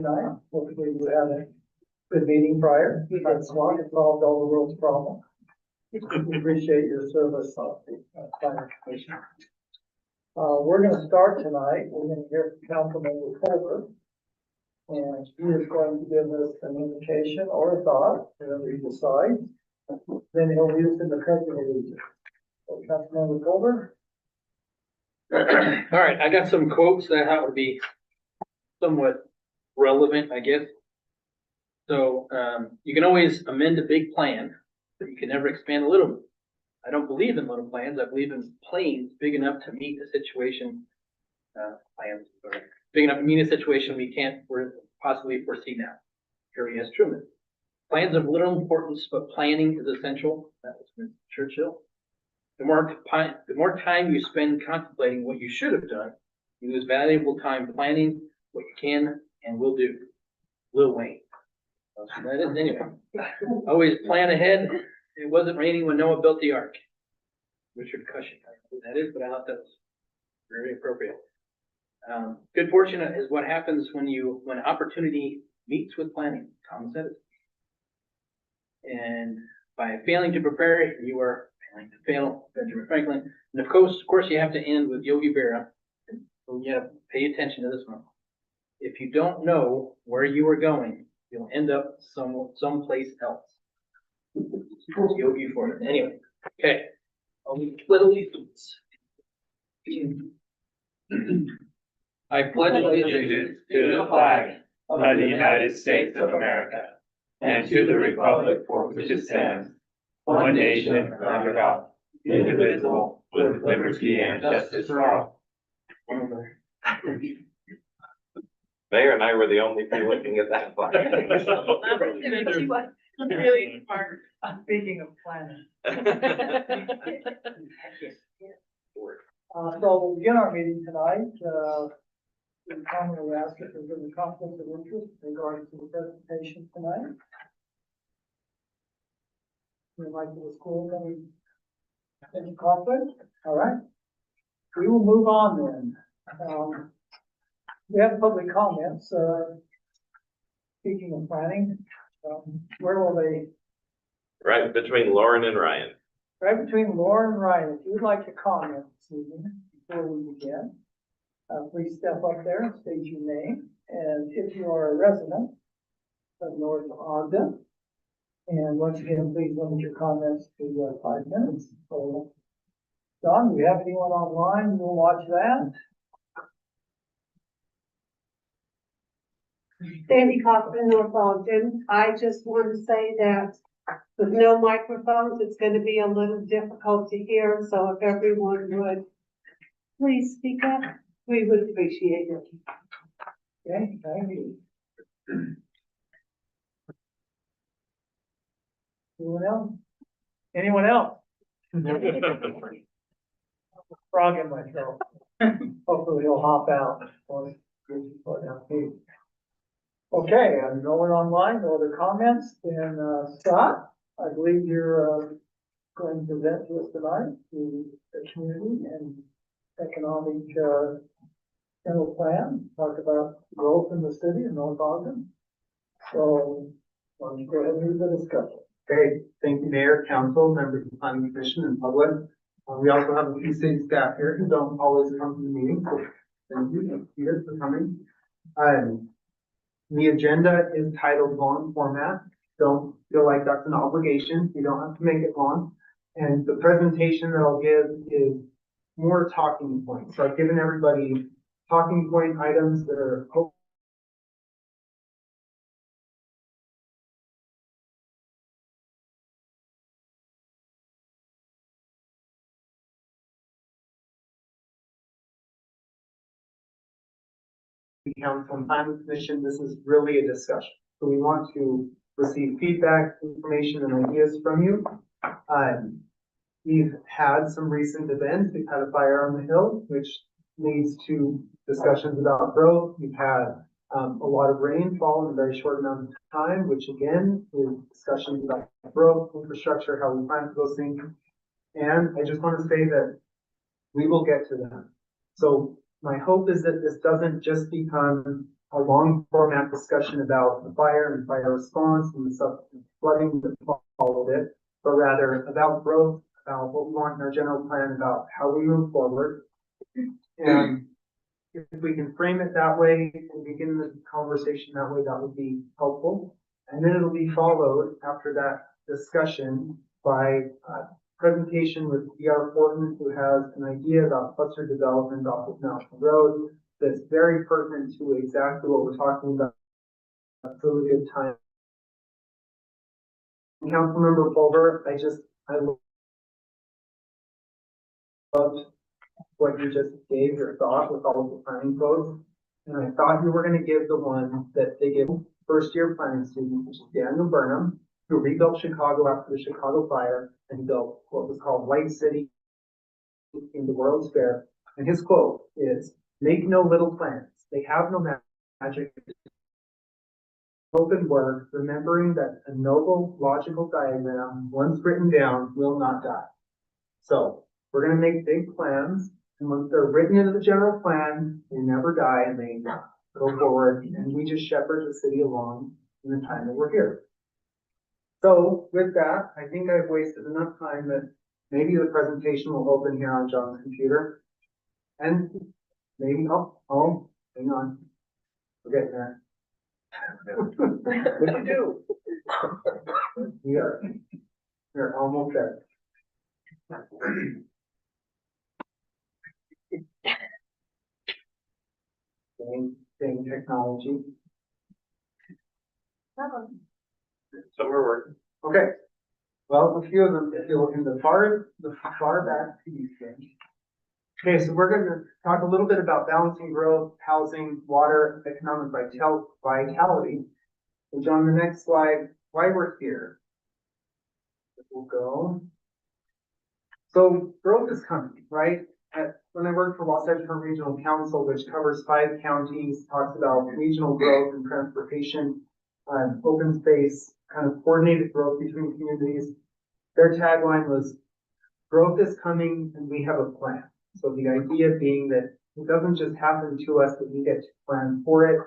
tonight. Hopefully you had a good meeting prior. That's why it solved all the world's problems. We appreciate your service on the planning commission. We're going to start tonight. We're going to hear from Councilmember Colbert, and he is going to give us an indication or a thought, whatever he decides. Then he'll lead us in the pledge of allegiance. So, Councilmember Colbert. All right, I got some quotes that I thought would be somewhat relevant, I guess. So you can always amend a big plan, but you can never expand a little one. I don't believe in little plans. I believe in plans big enough to meet the situation. Big enough to meet a situation we can't possibly foresee now. Here he is, Truman. Plans of little importance, but planning is essential. That was from Churchill. The more time you spend contemplating what you should have done, you lose valuable time planning what you can and will do. Lil Wayne. So that is anyway. Always plan ahead. It wasn't raining when Noah built the ark. Richard Cushing. I don't know who that is, but I thought that was very appropriate. Good fortune is what happens when opportunity meets with planning. Common sense. And by failing to prepare, you are failing to fail. Benjamin Franklin. And of course, you have to end with Yogi Berra. So you have to pay attention to this one. If you don't know where you are going, you'll end up someplace else. Yogi for it. Anyway, okay. Split allegiance. I pledge allegiance to the flag of the United States of America and to the republic for which it stands, one nation under God, indivisible, with liberty and justice for all. Mayor and I were the only two looking at that flag. Really smart. Speaking of planning. So we'll begin our meeting tonight. We commonly ask if there's any conflict of interest regarding to the presentation tonight. We'd like to school any conflict. All right. We will move on then. We have public comments. Speaking of planning, where will they? Right between Lauren and Ryan. Right between Lauren and Ryan. If you would like to comment this evening before we begin, please step up there and state your name. And if you are a resident of North Ogden, and once again, please limit your comments to 5 minutes. So, Don, do we have anyone online? We'll watch that. Sandy Kaufman, North Ogden. I just want to say that with no microphones, it's going to be a little difficult to hear. So if everyone would please speak up, we would appreciate it. Okay, thank you. Anyone else? Anyone else? Frog in my throat. Hopefully he'll hop out. Okay, no one online, no other comments. Then Scott, I believe you're going to present to us tonight the community and economic general plan, talk about growth in the city in North Ogden. So why don't you go ahead and lead the discussion. Okay, thank you, Mayor, Council, members of the Planning Commission, and public. We also have a few city staff here who don't always come to the meeting, so thank you, Peter, for coming. The agenda is titled long format. Don't feel like that's an obligation. You don't have to make it long. And the presentation that I'll give is more talking points. So I've given everybody talking point items that are Council and Planning Commission. This is really a discussion. So we want to receive feedback, information, and ideas from you. We've had some recent events. We've had a fire on the hill, which leads to discussions about growth. We've had a lot of rainfall in a very short amount of time, which again is discussions about growth, infrastructure, how we plan for those things. And I just want to say that we will get to that. So my hope is that this doesn't just become a long format discussion about the fire and fire response and the subsequent flooding that followed it, but rather about growth, about what we want in our general plan, about how we move forward. And if we can frame it that way and begin the conversation that way, that would be helpful. And then it'll be followed after that discussion by a presentation with D.R. Fortin, who has an idea about cluster development off of National Road that's very pertinent to exactly what we're talking about. It's really good time. Councilmember Pulver, I loved what you just gave your thought with all of the planning codes. And I thought you were going to give the one that they give first year planning students, which is Daniel Burnham, who rebuilt Chicago after the Chicago fire and built what was called White City in the World's Fair. And his quote is, "Make no little plans. They have no magic. Open work, remembering that a noble logical diagram, once written down, will not die." So we're going to make big plans. And once they're written into the general plan, they never die and they go forward. And we just shepherd the city along in the time that we're here. So with that, I think I've wasted enough time that maybe the presentation will open here on John's computer. And maybe, oh, hang on. We're getting there. What'd you do? We're almost there. Same technology. Somewhere working. Okay. Well, a few of them, if you look in the far back piece thing. Okay, so we're going to talk a little bit about balancing growth, housing, water, economic vitality. And John, the next slide, why we're here. We'll go. So growth is coming, right? When I worked for Wasatch Front Regional Council, which covers 5 counties, talks about regional growth and transportation, open space, kind of coordinated growth between communities. Their tagline was, "Growth is coming and we have a plan." So the idea being that it doesn't just happen to us, that we get to plan for it.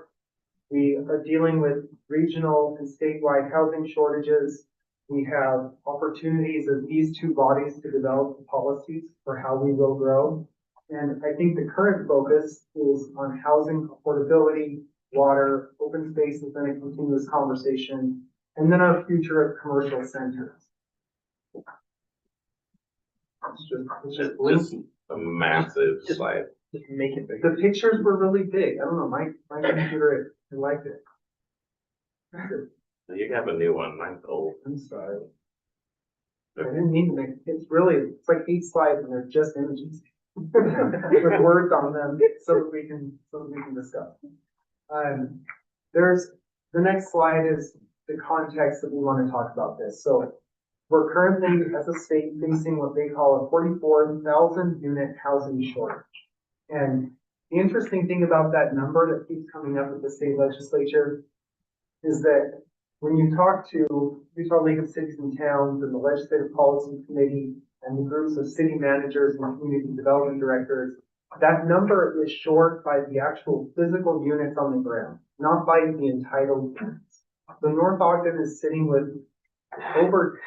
We are dealing with regional and statewide housing shortages. We have opportunities as these two bodies to develop the policies for how we will grow. And I think the current focus is on housing affordability, water, open spaces, and a continuous conversation, and then our future of commercial centers. It's just blinking. A massive slide. Just make it bigger. The pictures were really big. I don't know, my computer, I liked it. You have a new one, mine's old. I'm sorry. I didn't mean to make, it's like 8 slides and they're just images. With words on them so that we can discuss. There's, the next slide is the context that we want to talk about this. So we're currently, as a state, facing what they call a 44,000 unit housing shortage. And the interesting thing about that number that keeps coming up with the state legislature is that when you talk to Utah League of Cities and Towns and the Legislative Policy Committee and the groups of city managers and community development directors, that number is short by the actual physical units on the ground, not by the entitled units. So North Ogden is sitting with over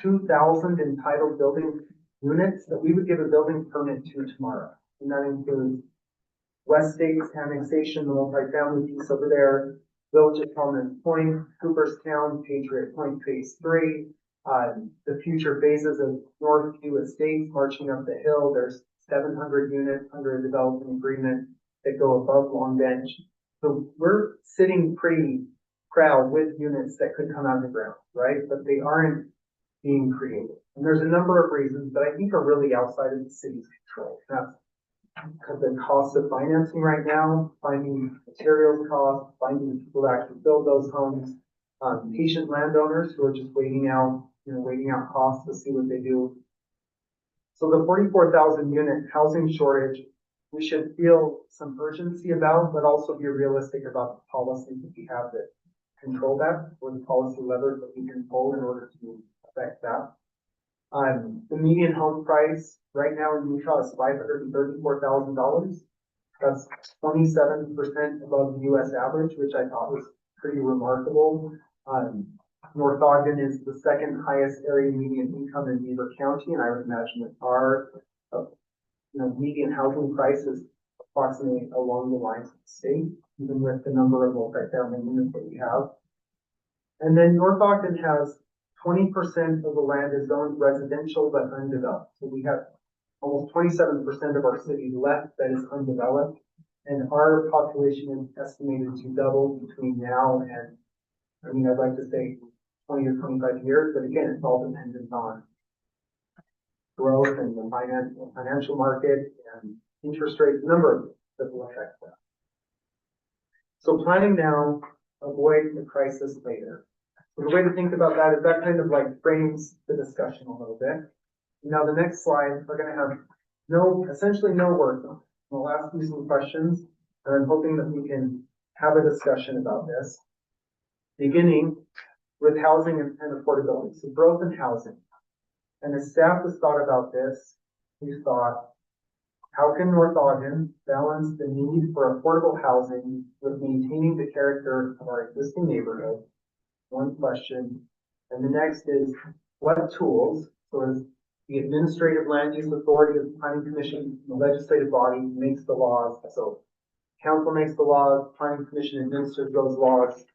2,000 entitled building units that we would give a building permit to tomorrow. And that includes West State's annexation, the multifamily piece over there, Village of Tallman Point, Cooperstown, Patriot Point Phase 3, the future phases of Northview Estates marching up the hill. There's 700 units under a development agreement that go above Long Bench. So we're sitting pretty proud with units that could come out of the ground, right? But they aren't being created. And there's a number of reasons that I think are really outside of the city's control. That's because the cost of financing right now, finding materials costs, finding people to actually build those homes, patient landowners who are just waiting out costs to see what they do. So the 44,000 unit housing shortage, we should feel some urgency about, but also be realistic about the policies that we have that control that, or the policy levers that we can pull in order to affect that. The median home price right now in Utah is $534,000. That's 27% above the US average, which I thought was pretty remarkable. North Ogden is the second highest area median income in Beaver County, and I would imagine that our, median housing price is approximately along the lines of the state, even with the number of multifamily units that we have. And then North Ogden has 20% of the land is zoned residential but undeveloped. So we have almost 27% of our city left that is undeveloped. And our population is estimated to double between now and, I'd like to say 20 or 25 years, but again, it's all dependent on growth and the financial market and interest rates, a number of that will affect that. So planning now, avoid the crisis later. So the way to think about that is that kind of like frames the discussion a little bit. Now the next slide, we're going to have essentially no work. We'll ask you some questions, and I'm hoping that we can have a discussion about this. Beginning with housing and affordability. So growth in housing. And as staff has thought about this, we thought, how can North Ogden balance the need for affordable housing with maintaining the character of our existing neighborhood? One question. And the next is, what tools, so as the administrative land use authority of the planning commission, the legislative body makes the laws. So council makes the laws, planning commission administers those laws.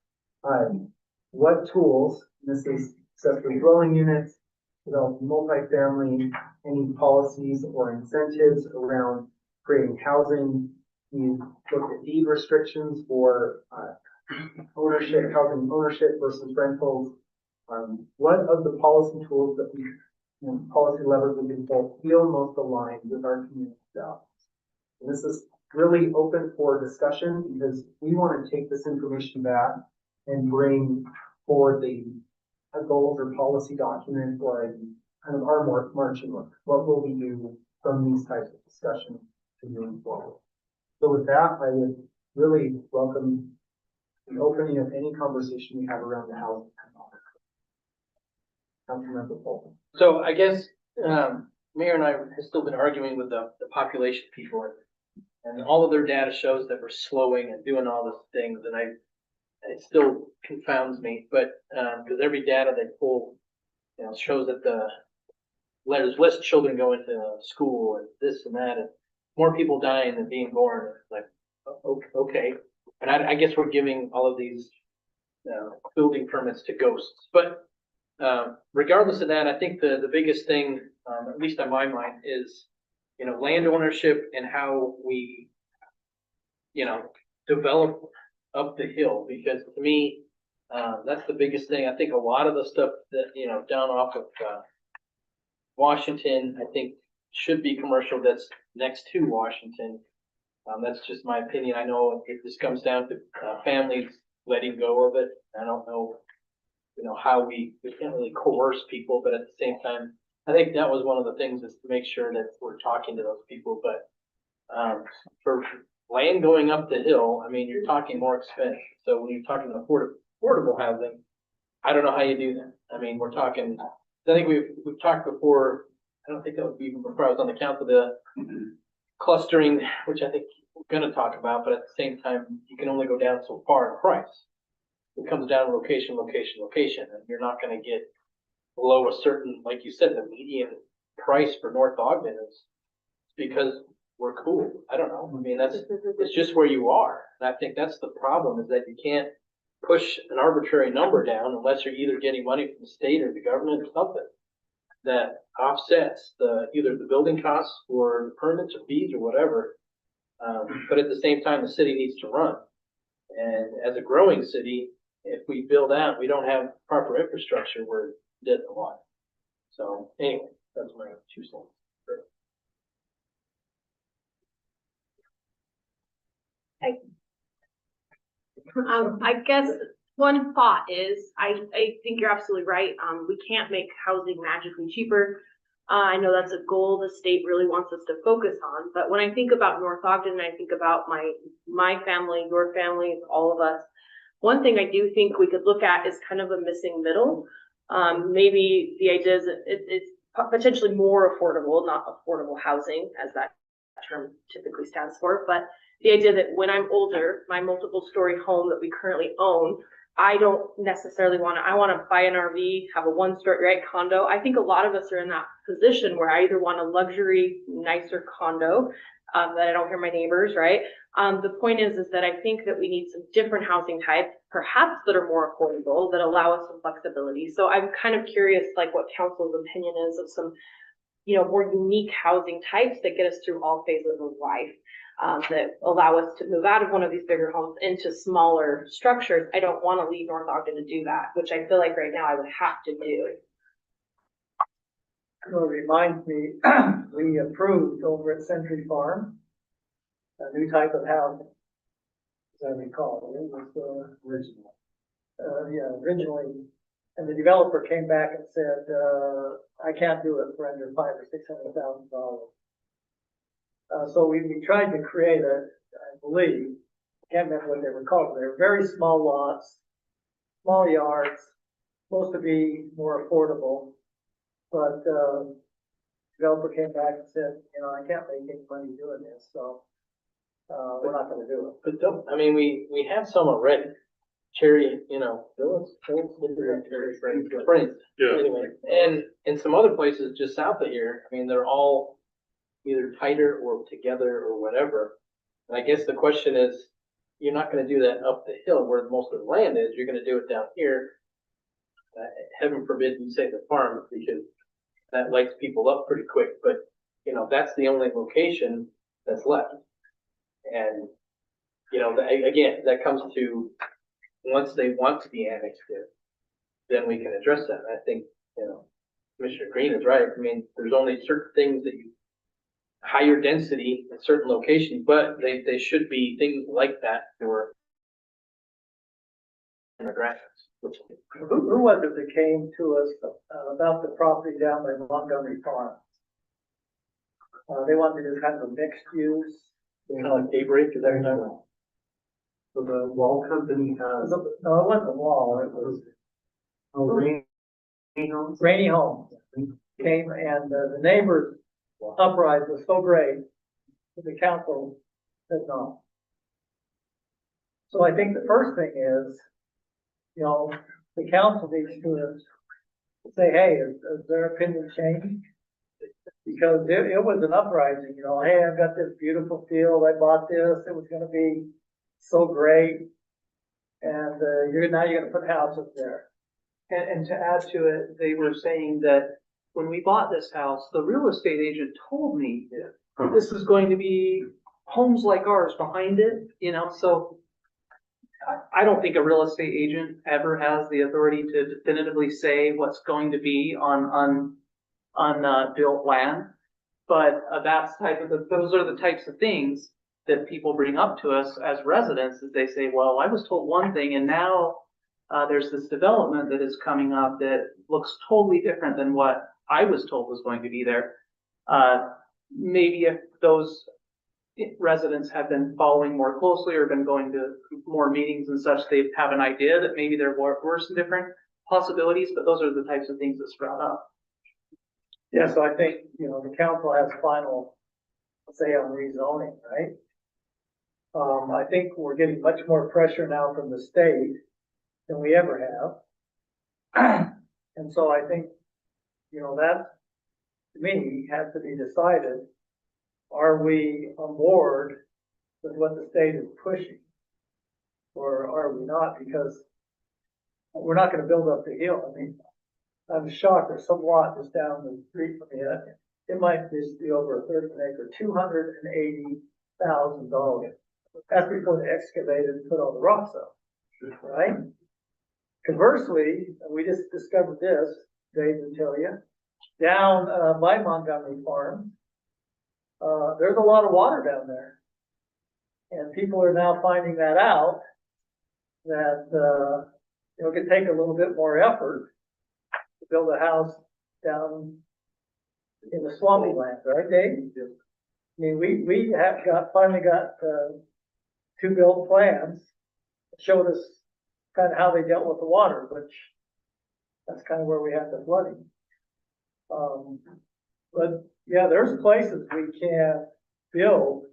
What tools, and this is accessory dwelling units, multifamily, any policies or incentives around creating housing. We looked at deed restrictions for ownership, housing ownership versus rentals. What of the policy tools that we, policy levers we can pull feel most aligned with our community values? And this is really open for discussion because we want to take this information back and bring forward a goals or policy document or a kind of our marching order. What will we do from these types of discussions to moving forward? So with that, I would really welcome the opening of any conversation we have around the housing component. Councilmember Fulton. So I guess, Mayor and I have still been arguing with the population people, and all of their data shows that we're slowing and doing all these things, and it still confounds me, but, because every data they pull, shows that there's less children going to school and this and that, and more people dying than being born. It's like, okay. And I guess we're giving all of these, building permits to ghosts. But, regardless of that, I think the biggest thing, at least on my mind, is, land ownership and how we, develop up the hill, because to me, that's the biggest thing. I think a lot of the stuff that, down off of, Washington, I think should be commercial that's next to Washington. That's just my opinion. I know it just comes down to, families letting go of it. I don't know, how we can't really coerce people, but at the same time, I think that was one of the things, is to make sure that we're talking to those people. But, for land going up the hill, you're talking more expense. So when you're talking affordable housing, I don't know how you do that. We're talking, I think we've talked before, I don't think that would be even before I was on the council, the clustering, which I think we're gonna talk about, but at the same time, you can only go down so far in price. It comes down to location, and you're not gonna get below a certain, like you said, the median price for North Ogden is because we're cool. I don't know. It's just where you are. And I think that's the problem, is that you can't push an arbitrary number down unless you're either getting money from the state or the government or something that offsets either the building costs or the permits or fees or whatever. But at the same time, the city needs to run. And as a growing city, if we build out, we don't have proper infrastructure, we're dead in the water. So anyway, that's my 2 cents. I guess one thought is, I think you're absolutely right. We can't make housing magically cheaper. I know that's a goal the state really wants us to focus on, but when I think about North Ogden, I think about my family, your family, all of us. One thing I do think we could look at is kind of a missing middle. Maybe the idea is it's potentially more affordable, not affordable housing, as that term typically stands for, but the idea that when I'm older, my multiple story home that we currently own, I don't necessarily I want to buy an RV, have a 1-story, right, condo. I think a lot of us are in that position where I either want a luxury, nicer condo, that I don't hear my neighbors, right? The point is that I think that we need some different housing types, perhaps that are more affordable, that allow us some flexibility. So I'm kind of curious, like what council's opinion is of some, more unique housing types that get us through all phases of life. That allow us to move out of one of these bigger homes into smaller structures. I don't want to leave North Ogden to do that, which I feel like right now I would have to do. It reminds me, we approved over at Century Farm, a new type of housing, as I recall. It was, original. Originally, and the developer came back and said, I can't do it for under $500,000 or $600,000. So we tried to create I believe, can't remember what they were called, but they were very small lots, small yards, supposed to be more affordable. But, developer came back and said, I can't make any money doing this, so, we're not gonna do it. But don't, I mean, we have some already. Cherry, Springs. Yeah. Anyway, and some other places just south of here, I mean, they're all either tighter or together or whatever. And I guess the question is, you're not gonna do that up the hill where most of the land is, you're gonna do it down here. Heaven forbid you say the farm, because that lights people up pretty quick, but, that's the only location that's left. And, again, that comes to, once they want to be annexed in, then we can address that. And I think, Commissioner Green is right. I mean, there's only certain things that higher density in certain locations, but they should be things like that for demographics. Who was it that came to us about the property down by Montgomery Farm? They wanted to do kind of a mixed use. Kind of like Daybreak, is that what you're talking about? So the wall company has, No, it wasn't a wall, it was Rainy Rainy Homes came, and the neighbors' uprising was so great that the council said no. So I think the first thing is, the council needs to say, hey, is their opinion changed? Because it was an uprising, hey, I've got this beautiful field, I bought this, it was gonna be so great. And, you're gonna put houses there. And to add to it, they were saying that when we bought this house, the real estate agent told me that this is going to be homes like ours behind it, so I don't think a real estate agent ever has the authority to definitively say what's going to be on built land. But those are the types of things that people bring up to us as residents, as they say, well, I was told one thing and now there's this development that is coming up that looks totally different than what I was told was going to be there. Maybe if those residents have been following more closely or been going to more meetings and such, they have an idea that maybe there were some different possibilities, but those are the types of things that sprout up. Yeah, so I think, the council has final say on rezoning, right? I think we're getting much more pressure now from the state than we ever have. And so I think, that, to me, has to be decided. Are we on board with what the state is pushing? Or are we not? Because we're not gonna build up the hill. I mean, I'm shocked, there's some lot just down the street from me. It might just be over a third of an acre, $280,000. That's before they excavated and put all the rocks up, right? Conversely, we just discovered this, Dave will tell you, down by Montgomery Farm, there's a lot of water down there. And people are now finding that out, that, it could take a little bit more effort to build a house down in the swampy land, right, Dave? I mean, we finally got, two built plans that showed us kind of how they dealt with the water, which that's kind of where we had the flooding. But yeah, there's places we can build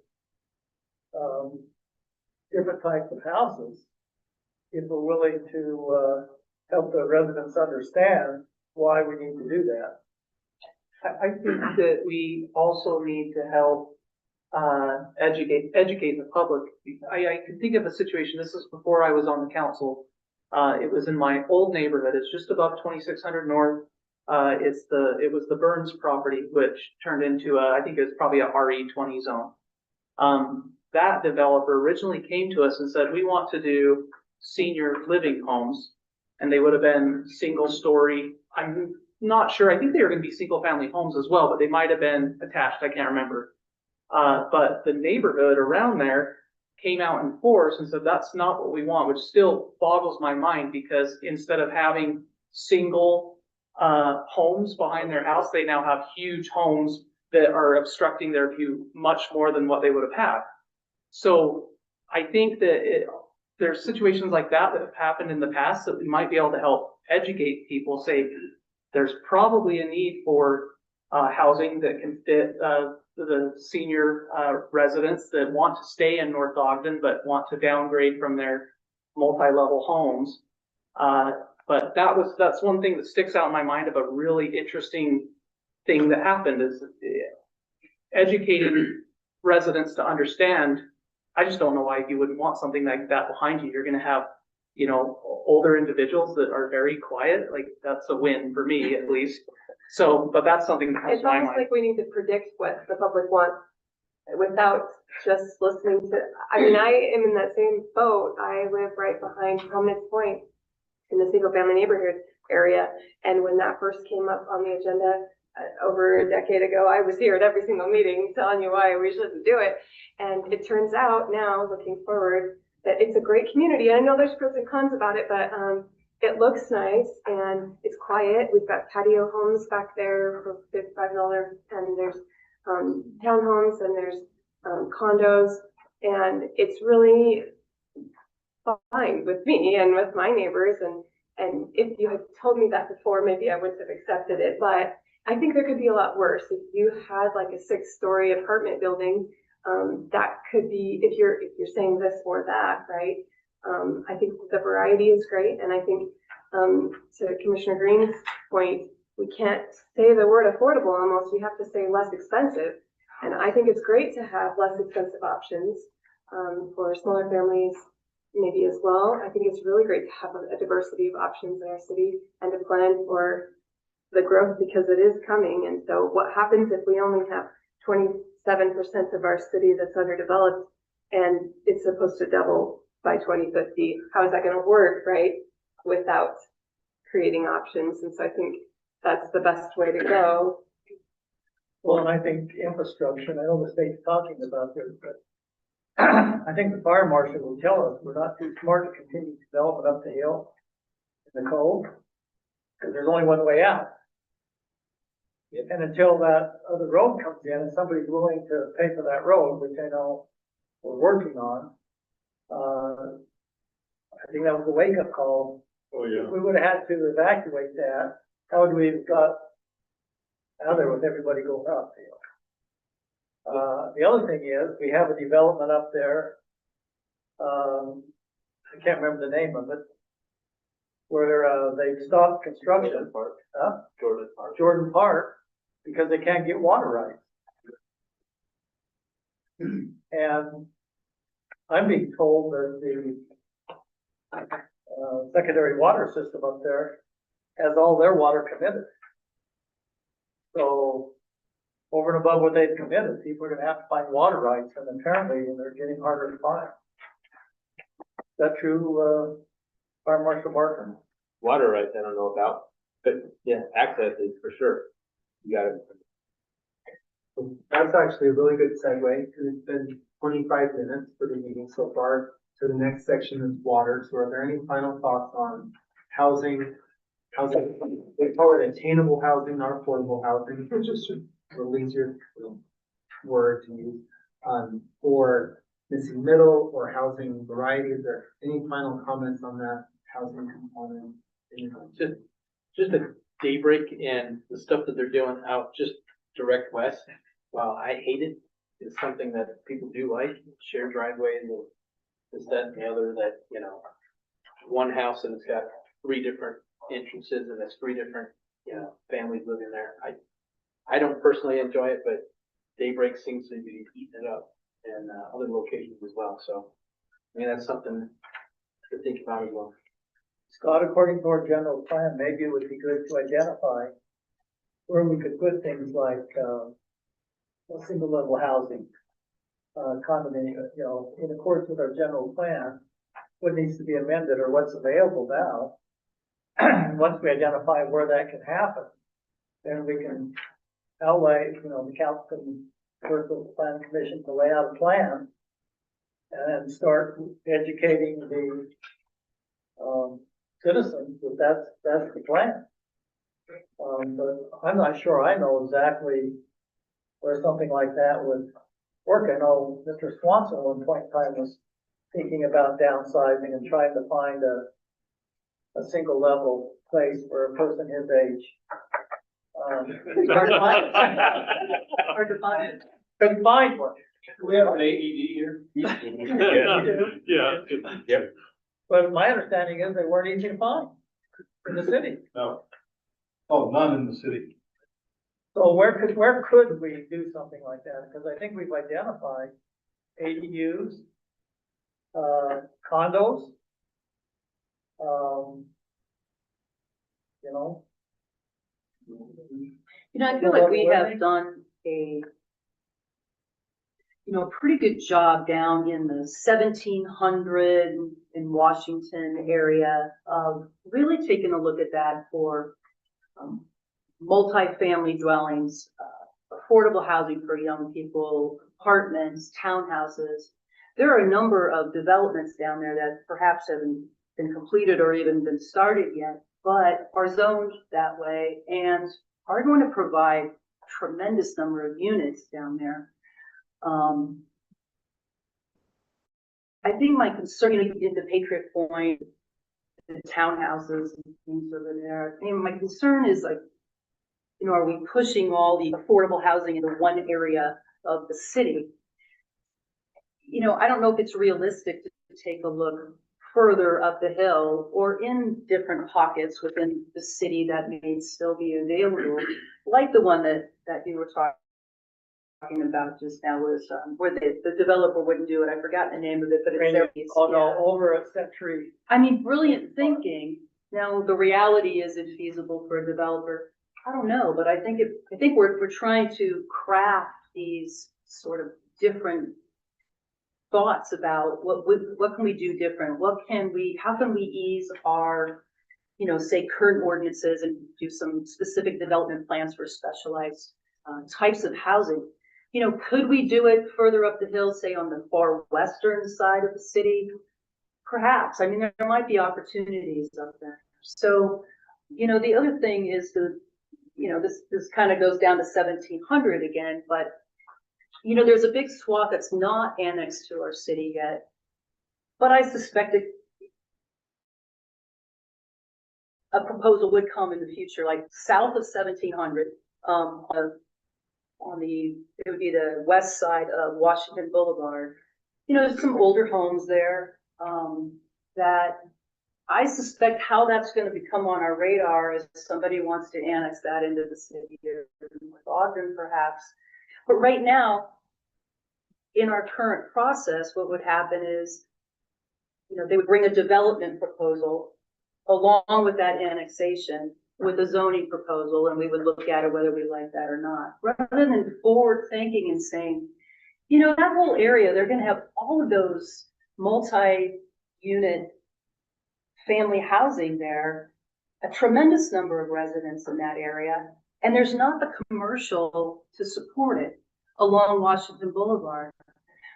different types of houses, if we're willing to, help the residents understand why we need to do that. I think that we also need to help, educate the public. I can think of a situation, this is before I was on the council. It was in my old neighborhood, it's just above 2600 North. It was the Burns property, which turned into I think it was probably a RE20 zone. That developer originally came to us and said, we want to do senior living homes. And they would have been single story. I'm not sure. I think they were going to be single family homes as well, but they might have been attached. I can't remember. But the neighborhood around there came out in force and said, that's not what we want, which still boggles my mind because instead of having single homes behind their house, they now have huge homes that are obstructing their view much more than what they would have had. So I think that there's situations like that that have happened in the past that we might be able to help educate people, say there's probably a need for housing that can fit the senior residents that want to stay in North Ogden but want to downgrade from their multi-level homes. But that's one thing that sticks out in my mind of a really interesting thing that happened is educating residents to understand. I just don't know why you wouldn't want something like that behind you. You're going to have, older individuals that are very quiet. Like that's a win for me at least. So, but that's something that comes It's to my almost mind. like we need to predict what the public wants without just listening to, I mean, I am in that same boat. I live right behind Prominence Point in the single family neighborhood area. And when that first came up on the agenda over a decade ago, I was here at every single meeting telling you why we shouldn't do it. And it turns out now, looking forward, that it's a great community. And I know there's pros and cons about it, but it looks nice and it's quiet. We've got patio homes back there for $55, and there's townhomes and there's condos, and it's really fine with me and with my neighbors. And if you had told me that before, maybe I wouldn't have accepted it. But I think there could be a lot worse. If you had like a 6-story apartment building, that could be, if you're saying this or that, right? I think the variety is great. And I think, to Commissioner Green's point, we can't say the word affordable almost, we have to say less expensive. And I think it's great to have less expensive options, for smaller families maybe as well. I think it's really great to have a diversity of options in our city and to plan for the growth because it is coming. And so what happens if we only have 27% of our city that's underdeveloped and it's supposed to double by 2050? How is that going to work, right? Without creating options. And so I think that's the best way to go. Well, and I think infrastructure, and I know the state's talking about this, but I think the fire marshal will tell us we're not too smart to continue developing up the hill in the cove, because there's only one way out. And until that other road comes in and somebody's willing to pay for that road, which I know we're working on, I think that was a wake-up call. Oh, yeah. If we would have had to evacuate that, how would we have got out there with everybody going up the hill? The other thing is, we have a development up there, I can't remember the name of it, where, they've stopped construction. Jordan Park, because they can't get water rights. And I'm being told that the secondary water system up there has all their water committed. So over and above what they've committed, people are gonna have to find water rights, and apparently they're getting harder to find. Is that true, Fire Marshal Martin? Water rights, I don't know about, but yeah, access is for sure. You got it. That's actually a really good segue, because it's been 25 minutes for the meeting so far. So the next section is water. So are there any final thoughts on housing? They call it attainable housing, not affordable housing, which is just a easier word to use. Or missing middle or housing variety. Is there any final comments on that housing component? Just a daybreak and the stuff that they're doing out just direct west. Wow, I hate it. is something that people do like, shared driveway and this, that, and the other, that, one house and it's got 3 different entrances and there's 3 different, families living there. I don't personally enjoy it, but Daybreak seems to be eating it up and, other locations as well, so, that's something to think about as well. Scott, according to our general plan, maybe it would be good to identify where we could put things like, single level housing, condominium, in accordance with our general plan, what needs to be amended or what's available now. Once we identify where that can happen, then we can outlay, the council can work with the planning commission to lay out a plan and start educating the, citizens that that's the plan. But I'm not sure I know exactly where something like that would work. I know Mr. Swanson at one point in time was thinking about downsizing and trying to find a single level place for a person his age. It's hard to find. Hard to find it. Couldn't find one. We have an AED here. Yeah. Yep. But my understanding is they weren't easy to find in the city. No. Oh, none in the city. So where could we do something like that? Because I think we've identified ADUs, condos, I feel like we have done a, pretty good job down in the 1700 in Washington area of really taking a look at that for multifamily dwellings, affordable housing for young people, apartments, townhouses. There are a number of developments down there that perhaps haven't been completed or even been started yet, but are zoned that way and are going to provide a tremendous number of units down there. I think my concern, you get the Patriot Point, the townhouses and things over there. I mean, my concern is like, are we pushing all the affordable housing into one area of the city? I don't know if it's realistic to take a look further up the hill or in different pockets within the city that may still be available, like the one that you were talking about just now was where the developer wouldn't do it. I forgot the name of it, but it's their piece. Oh no, over a century. I mean, brilliant thinking. Now the reality is it feasible for a developer? I don't know, but I think we're trying to craft these sort of different thoughts about what can we do different? How can we ease our, say current ordinances and do some specific development plans for specialized types of housing? Could we do it further up the hill, say on the far western side of the city? Perhaps. I mean, there might be opportunities up there. So, the other thing is this kind of goes down to 1700 again, but there's a big swath that's not annexed to our city yet, but I suspect a proposal would come in the future, like south of 1700, it would be the west side of Washington Boulevard. There's some older homes there, that I suspect how that's going to become on our radar is somebody wants to annex that into the city or North Ogden perhaps. But right now, in our current process, what would happen is, they would bring a development proposal along with that annexation with a zoning proposal, and we would look at it whether we like that or not. Rather than forward thinking and saying, that whole area, they're going to have all of those multi-unit family housing there, a tremendous number of residents in that area, and there's not the commercial to support it along Washington Boulevard.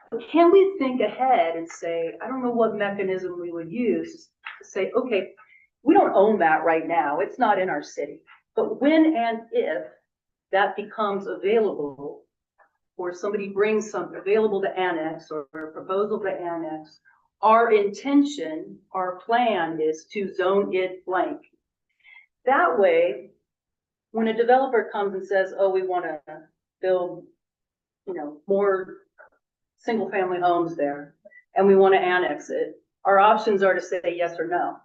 But can we think ahead and say, I don't know what mechanism we would use to say, okay, we don't own that right now. It's not in our city. But when and if that becomes available, or somebody brings something available to annex or a proposal to annex, our intention, our plan is to zone it blank. That way, when a developer comes and says, oh, we want to build more single-family homes there, and we want to annex it, our options are to say yes or no.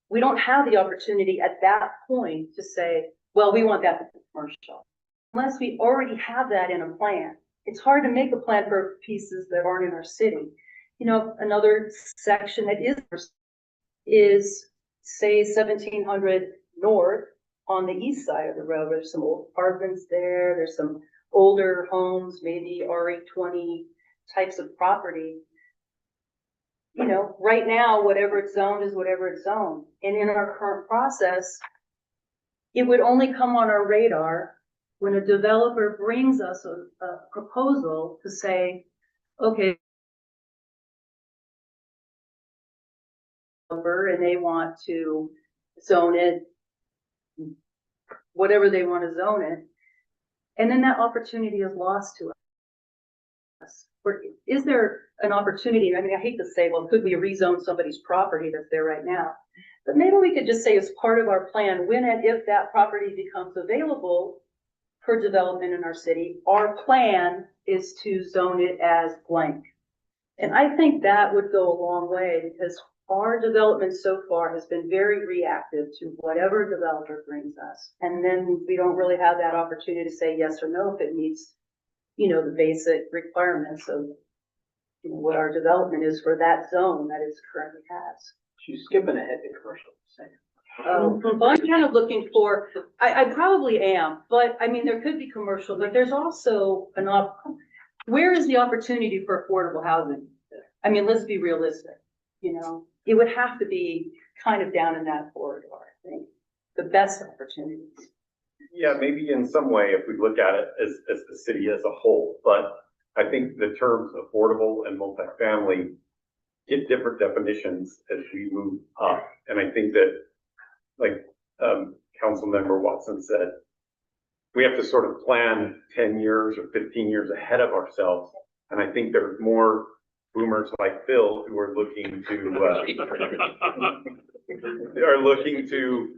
We don't have the opportunity at that point to say, well, we want that to be commercial. Unless we already have that in a plan. It's hard to make a plan for pieces that aren't in our city. Another section that is say 1700 North on the east side of the road. There's some old apartments there. There's some older homes, maybe RE20 types of property. Right now, whatever it's zoned is whatever it's zoned. And in our current process, it would only come on our radar when a developer brings us a proposal to say, okay, and they want to zone it, whatever they want to zone it. And then that opportunity is lost to us. Or is there an opportunity? I mean, I hate to say, well, could we rezone somebody's property that's there right now? But maybe we could just say as part of our plan, when and if that property becomes available for development in our city, our plan is to zone it as blank. And I think that would go a long way because our development so far has been very reactive to whatever developer brings us. And then we don't really have that opportunity to say yes or no if it meets, the basic requirements of what our development is for that zone that it currently has. She's skipping ahead to commercial. Well, I'm kind of looking for, I probably am, but I mean, there could be commercial, but there's also where is the opportunity for affordable housing? I mean, let's be realistic, it would have to be kind of down in that corridor, I think, the best opportunities. Yeah, maybe in some way, if we look at it as the city as a whole, but I think the terms affordable and multifamily get different definitions as we move up. And I think that, like Councilmember Watson said, we have to sort of plan 10 years or 15 years ahead of ourselves. And I think there's more boomers like Phil who are looking to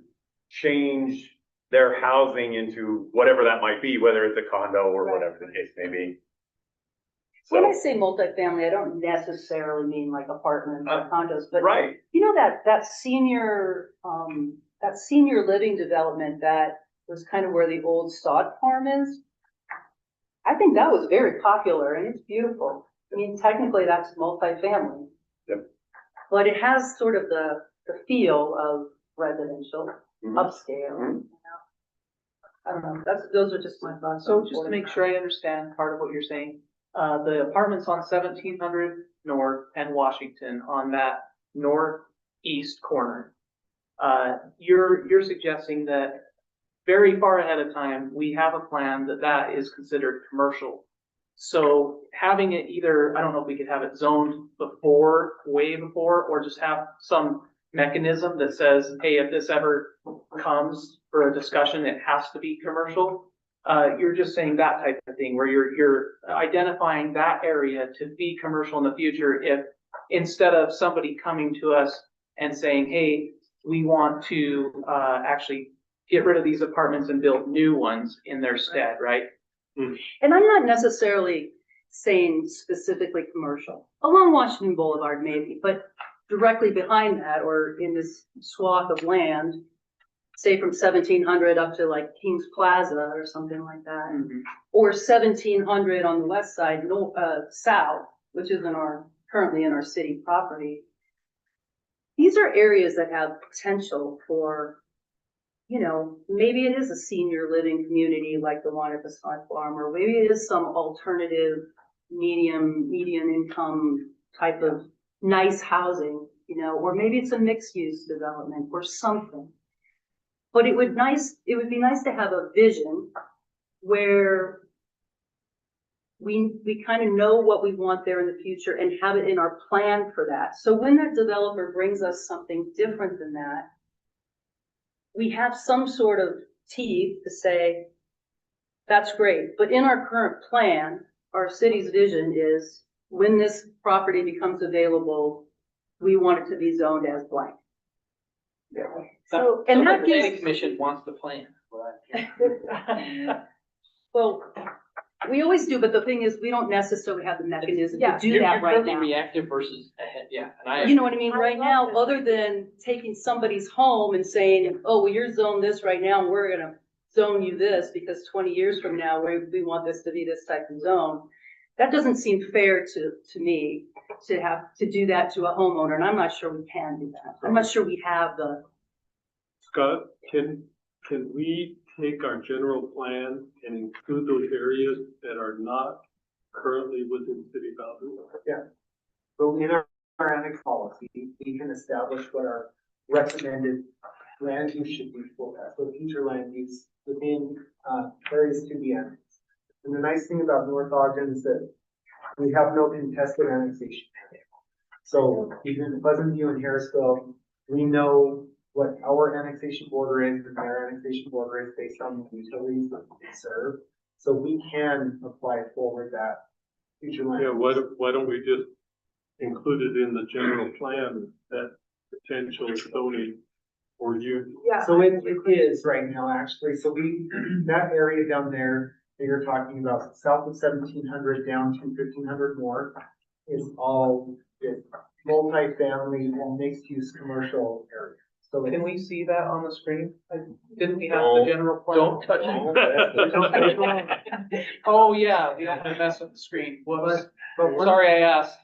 change their housing into whatever that might be, whether it's a condo or whatever the case may be. When I say multifamily, I don't necessarily mean like apartments or condos, but right. That senior living development that was kind of where the old sod farm is. I think that was very popular and it's beautiful. I mean, technically that's multifamily. Yep. But it has sort of the feel of residential, upscale. I don't know. Those are just my thoughts. So just to make sure I understand part of what you're saying, the apartments on 1700 North and Washington on that northeast corner, you're suggesting that very far ahead of time, we have a plan that is considered commercial. So having it either, I don't know if we could have it zoned before, way before, or just have some mechanism that says, hey, if this ever comes for a discussion, it has to be commercial. You're just saying that type of thing where you're identifying that area to be commercial in the future if instead of somebody coming to us and saying, hey, we want to actually get rid of these apartments and build new ones in their stead, right? And I'm not necessarily saying specifically commercial. Along Washington Boulevard maybe, but directly behind that or in this swath of land, say from 1700 up to like Kings Plaza or something like that. Or 1700 on the west side, south, which is currently in our city property. These are areas that have potential for, maybe it is a senior living community like the one at the Sod Farm, or maybe it is some alternative median income type of nice housing, or maybe it's a mixed use development or something. But it would be nice to have a vision where we kind of know what we want there in the future and have it in our plan for that. So when that developer brings us something different than that, we have some sort of teeth to say, that's great. But in our current plan, our city's vision is when this property becomes available, we want it to be zoned as blank. Yeah. So, and that the planning commission wants the plan. well, We always do, but the thing is, we don't necessarily have the mechanism to Yeah. do You're that right currently now. reactive versus ahead, yeah, and I. You know what I mean? I Right love now, this. other than taking somebody's home and saying, oh, well, you're zoned this right now, and we're gonna zone you this because 20 years from now, we want this to be this type of zone. That doesn't seem fair to me to have to do that to a homeowner, and I'm not sure we can do that. I'm not sure we have the, Scott, can we take our general plan and include those areas that are not currently within city boundaries? So in our annex policy, we can establish what our recommended land use should be for that, for future land use within, areas to be annexed. And the nice thing about North Ogden is that we have no contested annexation. So even in Pleasant View and Harrisville, we know what our annexation border is and their annexation border is based on the utilities that they serve. So we can apply forward that future land. Yeah, use. why don't we just include it in the general plan, that potential zoning or use? Yeah. So it is right now, actually. So that area down there that you're talking about, south of 1700 down to 1500 north, is all this multifamily and mixed-use commercial area. So Can we see that on the screen? Didn't we have No. the general plan? Don't touch it. Oh, yeah, we don't want to mess with the screen. Whoops. But one, Sorry I asked.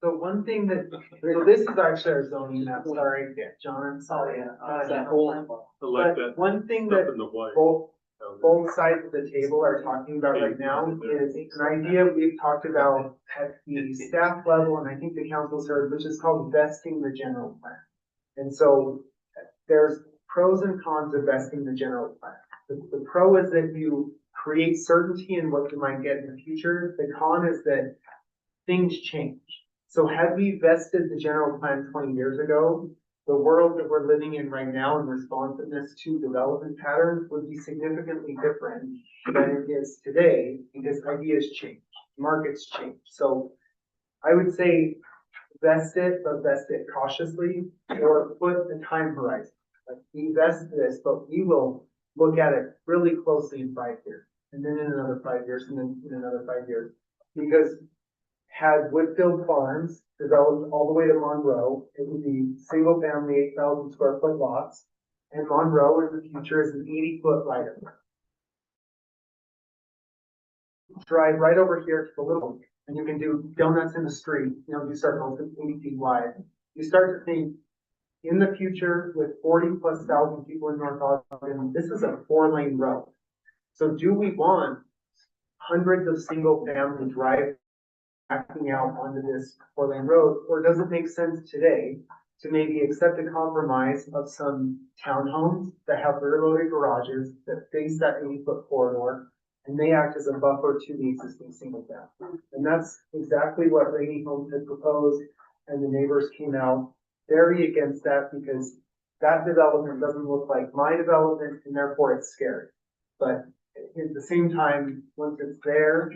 so one thing that, so this is actually our zoning map, sorry, John, I'm sorry. That whole- I like But that one thing stuff that in the white. both sides of the table are talking about right now is an idea we've talked about at the staff level, and I think the council's heard, which is called vesting the general plan. And so there's pros and cons of vesting the general plan. The pro is that you create certainty in what you might get in the future. The con is that things change. So had we vested the general plan 20 years ago, the world that we're living in right now in responsiveness to development patterns would be significantly different than it is today because ideas change, markets change. So I would say vest it, but vest it cautiously, or put a time horizon. Like we vest this, but we will look at it really closely in 5 years, and then in another 5 years, and then in another 5 years. Because had Woodfield Farms developed all the way to Monroe, it would be single family, 8,000 square foot lots. And Monroe in the future is an 80-foot right of way. Drive right over here to the little, and you can do donuts in the street, do circles at 80 feet wide. You start to think, in the future, with 40,000+ people in North Ogden, this is a 4-lane road. So do we want hundreds of single family drive backing out onto this 4-lane road, or does it make sense today to maybe accept a compromise of some townhomes that have rear-loaded garages that face that 80-foot corridor, and they act as a buffer to the existing single family? And that's exactly what Rainey Homes had proposed, and the neighbors came out very against that because that development doesn't look like my development, and therefore it's scary. But at the same time, once it's there,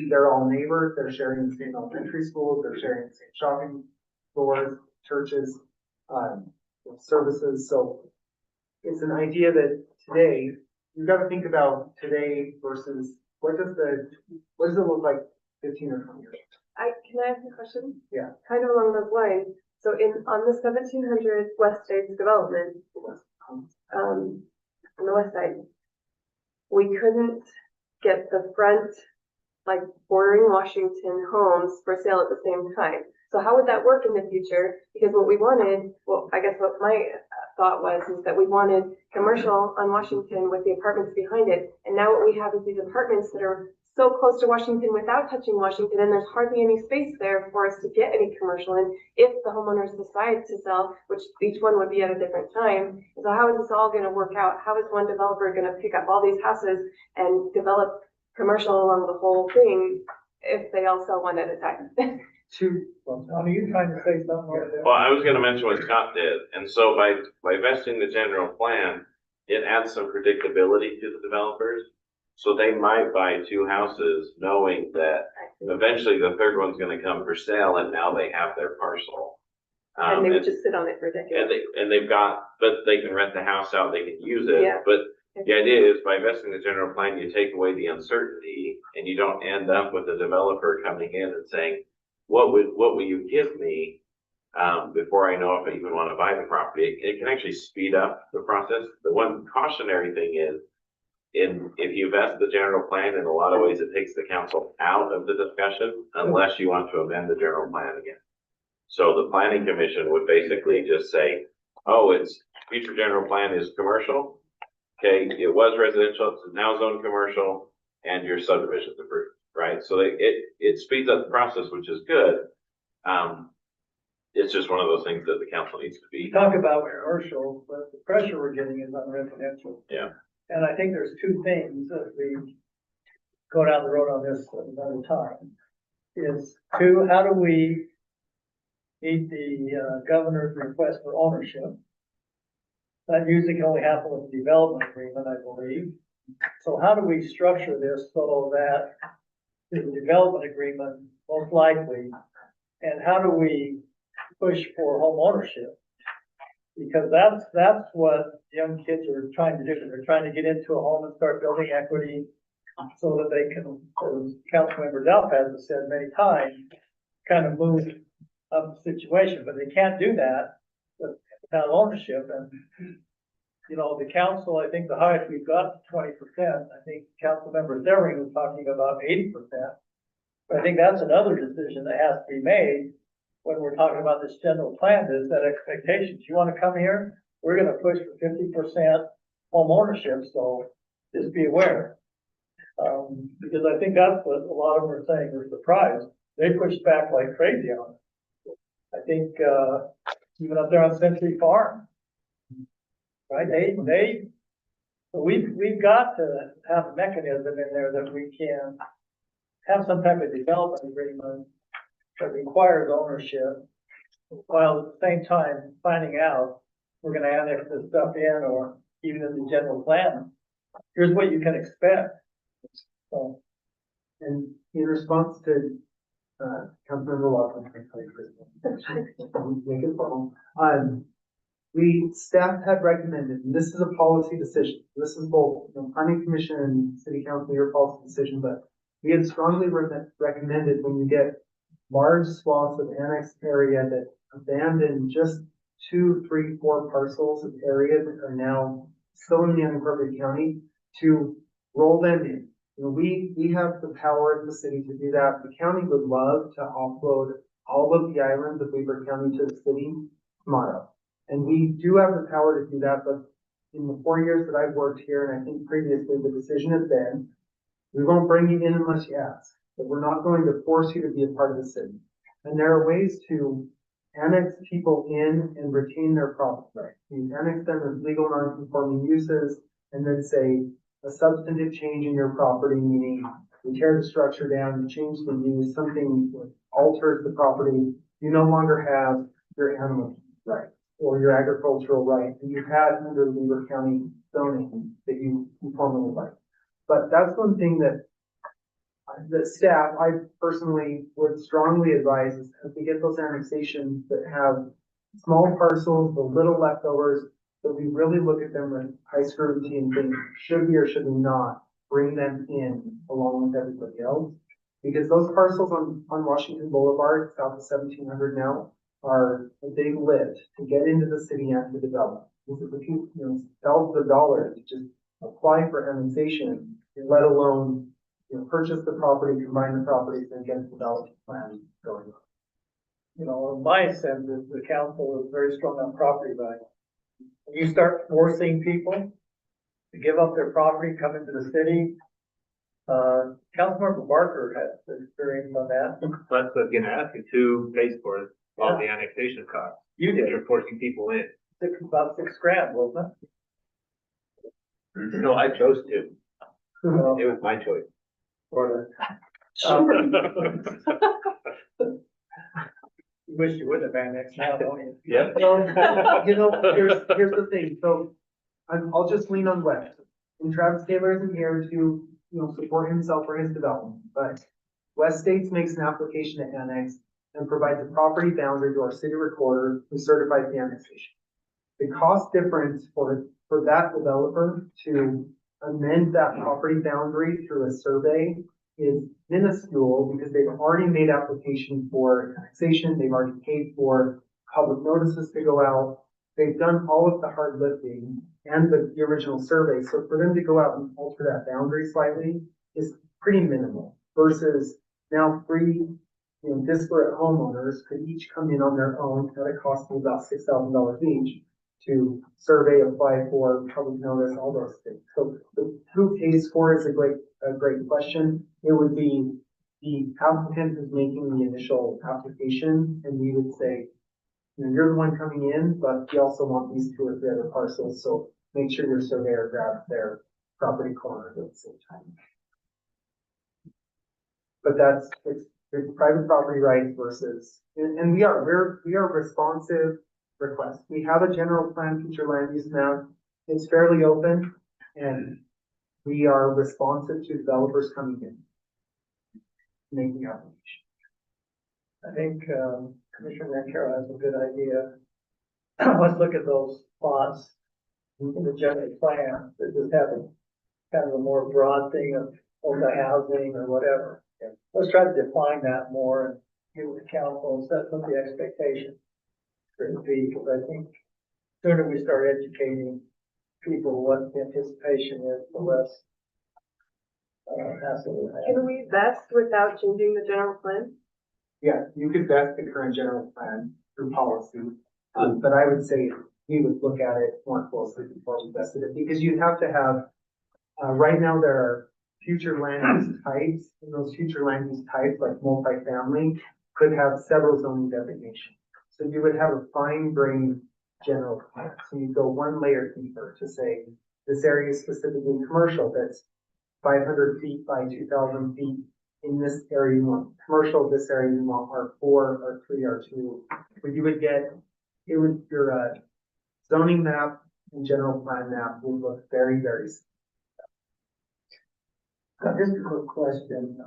they're all neighbors, they're sharing the same elementary schools, they're sharing the same shopping stores, churches, services. So it's an idea that today, you've got to think about today versus what does it look like 15 or 20 years? Can I ask a question? Yeah. Kind of along those lines. So on the 1700 West States development, on the west side, we couldn't get the front, like bordering Washington homes for sale at the same time. So how would that work in the future? Because what we wanted, well, I guess what my thought was, is that we wanted commercial on Washington with the apartments behind it. And now what we have is these apartments that are so close to Washington without touching Washington, and there's hardly any space there for us to get any commercial in if the homeowners decide to sell, which each one would be at a different time. So how is this all gonna work out? How is one developer gonna pick up all these houses and develop commercial along the whole thing if they all sell one at a time? Tommy, you trying to say something over there? Well, I was gonna mention what Scott did, and so by vesting the general plan, it adds some predictability to the developers. So they might buy 2 houses knowing that eventually the third one's gonna come for sale, and now they have their parcel. And they would just sit on it for a decade. And they've got, but they can rent the house out, they can use it, Yeah. but The idea is by investing in the general plan, you take away the uncertainty and you don't end up with a developer coming in and saying, what will you give me? Before I know if I even want to buy the property. It can actually speed up the process. The one cautionary thing is, if you vest the general plan, in a lot of ways, it takes the council out of the discussion unless you want to amend the general plan again. So the planning commission would basically just say, oh, its future general plan is commercial. Okay, it was residential, it's now zoned commercial, and your subdivision's approved, right? So it speeds up the process, which is good. It's just one of those things that the council needs to We be. talk about commercial, but the pressure we're getting is on residential. Yeah. And I think there's two things that we go down the road on this another time. Is two, how do we meet the governor's request for ownership? That usually can only happen with a development agreement, I believe. So how do we structure this so that the development agreement most likely, and how do we push for home ownership? Because that's what young kids are trying to do. They're trying to get into a home and start building equity so that they can, as Councilmember Delp has said many times, kind of move up the situation, but they can't do that without ownership. And, you know, the council, I think the highest we've got 20%. I think Councilmember Zering was talking about 80%. But I think that's another decision that has to be made when we're talking about this general plan, is that expectations. You want to come here, we're going to push for 50% home ownership, so just be aware. Because I think that's what a lot of them are saying, they're surprised. They pushed back like crazy on it. I think, even up there on Century Farm, right? We've got to have a mechanism in there that we can have some type of development agreement that requires ownership, while at the same time finding out we're gonna annex this stuff in, or even in the general plan, here's what you can expect. So, And in response to, Councilmember Watson, make it formal. Staff had recommended, and this is a policy decision. This is both, planning commission and city council, your policy decision, but we had strongly recommended when you get large swaths of annexed area that abandon just 2, 3, 4 parcels of area that are now still in the unincorporated county, to roll them in. We have the power in the city to do that. The county would love to offload all of the islands of Weber County to the city tomorrow. And we do have the power to do that, but in the 4 years that I've worked here, and I think previously, the decision has been, we won't bring you in unless you ask. But we're not going to force you to be a part of the city. And there are ways to annex people in and retain their property right. You annex them as legal non-conforming uses, and then say a substantive change in your property, meaning you tear the structure down, you change the use, something alters the property, you no longer have your animal right or your agricultural right that you had under Weber County zoning that you formerly liked. But that's one thing that the staff, I personally would strongly advise, is if we get those annexations that have small parcels, the little leftovers, that we really look at them with high scrutiny and think, should we or should we not bring them in along with everybody else? Because those parcels on Washington Boulevard, south of 1700 now, are a big lift to get into the city and to develop. This is a few, thousands of dollars to just apply for annexation, let alone purchase the property, combine the properties, and get a development plan going on. My sense is the council is very strong on property value. When you start forcing people to give up their property, come into the city, Councilmember Barker has experience on that. That's what I was gonna ask you, who pays for all the annexation costs? You If did. you're forcing people in. About $6,000, wasn't No, I chose to. it? It was my choice. Or, you wish you would have annexed now, don't you? Yep. Here's the thing. So I'll just lean on Wes. And Travis Taylor isn't here to, support himself or his development, but West States makes an application to annex and provides a property boundary to our city recorder who certifies the annexation. The cost difference for that developer to amend that property boundary through a survey is minuscule because they've already made application for annexation, they've already paid for public notices to go out. They've done all of the hard lifting and the original survey. So for them to go out and alter that boundary slightly is pretty minimal versus now three, disparate homeowners could each come in on their own at a cost of about $6,000 each to survey, apply for, public notice, all those things. So who pays for it is a great question. It would be the applicant who's making the initial application, and we would say, you're the one coming in, but you also want these 2 or 3 other parcels, so make sure your surveyor grabs their property corner at the same time. But it's private property rights versus, and we are responsive requests. We have a general plan, future land use map. It's fairly open, and we are responsive to developers coming in, making application. I think, Commissioner Carroll has a good idea. Let's look at those plots in the general plan that just have a kind of a more broad thing of multi-housing or whatever. Let's try to define that more and get with the council and set what the expectation for it to be, because I think sooner we start educating people what the anticipation is, the less hassle we have. Can we vest without changing the general plan? Yeah, you could vet the current general plan through policy, but I would say we would look at it more closely before we vested it, because you'd have to have, right now there are future land use types, and those future land use types, like multifamily, could have several zoning designations. So you would have a fine-grained general plan. So you go one layer deeper to say, this area is specifically commercial, that's 500 feet by 2,000 feet. In this area, you want commercial, this area you want R4, R3, R2. But you would get, your zoning map and general plan map will look very, very similar. Just a quick question,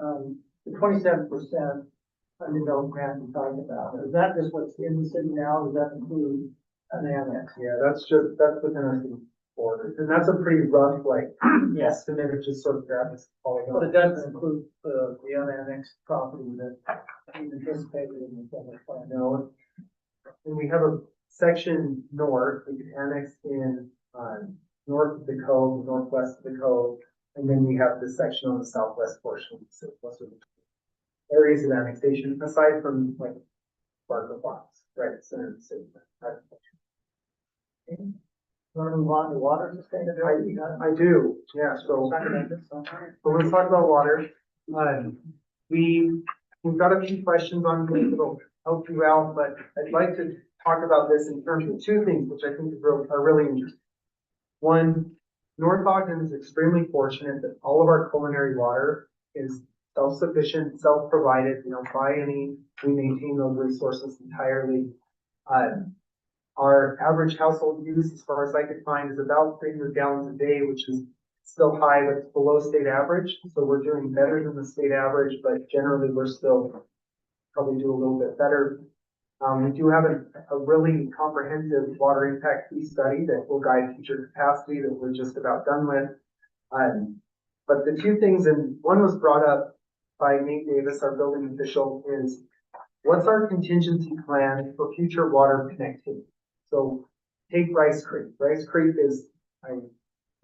the 27% undeveloped grant we talked about, is that just what's in the city now, or does that include an annex? Yeah, that's within our city borders, and that's a pretty rough, estimate of just sort of grab this polygon. But it doesn't include the unannexed property that we anticipated in the general plan. No, and we have a section north, we could annex in, north of the cove, northwest of the cove, and then we have this section on the southwest portion, so western areas of annexation, aside from Barker Flats, right, center of the city. Want to move on to water sustainability? I do, yeah, so let's talk about water. We've got a few questions on here that'll help you out, but I'd like to talk about this in terms of 2 things, which I think are really interesting. One, North Ogden is extremely fortunate that all of our culinary water is self-sufficient, self-provided. We don't buy any, we maintain those resources entirely. Our average household use, as far as I could find, is about 300 gallons a day, which is still high, but it's below state average. So we're doing better than the state average, but generally we're still probably do a little bit better. We do have a really comprehensive water impact fee study that will guide future capacity that we're just about done with. But the 2 things, and one was brought up by Nate Davis, our building official, is what's our contingency plan for future water connectivity? So take Rice Creek. Rice Creek is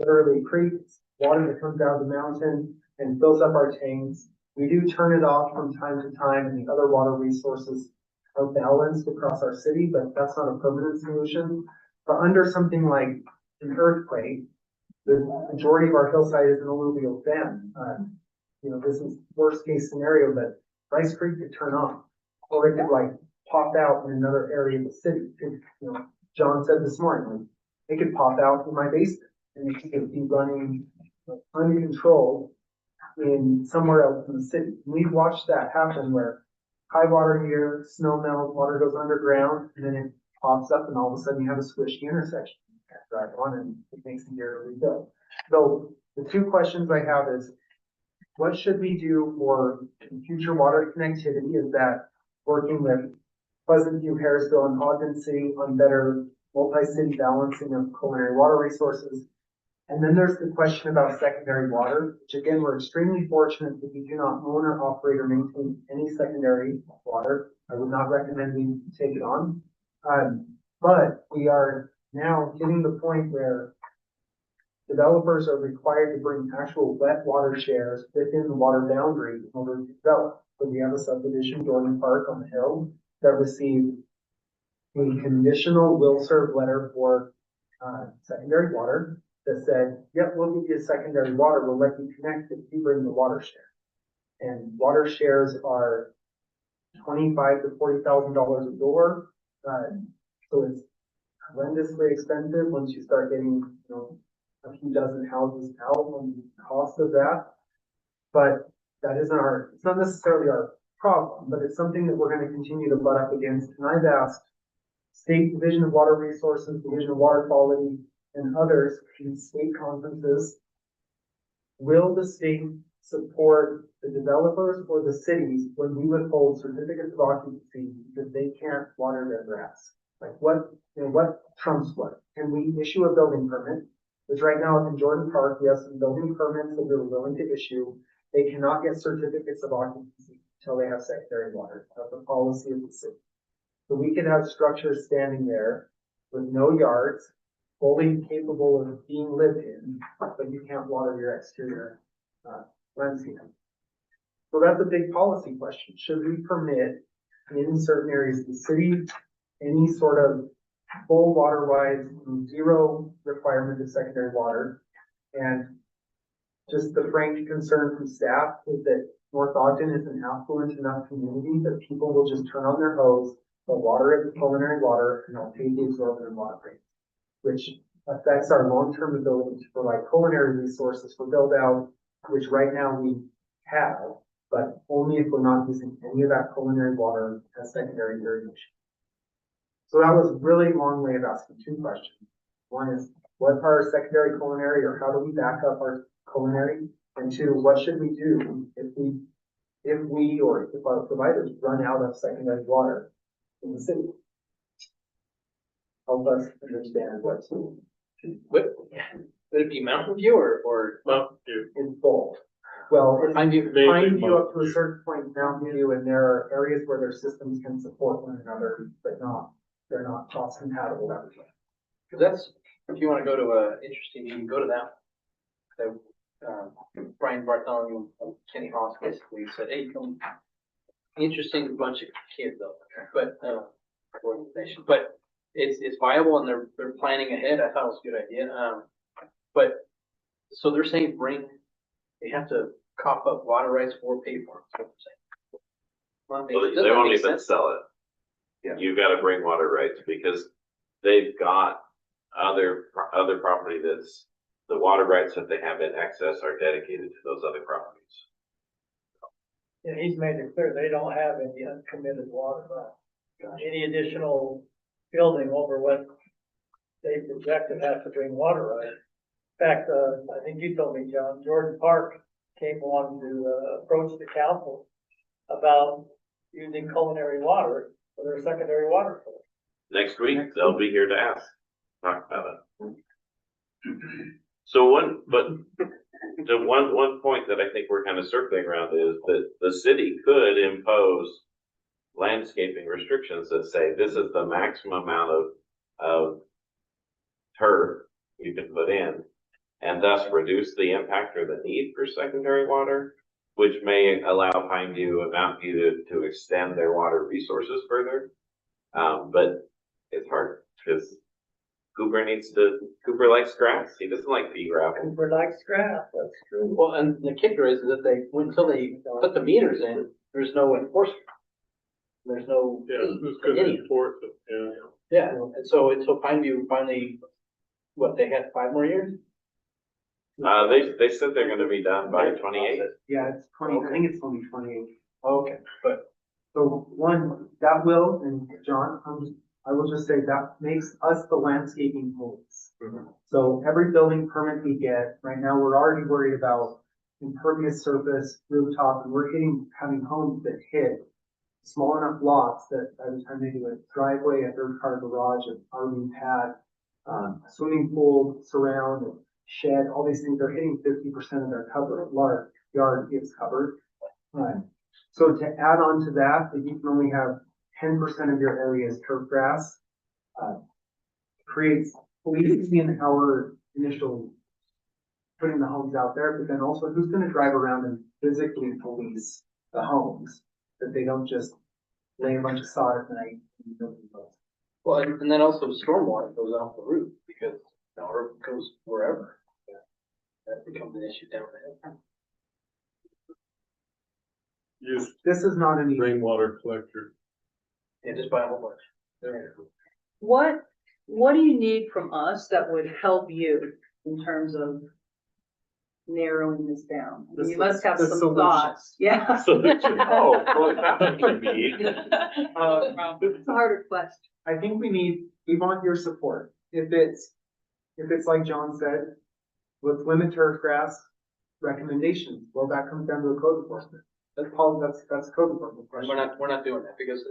literally a creek, it's water that comes out of the mountain and fills up our tanks. We do turn it off from time to time, and the other water resources are balanced across our city, but that's not a permanent solution. But under something like an earthquake, the majority of our hillside is an alluvial dam. This is worst case scenario, but Rice Creek could turn off, or it could pop out in another area of the city. John said this morning, it could pop out in my basement, and it could be running uncontrolled in somewhere else in the city. We've watched that happen where high water here, snow melt, water goes underground, and then it pops up, and all of a sudden you have a squishy intersection. You can't drive on, and it makes the year to rebuild. So the 2 questions I have is, what should we do for future water connectivity? Is that working with Pleasant View, Harrisville, and Ogden City on better multi-city balancing of culinary water resources. And then there's the question about secondary water, which again, we're extremely fortunate that we do not own or operate or maintain any secondary water. I would not recommend we take it on. But we are now getting the point where developers are required to bring actual wet water shares within the water boundary in order to develop. So we have a subdivision, Jordan Park on the hill, that received a conditional will serve letter for secondary water that said, yep, we'll give you a secondary water, we'll let you connect if you bring the water share. And water shares are $25,000 to $40,000 a door. So it's horrendously expensive once you start getting, a few dozen houses out on the cost of that. But that isn't it's not necessarily our problem, but it's something that we're going to continue to butt up against. And I've asked State Division of Water Resources, Division of Water Quality, and others in state conferences, will the state support the developers or the cities when we withhold certificates of occupancy because they can't water their grass? Like what trumps what? Can we issue a building permit? Which right now in Jordan Park, we have some building permits that we're willing to issue. They cannot get certificates of occupancy until they have secondary water. That's the policy of the city. So we could have structures standing there with no yards, fully capable of being lived in, but you can't water your exterior landscape. So that's a big policy question. Should we permit in certain areas of the city any sort of full water rights, zero requirement of secondary water? And just the frank concern from staff is that North Ogden is an affluent enough community that people will just turn on their hose, they'll water it with culinary water, and they'll pay the exorbitant water rate, which affects our long-term ability to provide culinary resources for build out, which right now we have, but only if we're not using any of that culinary water as secondary irrigation. So that was a really long way of asking two questions. One is, what are our secondary culinary, or how do we back up our culinary? And two, what should we do if our providers run out of secondary water in the city? Help us understand what's Would it be Mountain View or Mountain View. in both. Well, it's Pine View? Pine View up to a certain point, Mountain View, and there are areas where their systems can support one another, but they're not cross compatible everywhere. Because that's, if you want to go to a interesting meeting, go to that. So, Brian Bartholomew and Kenny Haas basically said, hey, come, interesting bunch of kids though, but, organization, but it's viable and they're planning ahead. I thought it was a good idea. But, so they're saying they have to cough up water rights or pay for it. That's what they're saying. So they won't even sell it. Yeah. You've got to bring water rights because they've got other property that's the water rights that they have in excess are dedicated to those other properties. And he's made it clear they don't have any uncommitted water rights. Any additional building over what they projected has to bring water rights. In fact, I think you told me, John, Jordan Park came on to approach the council about using culinary water for their secondary water source. Next week, they'll be here to talk about it. So one point that I think we're kind of circling around is that the city could impose landscaping restrictions that say this is the maximum amount of turf you can put in, and thus reduce the impact or the need for secondary water, which may allow Pineview and Mountain View to extend their water resources further. But it's hard because Cooper likes grass. He doesn't like pea gravel. Cooper likes grass, that's true. Well, and the kicker is that until they put the meters in, there's no enforcement. There's no. Yeah, who's gonna enforce it? Yeah. Yeah, and so Pineview finally, they had 5 more years? They said they're gonna be done by 28. Yeah, it's 20, I think it's only 28. Okay, but. So one, that will, and John, I will just say that makes us the landscaping police. So every building permit we get, right now, we're already worried about impervious surface, rooftop, and we're having homes that hit small enough lots that by the time they do a driveway, a third car garage, an RV pad, a swimming pool, surround, a shed, all these things are hitting 50% of their cover, large yard is covered. So to add on to that, if you can only have 10% of your area is turf grass, creates latency in our initial putting the homes out there, but then also who's gonna drive around and physically police the homes, that they don't just lay a bunch of sod at night and nobody knows. Well, and then also stormwater goes off the roof because, or it goes wherever. That becomes an issue down there. Use This is not an easy. rainwater collector. Yeah, just buy a whole bunch. There. What do you need from us that would help you in terms of narrowing this down? I mean, you must have The some solution. thoughts. Yeah. Solution. Oh, well, that's what you mean. It's a harder question. I think we want your support. If it's like John said, let's limit turf grass recommendations. Well, that comes down to a code enforcement. That's code enforcement question. We're not doing that because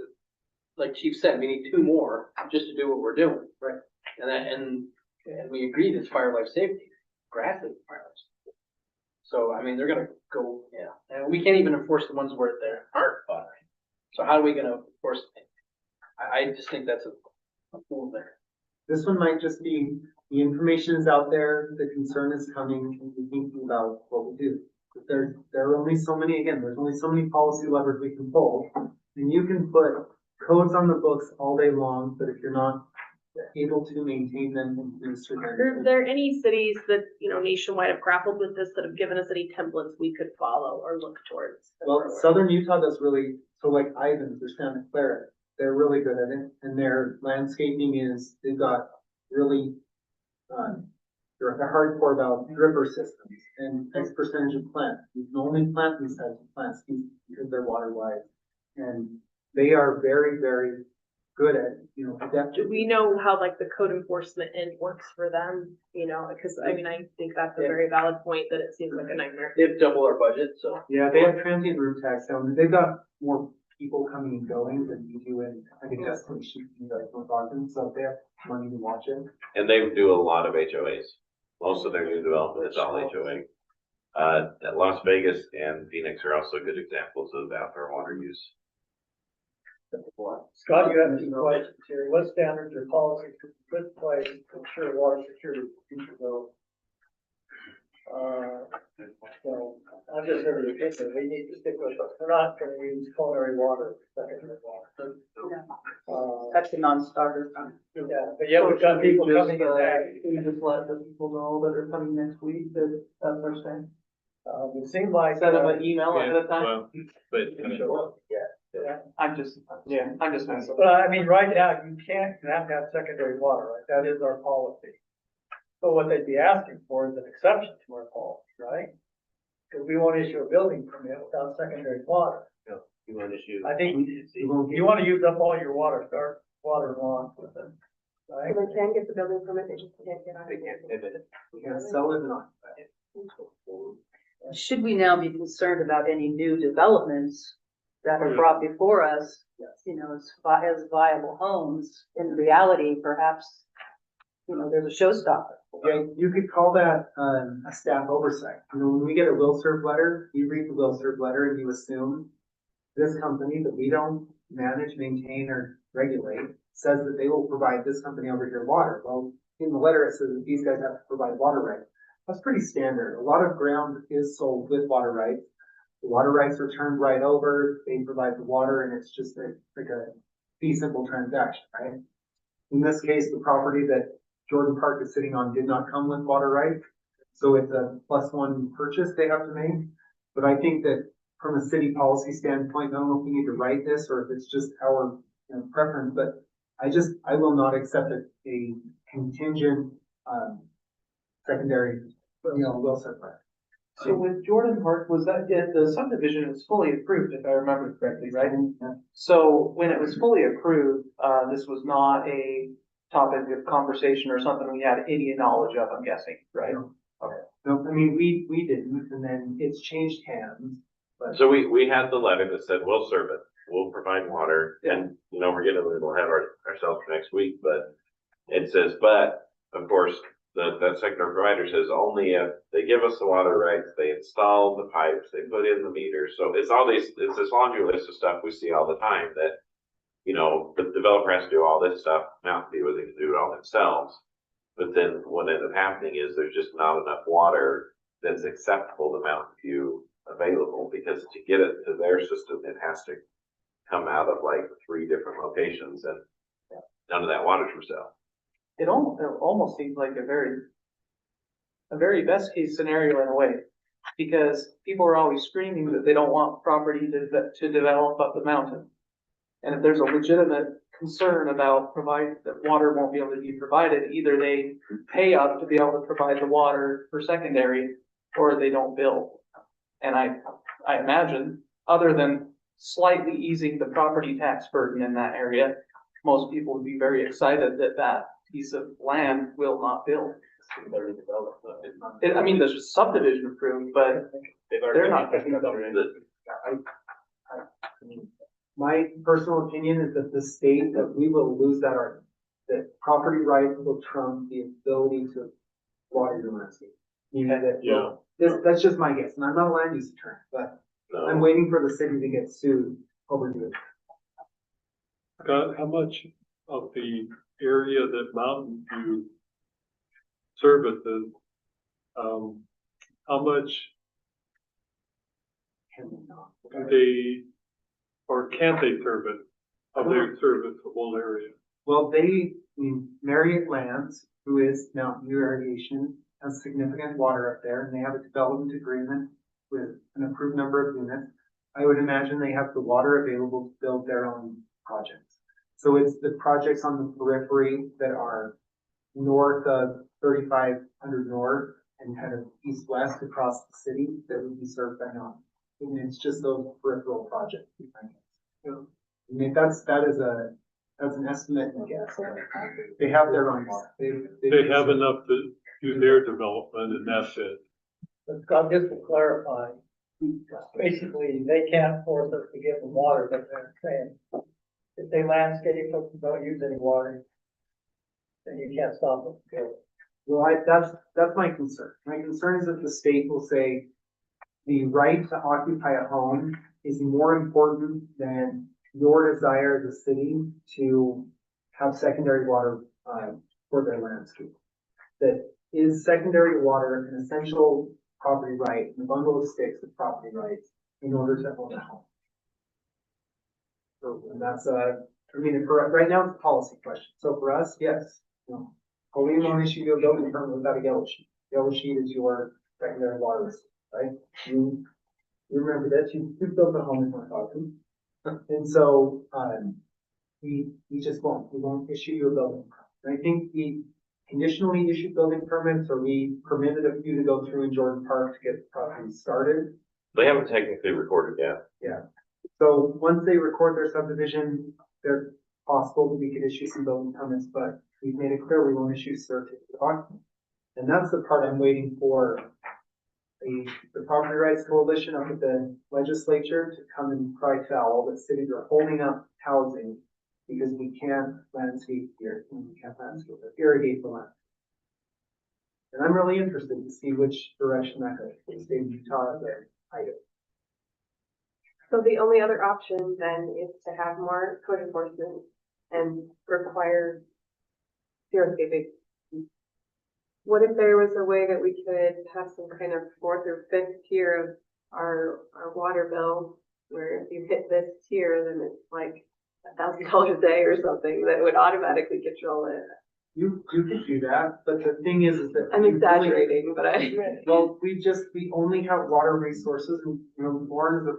like Chief said, we need 2 more just to do what we're doing. Right. And we agreed it's fire life safety. Grass is fire life safety. So, I mean, they're gonna go, yeah, and we can't even enforce the ones where there aren't fire. So how are we gonna enforce it? I just think that's a fool there. This one might just be, the information is out there, the concern is coming, and we're thinking about what we do. But there are only so many, again, there's only so many policy levers we can pull. And you can put codes on the books all day long, but if you're not able to maintain them and administer Are them. there any cities that, you know, nationwide have grappled with this that have given us any templates we could follow or look towards? Well, Southern Utah does really, so like Ivans or Santa Clara, they're really good at it, and their landscaping is, they've got really, they're hardcore about dripper systems and X percentage of plants. You can only plant these types of plants because they're water wise. And they are very, very good at, you know, adapting. Do we know how like the code enforcement end works for them? You know, because I mean, I think that's a very valid point that it seems like a nightmare. They've doubled our budget, so. Yeah, they have transient room tax down. They've got more people coming and going than we do in, I think that's what she, like, North Ogden, so they have money to watch it. And they do a lot of HOAs. Most of their new development is all HOA. Las Vegas and Phoenix are also good examples of outdoor water use. Scott, you have 2 questions here. What standards or policies could be put in place to ensure water security in the future though? So I'm just here to opinion. We need to stick with, we're not gonna use culinary water, secondary water. That's a non-starter. Yeah, but yeah, we've got people coming in there. We just let the people know that are coming next week that that's our stand. It seemed like. Send them an email ahead of time. Well, but Yeah. I'm just messing. But I mean, right now, you have to have secondary water, right? That is our policy. So what they'd be asking for is an exception to our policy, right? Because we won't issue a building permit without secondary water. You want to shoot? I think you want to use up all your water, start water on with it, right? So they can get the building permit, they just can't get on. They can't pivot it. We can sell it and not. Should we now be concerned about any new developments that are brought before us, you know, as viable homes? In reality, perhaps, you know, there's a showstopper. Yeah, you could call that, a staff oversight. You know, when we get a will serve letter, you read the will serve letter and you assume this company that we don't manage, maintain, or regulate says that they will provide this company over here water. Well, in the letter, it says that these guys have to provide water rights. That's pretty standard. A lot of ground is sold with water rights. The water rights are turned right over, they provide the water, and it's just like a fee simple transaction, right? In this case, the property that Jordan Park is sitting on did not come with water rights, so it's a +1 purchase they have to make. But I think that from a city policy standpoint, I don't know if we need to write this or if it's just our, you know, preference, but I will not accept a contingent, secondary, you know, will set plan. So with Jordan Park, was that, the subdivision was fully approved, if I remember correctly, right? So when it was fully approved, this was not a topic of conversation or something we had any knowledge of, I'm guessing, right? No, I mean, we didn't, and then it's changed hands, but. So we had the letter that said, we'll serve it. we'll provide water. And, you know, we're getting a little ahead of ourselves for next week, but it says, but of course, that secondary provider says only if they give us the water rights, they install the pipes, they put in the meters. So it's all these, it's this laundry list of stuff we see all the time that, you know, the developer has to do all this stuff, Mountain View, they can do it all themselves. But then what ends up happening is there's just not enough water that's acceptable to Mountain View available, because to get it to their system, it has to come out of like 3 different locations, and none of that water's for sale. It almost seems like a very best case scenario in a way, because people are always screaming that they don't want property to develop up the mountain. And if there's a legitimate concern about that water won't be able to be provided, either they pay up to be able to provide the water for secondary, or they don't build. And I imagine, other than slightly easing the property tax burden in that area, most people would be very excited that that piece of land will not build. I mean, there's just subdivision approved, but they're not. My personal opinion is that the state, that we will lose that argument, that property rights will trump the ability to water your landscape. Meaning that, Yeah. that's just my guess, and I'm not a land use attorney, but I'm waiting for the city to get sued over doing it. Scott, how much of the area that Mountain View services, how much do they, or can't they service of their serviceable area? Well, Marriott Lands, who is Mountain View Irrigation, has significant water up there, and they have a development agreement with an approved number of units. I would imagine they have the water available to build their own projects. So it's the projects on the periphery that are north of 3500 north and kind of east-west across the city that would be served by Mountain. And it's just those peripheral projects. I mean, that's an estimate, I guess. They have their own water. They have enough to do their development, and that's it. But Scott, just to clarify, basically, they can't force us to give them water, but they're saying, if they landscape, don't use any water, then you can't stop them. Well, that's my concern. My concern is that the state will say the right to occupy a home is more important than your desire as a city to have secondary water for their landscape. That is secondary water an essential property right, and a bundle of sticks of property rights in order to own a home. So, and that's right now it's a policy question. So for us, yes, we won't issue you a building permit without a yellow sheet. Yellow sheet is your secondary water, right? You remember that you built a home in my house. And so, we just won't. We won't issue you a building permit. And I think we conditionally issued building permits, or we permitted a few to go through in Jordan Park to get the property started. They haven't technically recorded yet. Yeah. So once they record their subdivision, they're possible that we could issue some building permits, but we've made it clear we won't issue certificate of occupancy. And that's the part I'm waiting for the Property Rights Coalition up at the legislature to come and cry foul that cities are holding up housing because we can't landscape here, and we can't irrigate the land. And I'm really interested to see which direction that goes. The state of Utah is a item. So the only other option then is to have more code enforcement and require xeriscaping. What if there was a way that we could have some kind of 4th or 5th tier of our water bill, where if you hit this tier, then it's like $1,000 a day or something that would automatically control it? You could do that, but the thing is that I'm exaggerating, but well, we only have water resources. Lauren is a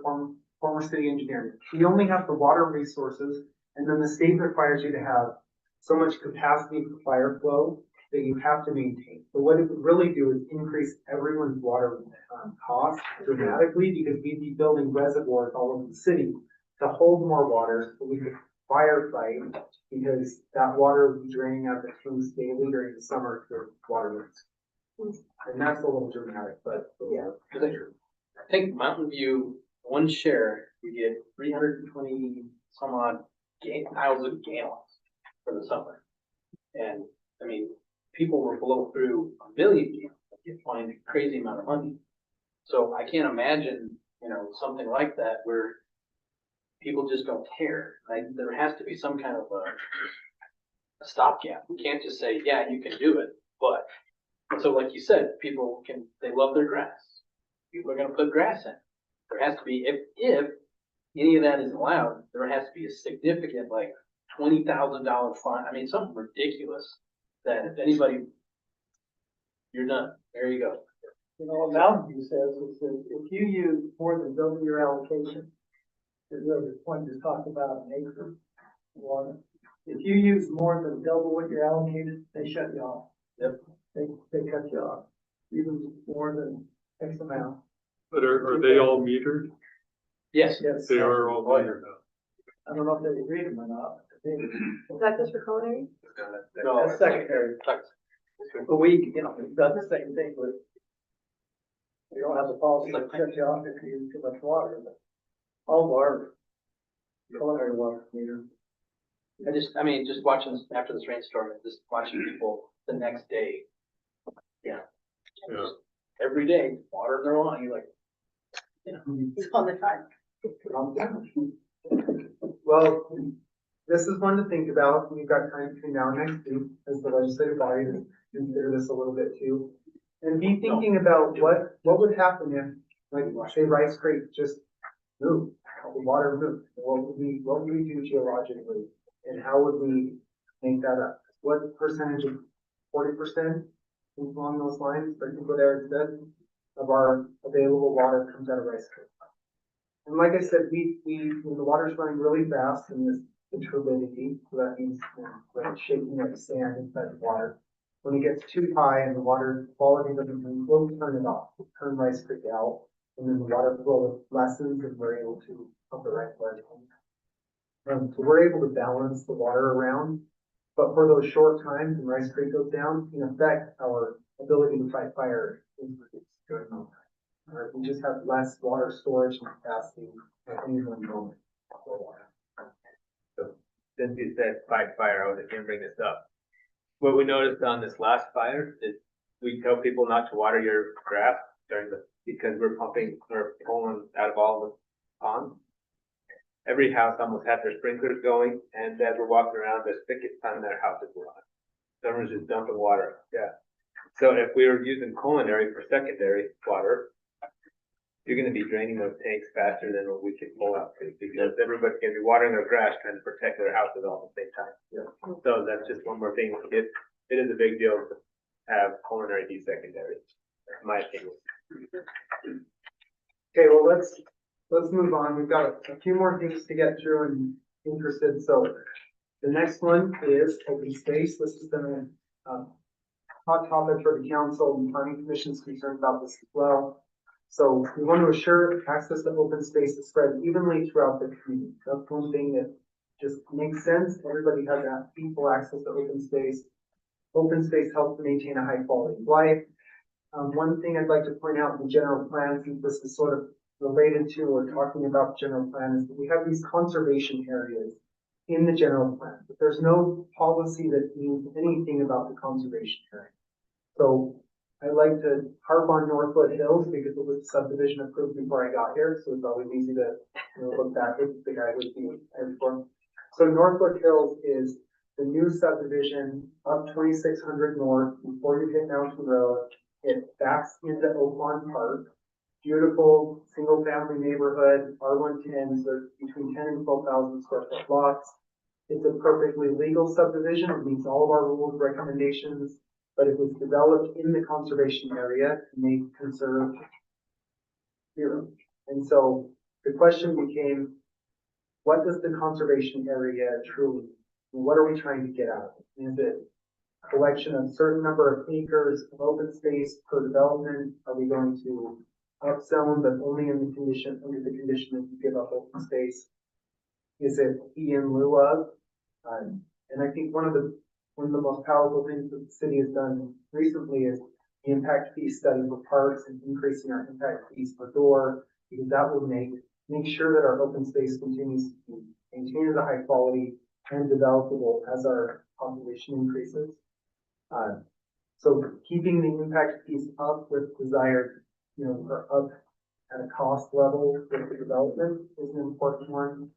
former city engineer. We only have the water resources, and then the state requires you to have so much capacity for fire flow that you have to maintain. So what it would really do is increase everyone's water costs dramatically, because we'd be building reservoirs all over the city to hold more water so we could firefight, because that water would be draining out the tanks daily during the summer for water risk. And that's a little dramatic, but yeah. I think Mountain View one share, we get 320 some odd thousand gallons for the summer. And, I mean, people will blow through 1 million gallons, and find a crazy amount of money. So I can't imagine, something like that where people just don't care. There has to be some kind of a stopgap. We can't just say, yeah, you can do it, but, so like you said, they love their grass. People are gonna put grass in. There has to be, if any of that is allowed, there has to be a significant, like, $20,000 fine. I mean, something ridiculous that if anybody, you're done. There you go. What Mountain View says is that if you use more than double your allocation, there's another point to talk about an acre of water. If you use more than double what you're allocated, they shut you off. Yep. They cut you off. Even more than X amount. But are they all metered? Yes. Yes. They are all metered now. I don't know if they read them or not. Is that just for culinary? No, that's secondary. But we've done the same thing with, we don't have the policy to shut you off if you use too much water, but all of our culinary water meter. Just watching this after this rainstorm and just watching people the next day. Yeah. Yeah. Just every day, water in their lawn, you're like, it's on the time. Well, this is one to think about. We've got time between now and next week as the legislative body to consider this a little bit too. And be thinking about what would happen if, like, say, Rice Creek just moved, the water moved. What would we do geologically? And how would we make that up? What percentage of 40% along those lines, or people there said, of our available water comes out of Rice Creek? And like I said, when the water's running really fast in this turbidity, so that means like shaking up sand inside the water. When it gets too high and the water quality doesn't move, we'll turn it off, turn Rice Creek out, and then the water flow lessens and we're able to pump the right way. So we're able to balance the water around, but for those short times when Rice Creek goes down, in effect, our ability to fight fire is reduced during those times. Right? We just have less water storage and capacity at any one moment. So, since you said fight fire, I was going to bring this up. What we noticed on this last fire is we tell people not to water your grass because we're pumping or pulling out of all the ponds. Every house almost had their sprinklers going, and as we're walking around, the spigots on their houses were on. Someone's just dumping water. Yeah. So if we were using culinary for secondary water, you're going to be draining those tanks faster than what we can pull out, because everybody's going to be watering their grass trying to protect their houses all at the same time. Yeah. So that's just one more thing. It is a big deal to have culinary be secondary, in my opinion. Okay, well, let's move on. We've got a few more things to get through and interested. So the next one is open space. This has been a hot topic for the council, and planning commission is concerned about this as well. So we want to assure access to open space is spread evenly throughout the community. That's one thing that just makes sense. Everybody has equal access to open space. Open space helps maintain a high quality of life. One thing I'd like to point out in the general plan, since this is sort of related to or talking about the general plan, is that we have these conservation areas in the general plan, but there's no policy that means anything about the conservation area. So I like to harp on Northwood Hills because it was subdivision approved before I got here, so it's always easy to look back at the guy with the for. So Northwood Hills is the new subdivision up 2600 North before you hit Mountain Road. It backs into Oakmont Park. Beautiful single family neighborhood, R110s, they're between 10 and 12,000 square foot lots. It's a perfectly legal subdivision. It meets all of our rules, recommendations, but it was developed in the conservation area and they conserved here. And so the question became, what does the conservation area truly mean? What are we trying to get out of it? Is it a collection of a certain number of acres of open space per development? Are we going to upzone, but only in the condition, under the condition that you give up open space? Is it fee in lieu of? And I think one of the most powerful things that the city has done recently is the impact fee study for parks and increasing our impact fees per door, because that will make make sure that our open space continues to be maintained at a high quality and developable as our population increases. So keeping the impact piece up with desired, or up at a cost level with the development is an important one.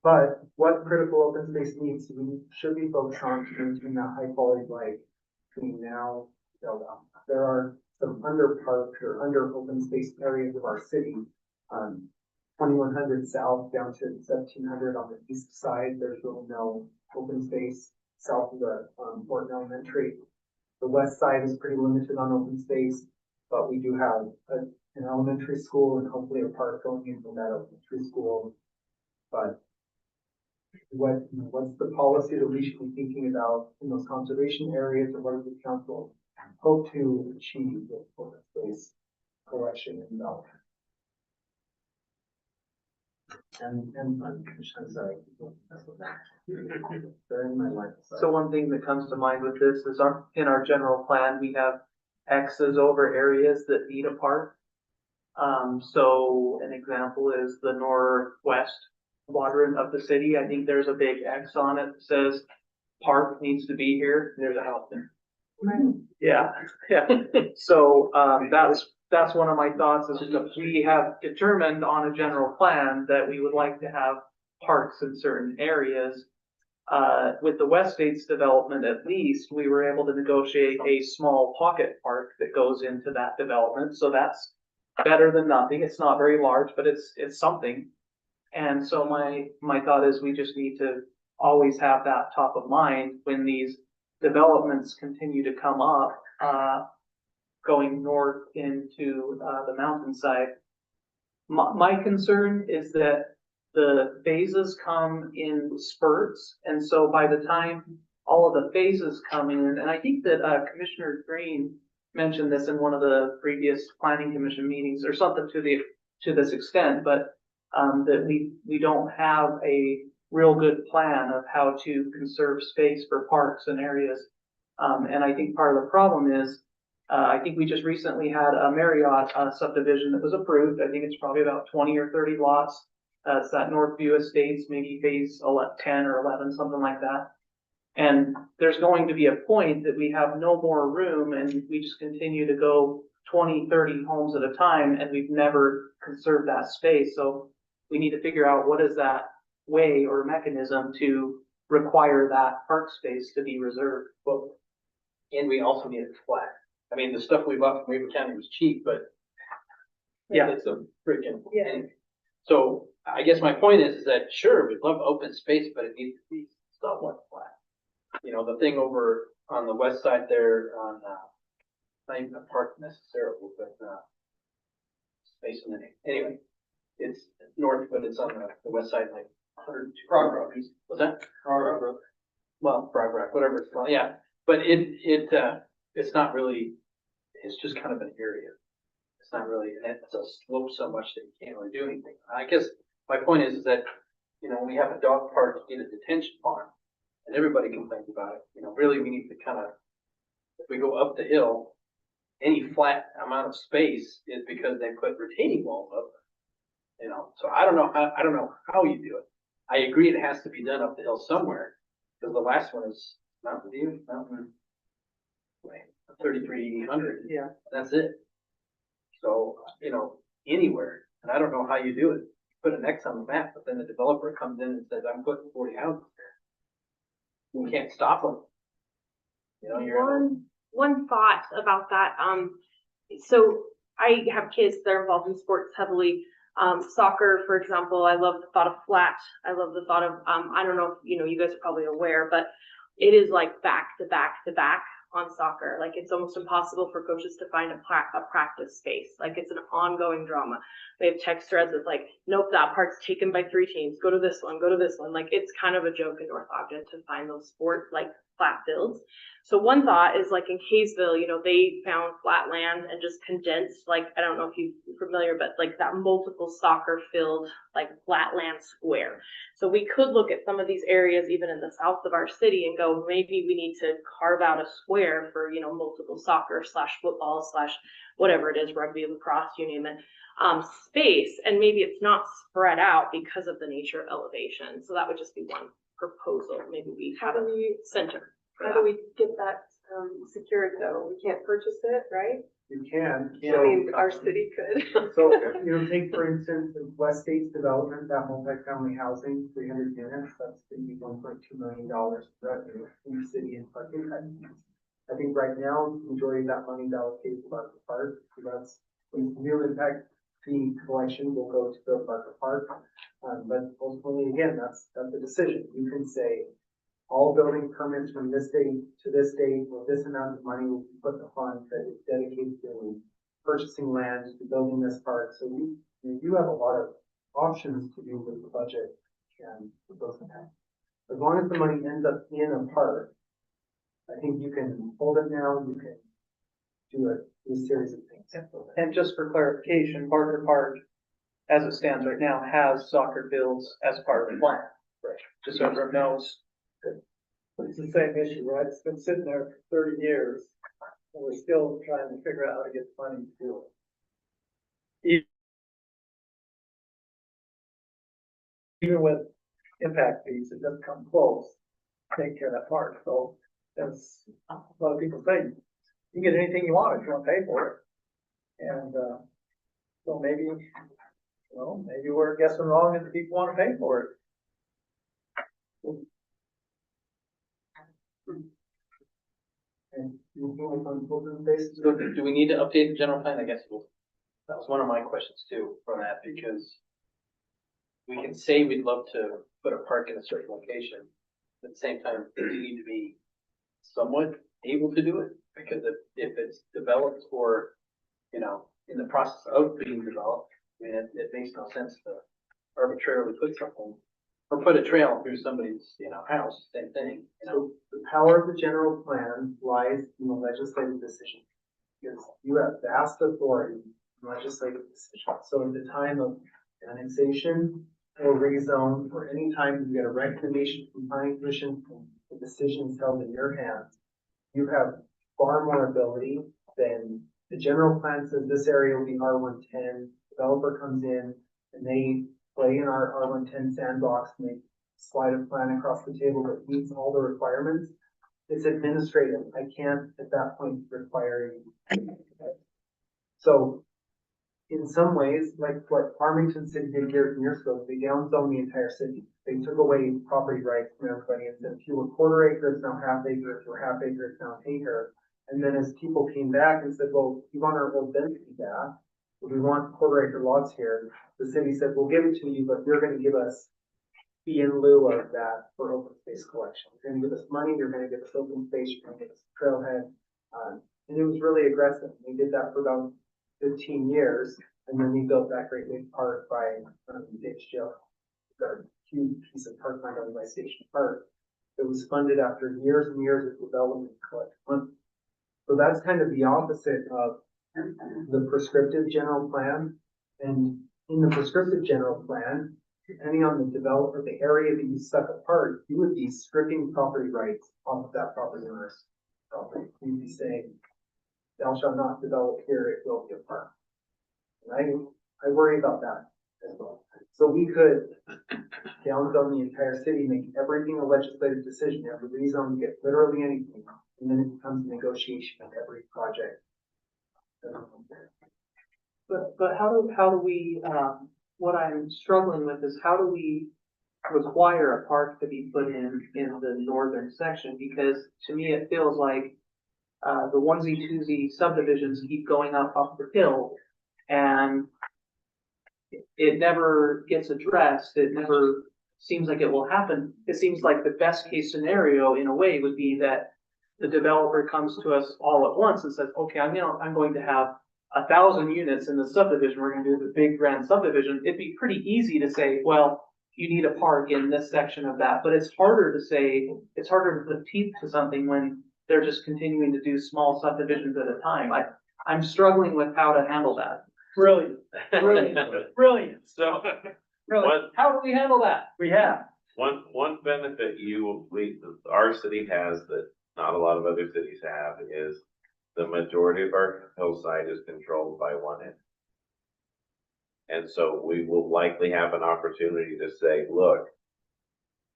But what critical open space needs should be focused on to maintain that high quality life between now and build out. There are some under-parked or under-open space areas of our city. 2100 south down to 1700 on the east side, there's really no open space south of the Morton Elementary. The west side is pretty limited on open space, but we do have an elementary school and hopefully a park going into that elementary school. But what's the policy that we should be thinking about in those conservation areas, or what does the council hope to achieve with open space collection and development? And I'm sorry. During my life. So one thing that comes to mind with this is in our general plan, we have X's over areas that need a park. So an example is the northwest quadrant of the city. I think there's a big X on it that says park needs to be here. There's a house there. Yeah, yeah. So, that's one of my thoughts is that we have determined on a general plan that we would like to have parks in certain areas. With the West States development, at least, we were able to negotiate a small pocket park that goes into that development. So that's better than nothing. It's not very large, but it's something. And so my thought is we just need to always have that top of mind when these developments continue to come up, going north into the mountainside. My concern is that the phases come in spurts, and so by the time all of the phases come in, and I think that Commissioner Green mentioned this in one of the previous planning commission meetings or something to this extent, but that we don't have a real good plan of how to conserve space for parks and areas. And I think part of the problem is, I think we just recently had a Marriott subdivision that was approved. I think it's probably about 20 or 30 lots. It's that Northview Estates, maybe phase 10 or 11, something like that. And there's going to be a point that we have no more room and we just continue to go 20, 30 homes at a time, and we've never conserved that space. So we need to figure out what is that way or mechanism to require that park space to be reserved. Well, and we also need it flat. I mean, the stuff we bought from Weaver County was cheap, but Yeah. it's a freaking. Yeah. So I guess my point is that sure, we'd love open space, but it needs to be somewhat flat. The thing over on the west side there on, not even a park necessarily, but, space in the name. Anyway, it's north, but it's on the west side, like 102. Frog Rock. What's that? Frog Rock. Well, Frog Rock, whatever it's called. Yeah, but it's not really, it's just kind of an area. It's not really, it's a slope so much that you can't really do anything. I guess my point is that, we have a dog park in a detention pond, and everybody complains about it. Really we need to kind of, if we go up the hill, any flat amount of space is because they put retaining walls up. So I don't know how you do it. I agree it has to be done up the hill somewhere, because the last one is Mountain View, 3300. Yeah. That's it. So, anywhere, and I don't know how you do it. Put an X on the map, but then the developer comes in and says, I'm putting 40 houses there. We can't stop them. One thought about that. So I have kids that are involved in sports heavily. Soccer, for example, I love the thought of flat. I love the thought of, I don't know if, you guys are probably aware, but it is like back to back to back on soccer. Like it's almost impossible for coaches to find a practice space. Like it's an ongoing drama. We have text threads that's like, nope, that part's taken by 3 teams. Go to this one, go to this one. Like it's kind of a joke in North Ogden to find those sports, like flat fields. So one thought is like in Kaysville, you know, they found flat land and just condensed, like, I don't know if you're familiar, but like that multiple soccer field, like flat land square. So we could look at some of these areas, even in the south of our city, and go, maybe we need to carve out a square for, you know, multiple soccer / football / whatever it is, rugby, lacrosse, you name it, space. And maybe it's not spread out because of the nature of elevation. So that would just be one proposal. Maybe we have a center. How do we get that, secured though? We can't purchase it, right? You can. I mean, our city could. So, you know, take for instance, the West State's development, that multifamily housing, 300 units, that's gonna be $1.2 million revenue in the city and parking. I think right now, the majority of that money is allocated to Barker Park, so that's, real impact fee collection will go to the Barker Park. But ultimately, again, that's a decision. You can say, all building permits from this date to this date, with this amount of money will be put in the fund that is dedicated to purchasing land, to building this park. So you have a lot of options to do with the budget and with those impacts. As long as the money ends up in a park, I think you can hold it now, you can do a series of things. And just for clarification, Barker Park, as it stands right now, has soccer fields as part of the plan. Right. Just so everyone knows. But it's the same issue, right? It's been sitting there for 30 years, and we're still trying to figure out how to get money to do it. Even with impact fees, it doesn't come close, to take care of that part. So that's a lot of people say, you can get anything you want if you want to pay for it. And, so maybe, well, maybe we're guessing wrong if the people want to pay for it. And you can like on children's basis. So do we need to update the general plan? I guess that was one of my questions too from that, because we can say we'd love to put a park in a certain location. At the same time, we need to be somewhat able to do it, because if it's developed or, you know, in the process of being developed, I mean, it makes no sense to arbitrarily put something or put a trail through somebody's, you know, house, same thing, you know. So the power of the general plan lies in the legislative decision. Because you have vast authority in legislative decision. So at the time of annexation or rezone, or any time you get a recommendation from planning commission, the decision is held in your hands. You have far more ability than the general plan says this area will be R110. Developer comes in and they play in our R110 sandbox and they slide a plan across the table that meets all the requirements. It's administrative. I can't at that point require you. So in some ways, like what Farmington City did years and years ago, they downzoned the entire city. They took away property rights from everybody and said, if you were quarter acre, it's now half acre. If you were half acre, it's now an acre. And then as people came back and said, well, we want our old density back, we want quarter acre lots here, the city said, we'll give it to you, but you're going to give us fee in lieu of that for open space collection. You're going to give us money, you're going to give us open space, you're going to give us a trailhead. And it was really aggressive. We did that for about 15 years, and then we built that great big park by Dave's Jail. A huge piece of parkland owned by Station Park. It was funded after years and years of development collect money. So that's kind of the opposite of the prescriptive general plan. And in the prescriptive general plan, depending on the developer, the area that you stuck apart, you would be stripping property rights off of that property owner's property. You'd be saying, thou shalt not develop here, it will be a park. And I worry about that as well. So we could downzone the entire city, make everything a legislative decision, have a rezone, get literally anything, and then it becomes a negotiation of every project. But how do we, what I'm struggling with is how do we require a park to be put in the northern section? Because to me, it feels like, the onesie twosie subdivisions keep going up the hill and it never gets addressed. It never seems like it will happen. It seems like the best case scenario in a way would be that the developer comes to us all at once and says, okay, I'm going to have 1,000 units in the subdivision. We're going to do the big grand subdivision. It'd be pretty easy to say, well, you need a park in this section of that, but it's harder to say, it's harder to put teeth to something when they're just continuing to do small subdivisions at a time. I'm struggling with how to handle that. Brilliant, brilliant, brilliant. So, Really, one, How do we handle that? we have. one benefit our city has that not a lot of other cities have is the majority of our hillside is controlled by one entity. And so we will likely have an opportunity to say, look,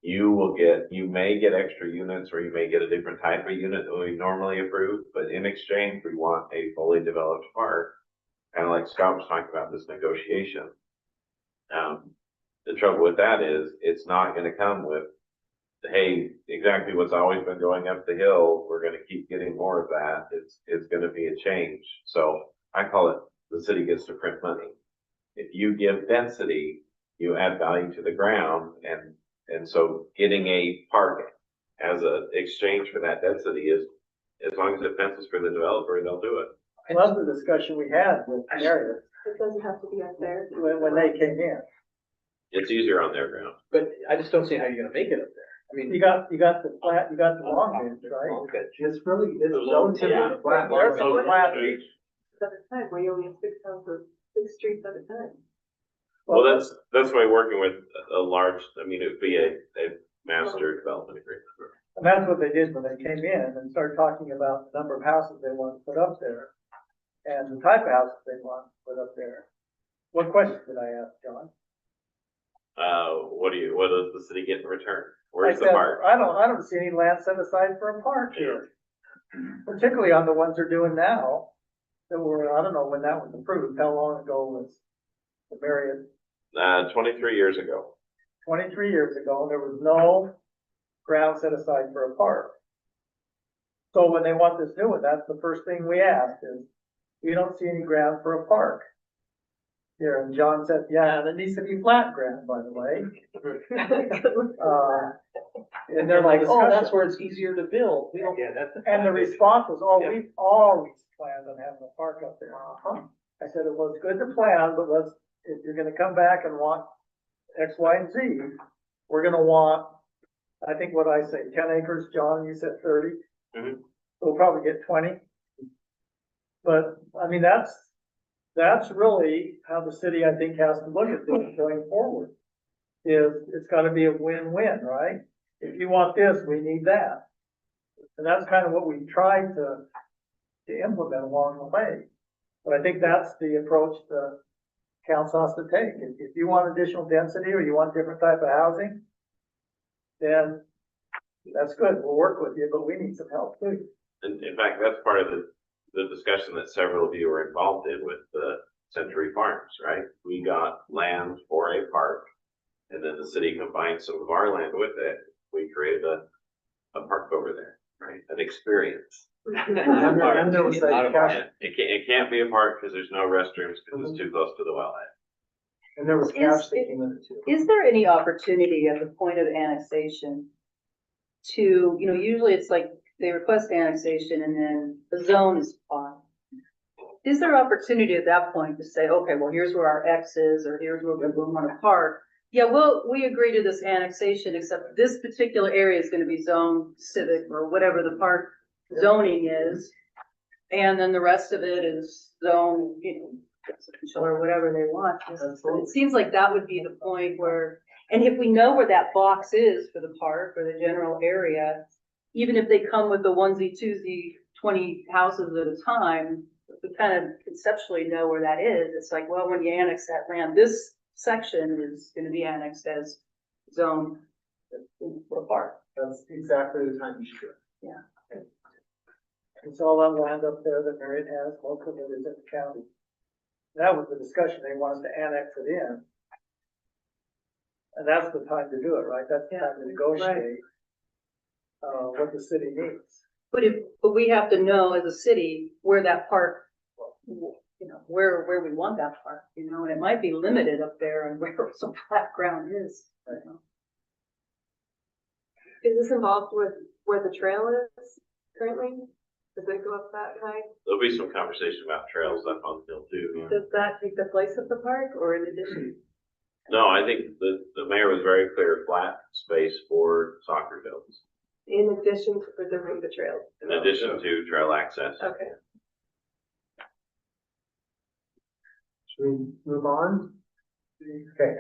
you may get extra units or you may get a different type of unit than we normally approve, but in exchange, we want a fully developed park. And like Scott was talking about this negotiation. The trouble with that is it's not gonna come with, hey, exactly what's always been going up the hill, we're gonna keep getting more of that. It's gonna be a change. So I call it, the city gets to print money. If you give density, you add value to the ground, and so getting a park as a exchange for that density is, as long as it fences for the developer, they'll do it. I love the discussion we had with Meredith It doesn't have to be up there. when they came in. It's easier on their ground. But I just don't see how you're gonna make it up there. I mean, You got the flat, you got the long range, right? okay. It's relatively Yeah. flat. There's a flat. At a time, where you only have 6 streets at a time. Well, that's why working with a large, I mean, it would be a master development agreement. And that's what they did when they came in and started talking about the number of houses they want to put up there and the type of houses they want to put up there. What question did I ask, John? What does the city get in return? I Where's the said, park? I don't see any land set aside for a park here. Particularly on the ones they're doing now, that were, I don't know when that was approved, how long ago was the Marriott? 23 years ago. 23 years ago, there was no ground set aside for a park. So when they want this new one, that's the first thing we asked is, we don't see any ground for a park here. And John said, yeah, that needs to be flat ground, by the way. And they're like, Oh, that's where it's easier to build. We don't. Yeah, that's. and the response was, oh, Yeah. we've always planned on having a park up there. I said, well, it's good to plan, but if you're gonna come back and want X, Y, and Z, we're gonna want, I think what I say, 10 acres, John, you said 30. Mhm. We'll probably get 20. But, I mean, that's really how the city, I think, has to look at this going forward. It's gotta be a win-win, right? If you want this, we need that. And that's kind of what we tried to implement along the way. But I think that's the approach the council has to take. If you want additional density or you want different type of housing, then that's good. We'll work with you, but we need some help too. And in fact, that's part of the discussion that several of you were involved in with the Century Farms, right? We got land for a park, and then the city combined some of our land with it. We created a park over there, right? An experience. And there was that cash, It can't be a park because there's no restrooms because it's too close to the wellhead. and there was cash that came in it too. Is there any opportunity at the point of annexation to, usually it's like they request annexation and then the zone is fine. Is there opportunity at that point to say, okay, well, here's where our X is, or here's where we want to park? Yeah, well, we agree to this annexation, except this particular area is gonna be zone civic or whatever the park zoning is. And then the rest of it is zone, residential or whatever they want. It seems like that would be the point where, and if we know where that box is for the park or the general area, even if they come with the onesie, twosie, 20 houses at a time, we kind of conceptually know where that is. It's like, well, when you annex that land, this section is gonna be annexed as zone for a park. That's exactly the time you should do it. Yeah. It's all that land up there that Marriott has, most of it is in the county. That was the discussion, they want us to annex it in. And that's the time to do it, right? That's the time to negotiate, what the city needs. But we have to know as a city where that park, where we want that park, and it might be limited up there and where some flat ground is. Is this involved with where the trail is currently? Does it go up that high? There'll be some conversation about trails up on the hill too. Does that take the place of the park or in addition? No, I think the mayor was very clear, flat space for soccer fields, In addition to preserving the trails. in addition to trail access. Okay. Should we move on? Okay.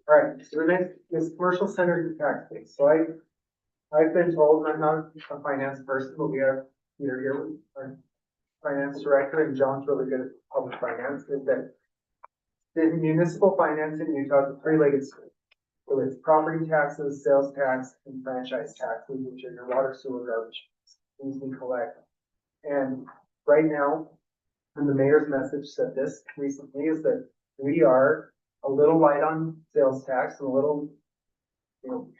All right, so the next is commercial center tax base. So I've been told, and I'm not a finance person, but we're here with our finance director, and John's really good at public finance, is that the municipal finance in Utah is a three-legged stool. So it's property taxes, sales tax, and franchise taxes, which are your water, sewer, garbage, things we collect. And right now, and the mayor's message said this recently, is that we are a little light on sales tax and a little,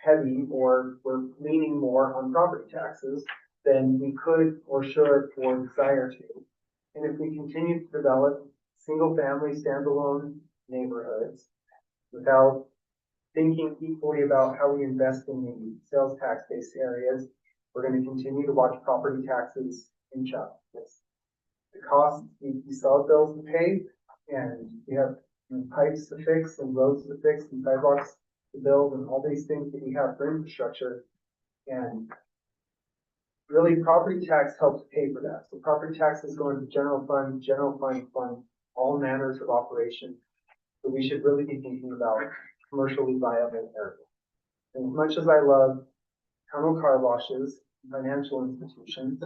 heavy, or we're leaning more on property taxes than we could or should or desire to. And if we continue to develop single-family standalone neighborhoods without thinking equally about how we invest in the sales tax-based areas, we're going to continue to watch property taxes inch up. The cost, we still have bills to pay, and we have pipes to fix and roads to fix and sidewalks to build and all these things that we have for infrastructure. And really, property tax helps pay for that. So property taxes go into general fund fund all manners of operation. So we should really be thinking about commercially viable areas. And as much as I love tunnel car washes, financial institutions,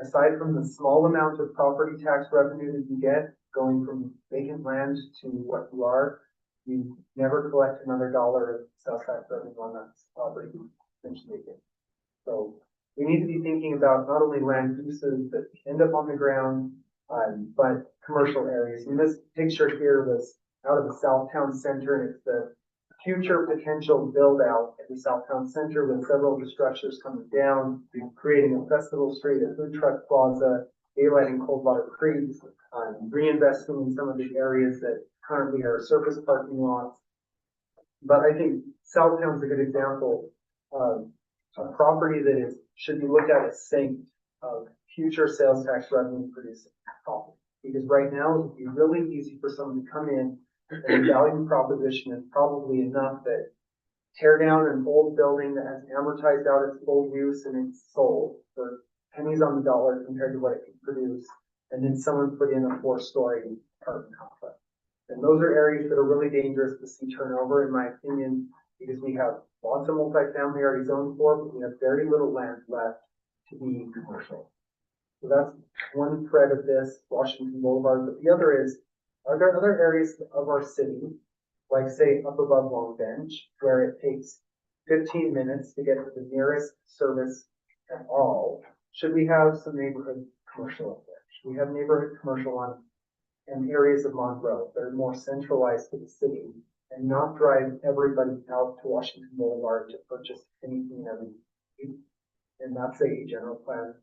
aside from the small amount of property tax revenue that you get going from vacant land to what you are, you never collect another dollar of sales tax revenue on that property, essentially. So we need to be thinking about not only land uses that end up on the ground, but commercial areas. And this picture here was out of the Southtown Center, and it's the future potential build out at the Southtown Center, with several of the structures coming down, creating a festival street, a food truck plaza, daylighting Coldwater Creek, reinvesting in some of the areas that currently are surface parking lots. But I think Southtown's a good example of a property that should be looked at as sink of future sales tax revenue producing property. Because right now, it would be really easy for someone to come in, and the value proposition is probably enough that tear down an old building that has amortized out its full use and it's sold for pennies on the dollar compared to what it can produce. And then someone put in a 4-story apartment complex. And those are areas that are really dangerous to see turnover, in my opinion, because we have lots of multifamily already zoned for, but we have very little land left to be commercial. So that's one thread of this, Washington Boulevard. But the other is, are there other areas of our city, like say up above Long Bench, where it takes 15 minutes to get to the nearest service at all? Should we have some neighborhood commercial up there? Should we have neighborhood commercial in areas of Monroe that are more centralized to the city, and not drive everybody out to Washington Boulevard to purchase anything and everything? And that's a general plan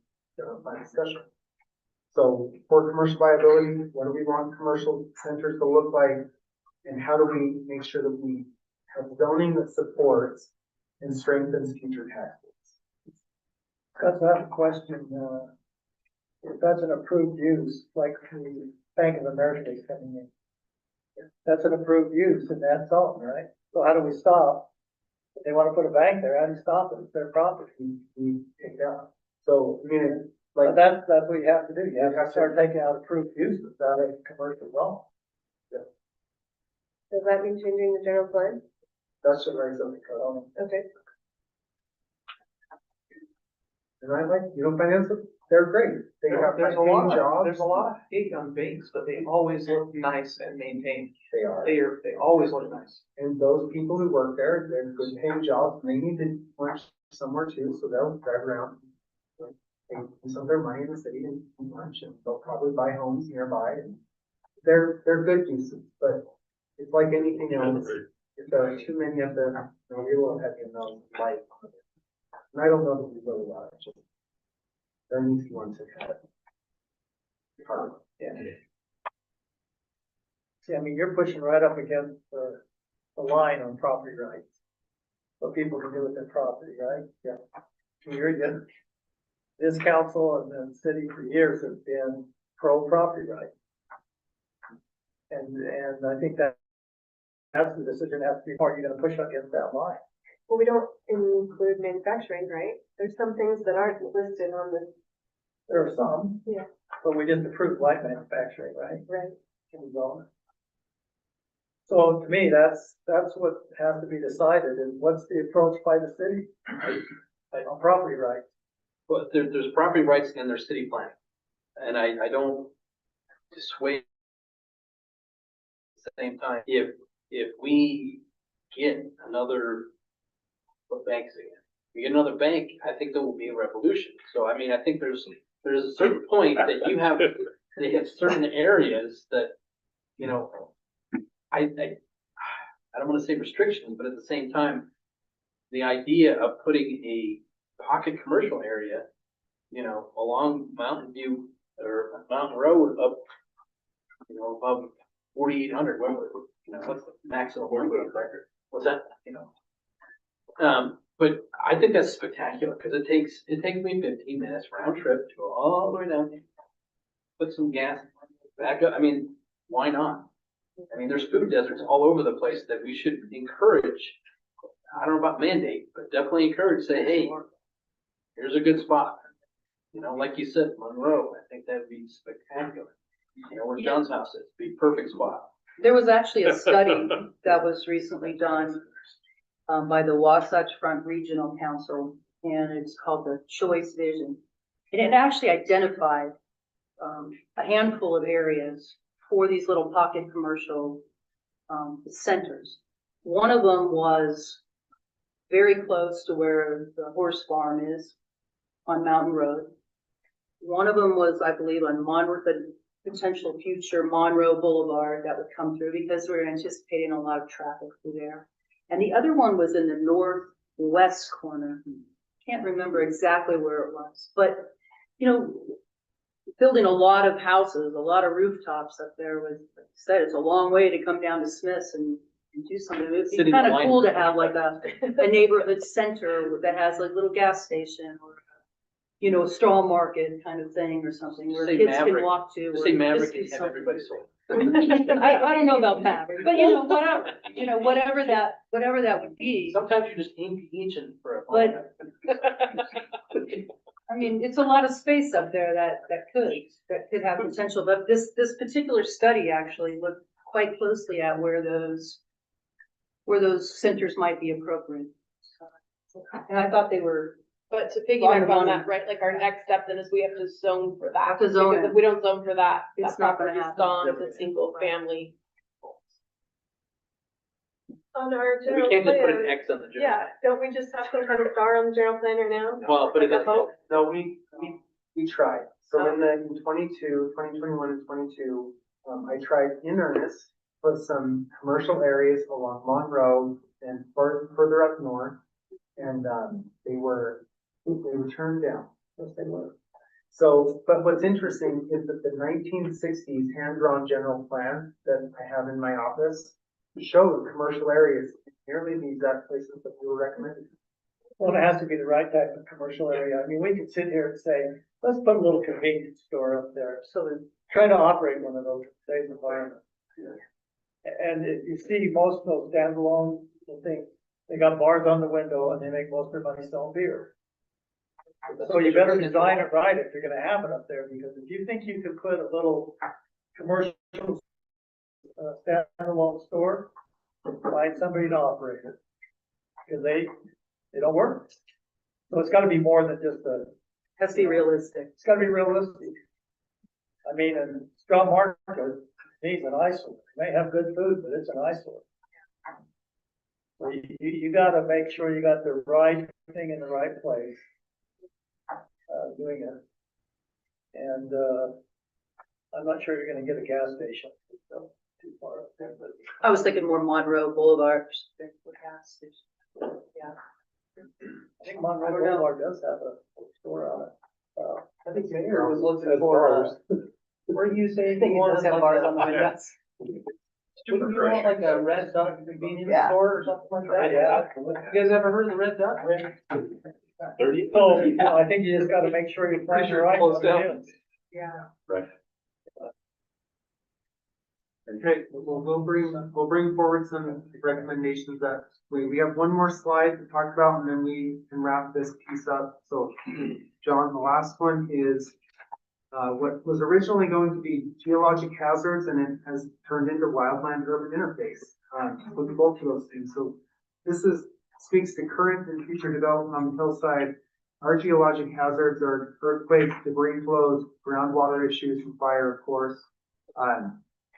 discussion. So for commercial viability, what do we want commercial centers to look like? And how do we make sure that we have zoning that supports and strengthens future tax base? Got to have a question, if that's an approved use, like the Bank of America is coming in. That's an approved use and that's all, right? So how do we stop? If they want to put a bank there, how do you stop it? It's their property. We take it out. So, I mean, But that's what you have to do. You have to start taking out approved uses out of commercial zone. Does that mean changing the general plan? that's what I something code. Okay. And I like, finance, they're great. They have There's a paying lot jobs. there's a lot of hate on banks, but they always look nice and maintained. They are. They always look nice. And those people who work there, they're good paying jobs, and they need to lunch somewhere too, so they'll drive around. They use some of their money in the city and lunch, and they'll probably buy homes nearby, and they're good uses, but it's like anything else. If there are too many of them, we will have you know, life. And I don't know that we really are, just, there needs to be one to cut it. Hard. Yeah. See, I mean, you're pushing right up against the line on property rights. What people can do with their property, right? Yeah. This council and the city for years have been pro property rights. And I think that that's the decision has to be, are you gonna push against that line? Well, we don't include manufacturing, right? There's some things that aren't listed on the, There are some. Yeah. But we just approved light manufacturing, right? right? In zone. So to me, that's what has to be decided, is what's the approach by the city on property rights? But there's property rights and there's city planning. And I don't dissuade at the same time, if we get another, what banks again? We get another bank, I think there will be a revolution. So I mean, I think there's a certain point that you have, they have certain areas that, you know, I don't want to say restrictions, but at the same time, the idea of putting a pocket commercial area, you know, along Mountain View or Mountain Road up, you know, above 4,800, you know, what's the maximum record? What's that, you know? But I think that's spectacular because it takes me 15 minutes round trip to go all the way down there, put some gas back up. I mean, why not? I mean, there's food deserts all over the place that we should encourage. I don't know about mandate, but definitely encourage, say, hey, here's a good spot. You know, like you said, Monroe, I think that'd be spectacular. You know, where John's house is, be perfect spot. There was actually a study that was recently done by the Wasatch Front Regional Council, and it's called the Choice Vision. And it actually identified a handful of areas for these little pocket commercial centers. One of them was very close to where the horse farm is on Mountain Road. One of them was, I believe, on Monroe, the potential future Monroe Boulevard that would come through because we're anticipating a lot of traffic through there. And the other one was in the northwest corner. Can't remember exactly where it was, but you know, building a lot of houses, a lot of rooftops up there was, like you said, it's a long way to come down to Smith's and do something. It'd be kind of cool to have like a neighborhood center that has like a little gas station or, you know, a straw market kind of thing or something where Say kids Maverick. can walk to. Just say or Maverick just do and have something. everybody sold. I don't know about Maverick, but you know, whatever that would be. Sometimes you're just ancient for a But- I mean, it's a lot of space up there that could have potential, but this particular study actually looked quite closely at where those centers might be appropriate. And I thought they were. But to piggyback on that, right, like our next step then is we have to zone for that. Have to zone Because it. if we don't zone for that, It's that not gonna property is happen. gone to single family. On our We general can't just put an plan, X on the general. yeah, don't we just have some kind of star on the general planner now? Well, but it Like a doesn't. hope? No, we tried. So in 2021 and 22, I tried in earnest, put some commercial areas along Monroe and further up north. And, they were turned down. Yes, they were. So, but what's interesting is that the 1960s hand-drawn general plan that I have in my office showed commercial areas in nearly the exact places that we were recommending. Well, it has to be the right type of commercial area. I mean, we could sit here and say, let's put a little convenience store up there. So then try to operate one of those in today's environment. And if you see most of those standalone things, they got bars on the window and they make most of their money selling beer. So you better design it right if you're gonna have it up there, because if you think you could put a little commercial standalone store, find somebody to operate it. Because they don't work. So it's gotta be more than just Has to be realistic. it's gotta be realistic. I mean, and Straw Market, needs an eyesore. It may have good food, but it's an eyesore. So you gotta make sure you got the right thing in the right place. Doing it. And, I'm not sure you're gonna get a gas station. So, too far up there, but. I was thinking more Monroe Boulevard. Would have to- Yeah. I think Monroe Boulevard does have a store on it. I think Mayor was looking for, Were you saying think you it wanted does have like bars on the a, windows. wouldn't you want like a Red Duck convenience Yeah. store or something like that? Yeah. You guys ever heard of the Red Duck? 30. So, you know, I think you just gotta make sure you plan your right. Closed down. one in. Yeah. Right. And Okay, we'll bring forward some recommendations that we have one more slide to talk about and then we can wrap this piece up. So, John, the last one is what was originally going to be geologic hazards and it has turned into wildland urban interface. With both of those things. So this speaks to current and future development on the hillside. Our geologic hazards are earthquakes, debris flows, groundwater issues from fire, of course.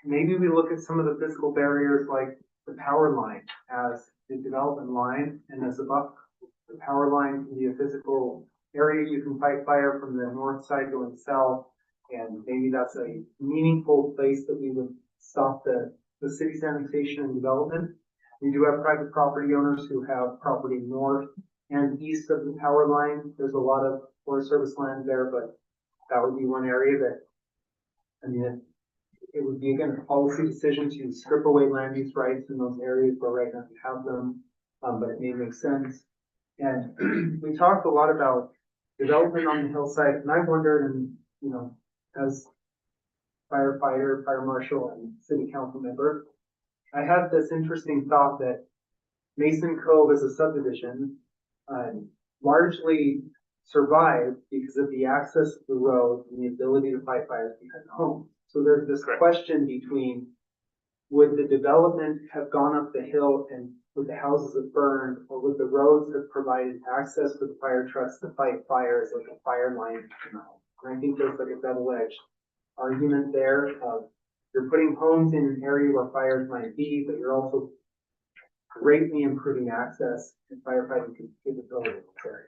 Maybe we look at some of the physical barriers like the power line as the development line and as a buffer. The power line can be a physical area you can fight fire from the north side going south. And maybe that's a meaningful place that we would stop the city sanitation and development. We do have private property owners who have property north and east of the power line. There's a lot of Forest Service land there, but that would be one area that, I mean, it would be again a policy decision to strip away land use rights in those areas where right now we have them, but it may make sense. And we talked a lot about development on the hillside, and I wondered, and you know, as firefighter, fire marshal, and city council member, I had this interesting thought that Mason Cove as a subdivision largely survived because of the access to the road and the ability to fight fires behind the home. So there's this question between, would the development have gone up the hill and would the houses have burned, or would the roads have provided access for the fire trucks to fight fires like a fire line? And I think there's like a double-edged argument there of you're putting homes in an area where fires might be, but you're also greatly improving access and firefighting capability in this area.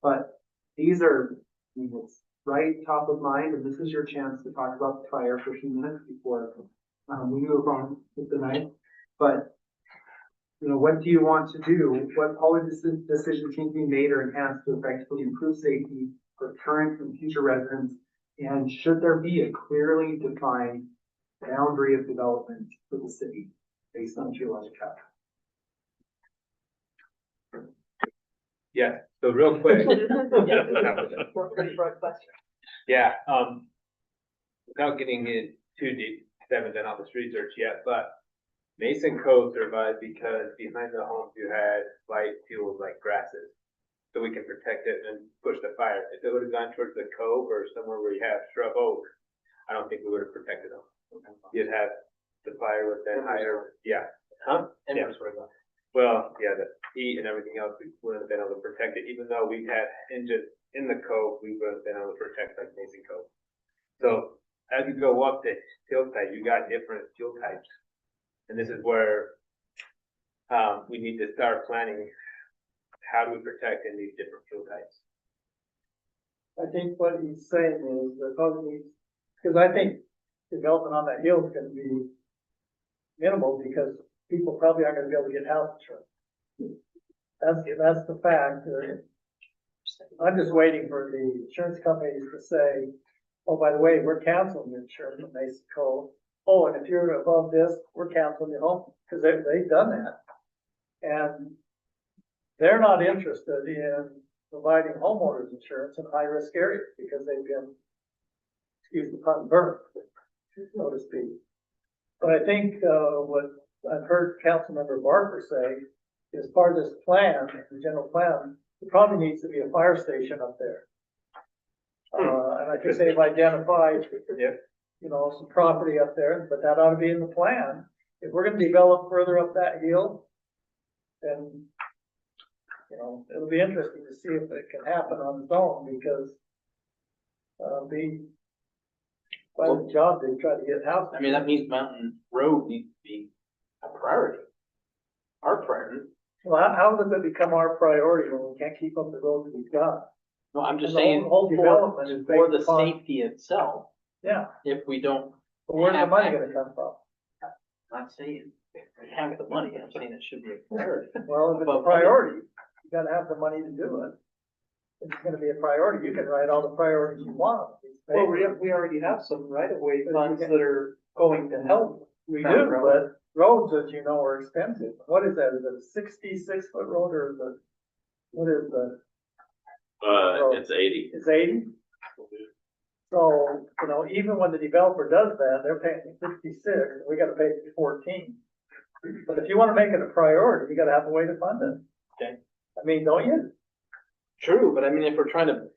But these are, I mean, it's right top of mind, and this is your chance to talk about the fire for a few minutes before we move on with the night. But you know, what do you want to do? What policy decisions can be made or enhanced to effectively improve safety for current and future residents? And should there be a clearly defined boundary of development for the city based on geologic hazard? Yeah, so real quick. Pretty broad question. Yeah, without getting in too deep, haven't done all this research yet, but Mason Cove survived because behind the homes you had light fuels like grasses. So we can protect it and push the fire. If it would have gone towards the cove or somewhere where you have shrub oak, I don't think we would have protected them. You'd have the fire with that higher, yeah. Huh? Yeah. Well, yeah, the heat and everything else, we wouldn't have been able to protect it, even though we had engines in the cove, we wouldn't have been able to protect like Mason Cove. So as you go up the hillside, you got different fuel types. And this is where we need to start planning how do we protect in these different fuel types. I think what he's saying is there probably needs, because I think development on that hill is going to be minimal because people probably aren't going to be able to get house insurance. That's the fact. I'm just waiting for the insurance companies to say, oh, by the way, we're canceling your insurance at Mason Cove. Oh, and if you're above this, we're canceling your home, because they've done that. And they're not interested in providing homeowners insurance in high-risk areas because they've been, excuse the pun, burnt, so to speak. But I think what I've heard Councilmember Barker say is part of this plan, the general plan, there probably needs to be a fire station up there. And I think they've identified, you know, some property up there, but that ought to be in the plan. If we're going to develop further up that hill, then, you know, it'll be interesting to see if it can happen on its own, because by the job they try to get houses. I mean, that means Mountain Road needs to be a priority. Our priority. Well, how does it become our priority when we can't keep up the road that we've got? No, I'm just And the saying whole development is for the based upon- safety itself, Yeah, if we don't. but where's the have money that- gonna come from? I'm not saying we have the money, I'm saying it should be a priority. Well, if it's a But- priority, you gotta have the money to do it. If it's gonna be a priority, you can write all the priorities you want. Well, we already have some right-of-way funds that are going to help. We do, but roads, as you know, are expensive. What is that? Is it a 66-foot road or is it, what is the, It's 80. it's 80? So, you know, even when the developer does that, they're paying 66, we gotta pay 14. But if you wanna make it a priority, you gotta have a way to fund it. Okay. I mean, don't you? True, but I mean, if we're trying to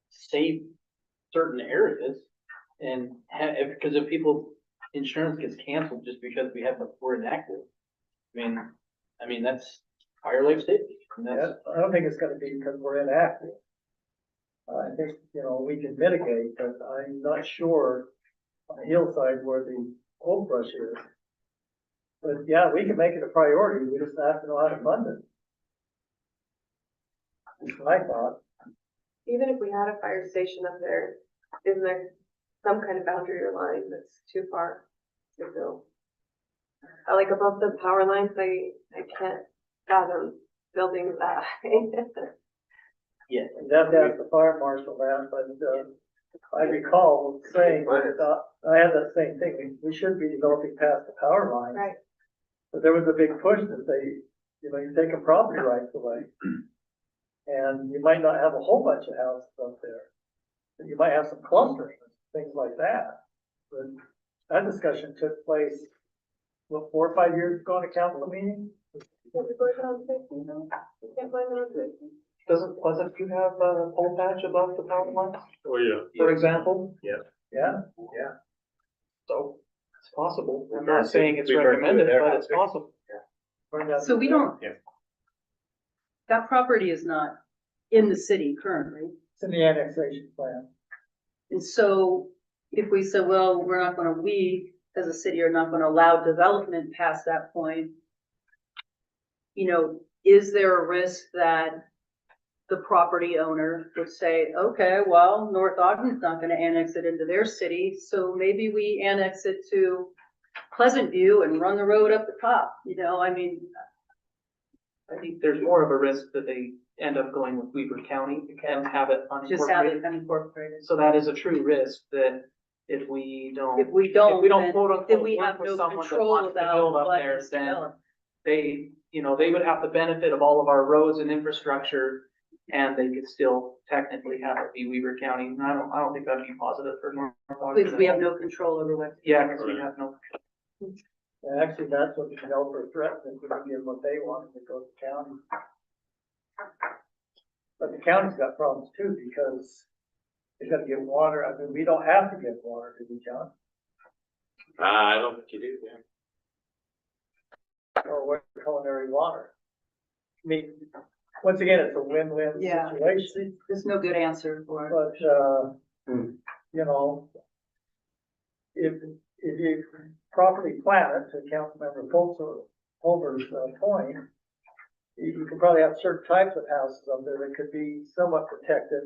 save certain areas and because if people, insurance gets canceled just because we're inactive. I mean, that's fire life safety. And Yeah, that's, I don't think it's gonna be because we're inactive. I think, you know, we can mitigate, but I'm not sure on the hillside where the old brush is. But yeah, we can make it a priority, we just have to know how to fund it. That's my thought. Even if we had a fire station up there, isn't there some kind of boundary or line that's too far to build? Like above the power lines, I can't fathom building that. yeah, You'd have to ask the fire marshal that, but, I recall saying, I had that same thing, we should be developing past the power line. Right. But there was a big push to say, you know, you're taking property rights away. And you might not have a whole bunch of houses up there. But you might have some clustering, things like that. But that discussion took place, what, 4 or 5 years ago in a council meeting? Can't we blame it on safety, no? We can't blame it on safety. Doesn't Pleasant View have a pole patch above the power lines, Oh, yeah. for example? Yeah, So it's possible. I'm We've burned not saying it's we've burned recommended, their but house. it's possible. burned out So we don't, Yeah. that property is not in the city currently. It's in the annexation plan. And so if we said, well, we as a city are not gonna allow development past that point, you know, is there a risk that the property owner would say, okay, well, North Ogden's not gonna annex it into their city, so maybe we annex it to Pleasant View and run the road up the top, you know, I mean, I think there's more of a risk that they end up going with Weaver County and have it just have it unincorporated. unincorporated. So that is a true risk that if we don't. If we don't, then, quote then unquote we work have with no someone that control wants to build about up what there, is then developed. they, you know, they would have the benefit of all of our roads and infrastructure, and they could still technically have it be Weaver County. And I don't think that'd be positive for North Ogden. Because we have no control over what. Yeah, because we have no. And actually, that's what the developer threatened, if we don't give them what they want, it goes to county. But the county's got problems too, because they gotta get water, I mean, we don't have to get water, do we, John? I don't think you do, yeah. Or what culinary water? I mean, once again, it's a win-win Yeah. situation, There's no good answer for it. but, you know, if you properly plan it, to Councilmember Pulver's point, you could probably have certain types of houses up there that could be somewhat protected.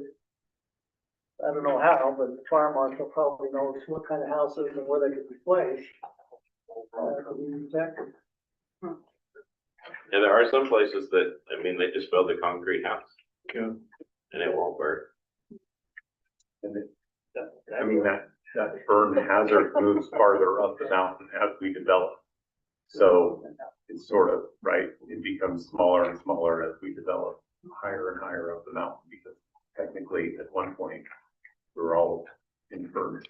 I don't know how, but the fire marshal probably knows what kind of houses and where they could be placed. Could be protected. Yeah, there are some places that, I mean, they just build a concrete house. Yeah. And it won't work. And I mean, that burn hazard moves farther up the mountain as we develop. So it's sort of, right, it becomes smaller and smaller as we develop higher and higher up the mountain, because technically at one point we were all in burn.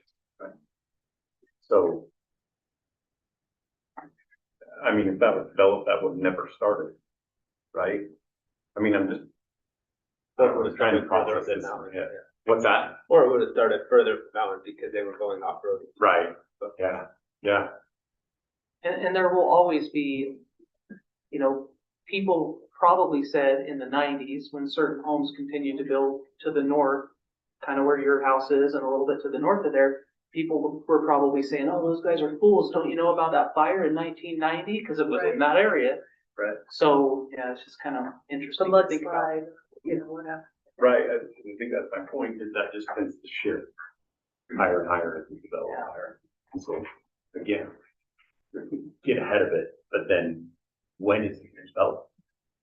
Right? So, I mean, if that was developed, that would have never started, right? I mean, I'm just trying to process this. Yeah. What's that? Or it would have started further down because they were going off-road. Right, yeah, yeah. And there will always be, you know, people probably said in the 90s when certain homes continued to build to the north, kind of where your house is and a little bit to the north of there, people were probably saying, oh, those guys are fools. Don't you know about that fire in 1990? Because it was in that area. Right. So, yeah, it's just kind of The interesting to think about. mudslide, you know, what happened. Right, I think that's my point, is that just tends to shift higher and higher as we develop higher. And so, again, get ahead of it, but then when is it gonna develop?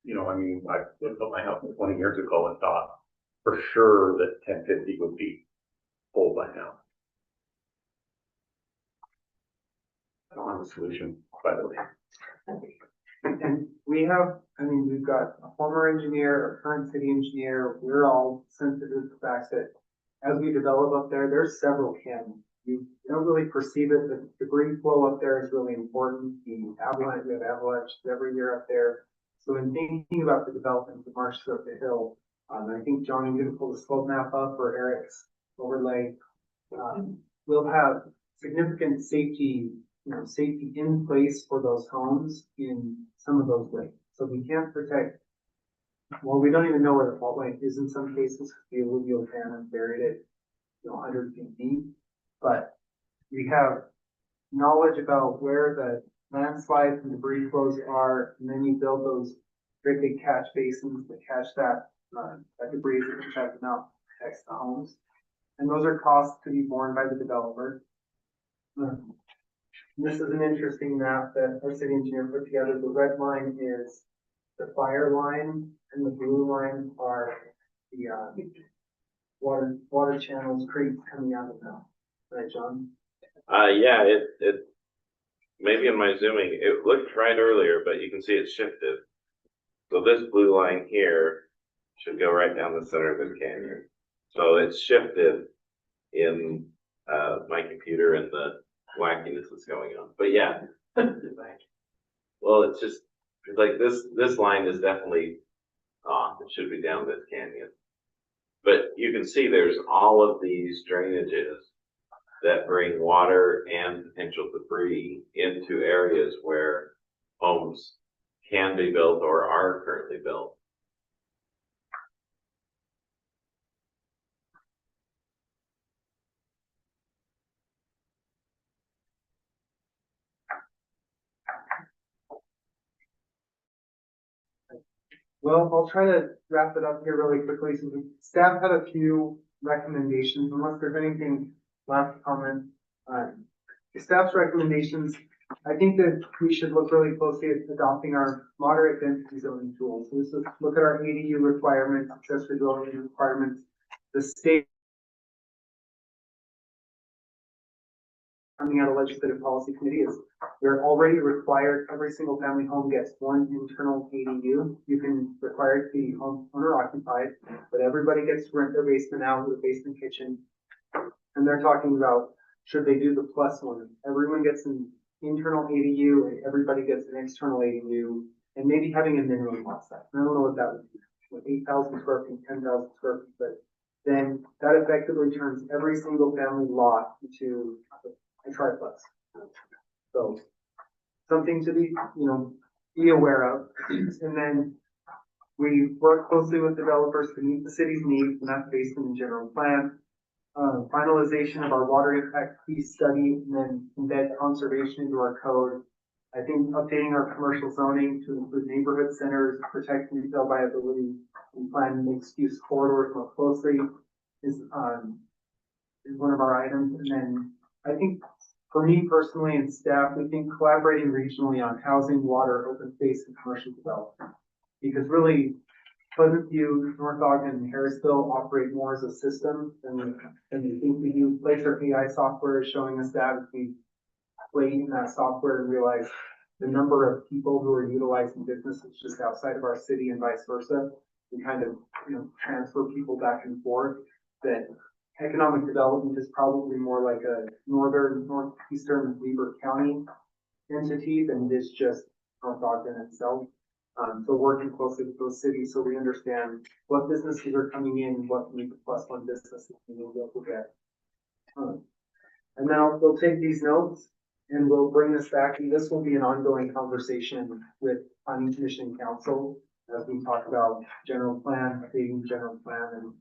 You know, I mean, I built my house 20 years ago and thought for sure that 1050 would be full by now. I don't have a solution, by the way. And we have, I mean, we've got a former engineer, a current city engineer, we're all sensitive to the fact that as we develop up there, there's several canyons. You don't really perceive it, the debris flow up there is really important. The avalanche, we have avalanches every year up there. So in thinking about the development of the marshes up the hill, I think John, you can pull the slope map up or Eric's overlay. We'll have significant safety, safety in place for those homes in some of those ways. So we can't protect, well, we don't even know where the fault line is in some cases. The alluvial fan has buried it, 100 feet deep. But we have knowledge about where the landslides and debris flows are, and then you build those great big catch basins that catch that debris that can track them out, protects the homes. And those are costs to be borne by the developer. This is an interesting map that our city engineer put together. The red line is the fire line, and the blue line are the water channels, creeks coming out of them. Right, John? Yeah, it, maybe in my zooming, it looked right earlier, but you can see it shifted. So this blue line here should go right down the center of this canyon. So it's shifted in my computer and the wackiness that's going on. But yeah, well, it's just like this line is definitely off. It should be down this canyon. But you can see there's all of these drainages that bring water and potential debris into areas where homes can be built or are currently built. Well, I'll try to wrap it up here really quickly. So the staff had a few recommendations, unless there's anything last to comment. The staff's recommendations, I think that we should look really closely at adopting our moderate density zoning tools. So this is look at our ADU requirements, accessory dwelling requirements. The state coming out of legislative policy committee is we're already required, every single family home gets one internal ADU. You can require it to be owner occupied, but everybody gets to rent their basement out with a basement kitchen. And they're talking about, should they do the plus one? Everyone gets an internal ADU and everybody gets an external ADU, and maybe having a minimum lot size. I don't know what that would be, with 8,000 square feet, 10,000 square feet, but then that effectively turns every single family lot into a triplex. So something to be aware of. And then we work closely with developers to meet the city's needs, and that's based on the general plan. Finalization of our water impact piece study, and then embed conservation into our code. I think updating our commercial zoning to include neighborhood centers, protect retail viability, and plan mixed-use corridors more closely is one of our items. And then I think for me personally and staff, we think collaborating regionally on housing, water, open space, and commercial development. Because really, Pleasant View, North Ogden, and Harrisville operate more as a system than we think we do. Placer AI software is showing us that as we play in that software and realize the number of people who are utilizing businesses just outside of our city and vice versa. We kind of, transfer people back and forth. That economic development is probably more like a northeastern Weber County entity than it is just North Ogden itself. So working closely with those cities so we understand what businesses are coming in, what we plus one businesses we will be able to get. And then we'll take these notes and we'll bring this back. And this will be an ongoing conversation with Planning Commission and Council as we talk about general plan, updating general plan, and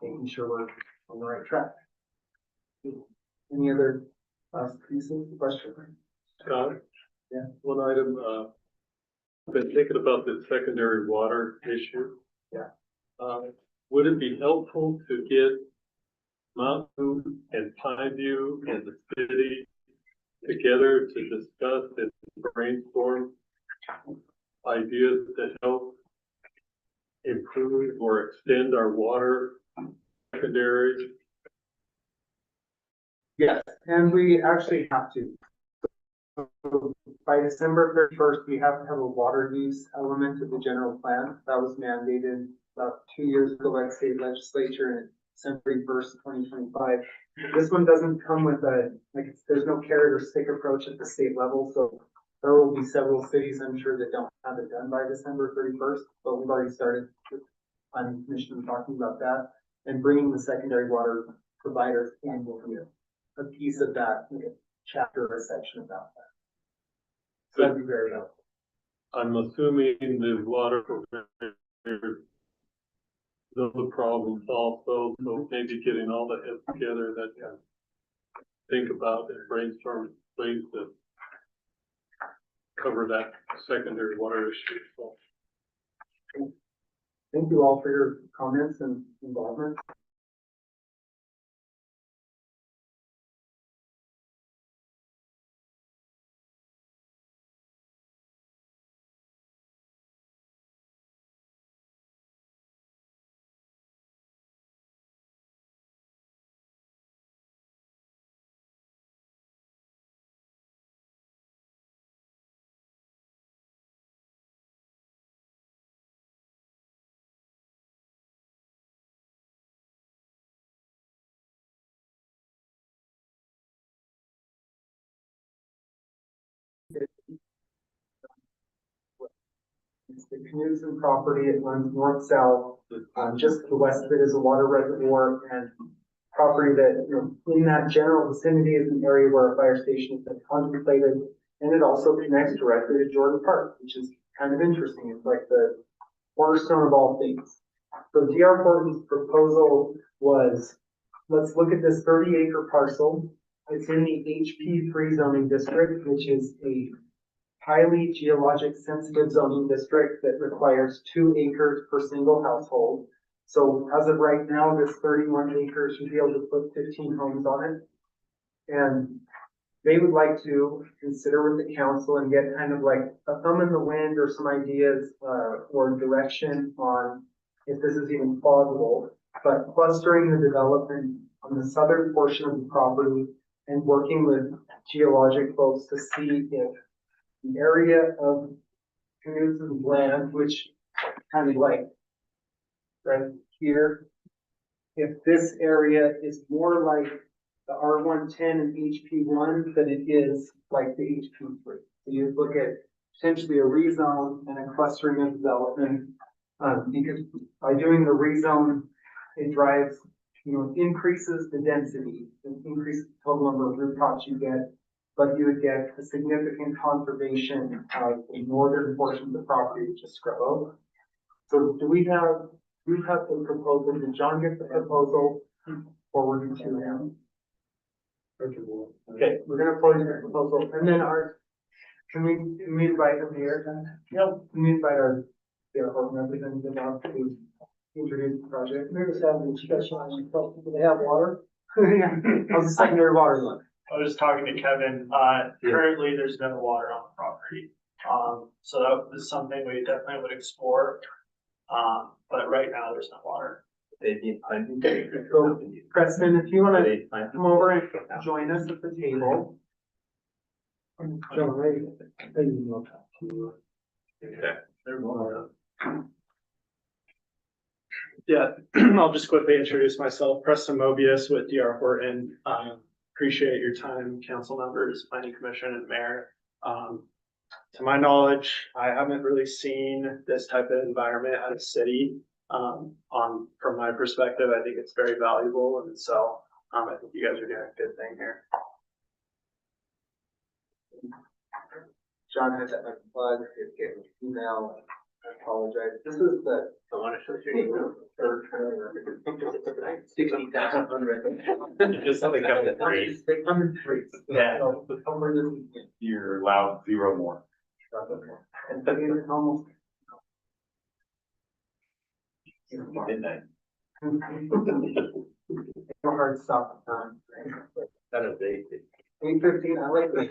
making sure we're on the right track. Any other pieces, questions? Scott? Yeah. One item, I've been thinking about the secondary water issue. Yeah. Would it be helpful to get Mountain and Pineview and the city together to discuss and brainstorm ideas that help improve or extend our water secondary? Yes, and we actually have to. So by December 31st, we have to have a water use element of the general plan. That was mandated about 2 years ago by the state legislature, and December 31st, 2025. This one doesn't come with there's no carrot or stick approach at the state level, so there will be several cities, I'm sure, that don't have it done by December 31st, but we've already started on commission talking about that, and bringing the secondary water providers in will be a piece of that, like a chapter or a section about that. So that'd be very helpful. I'm assuming the water provider, the problems also, so maybe getting all the heads together that can think about and brainstorm ways to cover that secondary water issue. So, Thank you all for your comments and involvement. It's the Knudsen property. It runs north-south. Just to the west of it is a water reservoir, and property that, in that general vicinity is an area where a fire station has been contemplated. And it also connects directly to Jordan Park, which is kind of interesting. It's like the cornerstone of all things. So D.R. Horton's proposal was, let's look at this 30-acre parcel. It's in the HP3 zoning district, which is a highly geologic sensitive zoning district that requires 2 acres per single household. So as of right now, this 31 acres, you'd be able to put 15 homes on it. And they would like to consider with the council and get kind of like a thumb in the wind or some ideas or direction on if this is even plausible, but clustering the development on the southern portion of the property and working with geologic folks to see if the area of Knudsen's land, which kind of like right here, if this area is more like the R110 and HP1 than it is like the HP3. So you look at potentially a rezone and a clustering of development, because by doing the rezone, it drives, increases the density, and increases the total number of rooftops you get, but you would get a significant conservation of the northern portion of the property, which is scrub oak. So do we have the proposal? Did John get the proposal forwarded to him? Okay, we're gonna forward the proposal, and then can we invite them here? Yep. Can we invite our representative out to introduce the project? We're just having a discussion on, do they have water? How's the secondary water look? I was talking to Kevin, currently there's no water on the property. So that is something we definitely would explore. But right now there's no water. So Preston, if you wanna come over and join us at the table. Yeah, I'll just quickly introduce myself. Preston Mobius with D.R. Horton. Appreciate your time, council members, planning commission and mayor. To my knowledge, I haven't really seen this type of environment at a city. From my perspective, I think it's very valuable, and so I think you guys are doing a good thing here. John has that plug, his email. I apologize. This is the. I want to show you. 60,000. Just something coming at 3. They come in 3. Yeah. So the number doesn't get You're allowed 0 more. and so it's almost. Midnight. No hard stop time. That is 8:15. I like the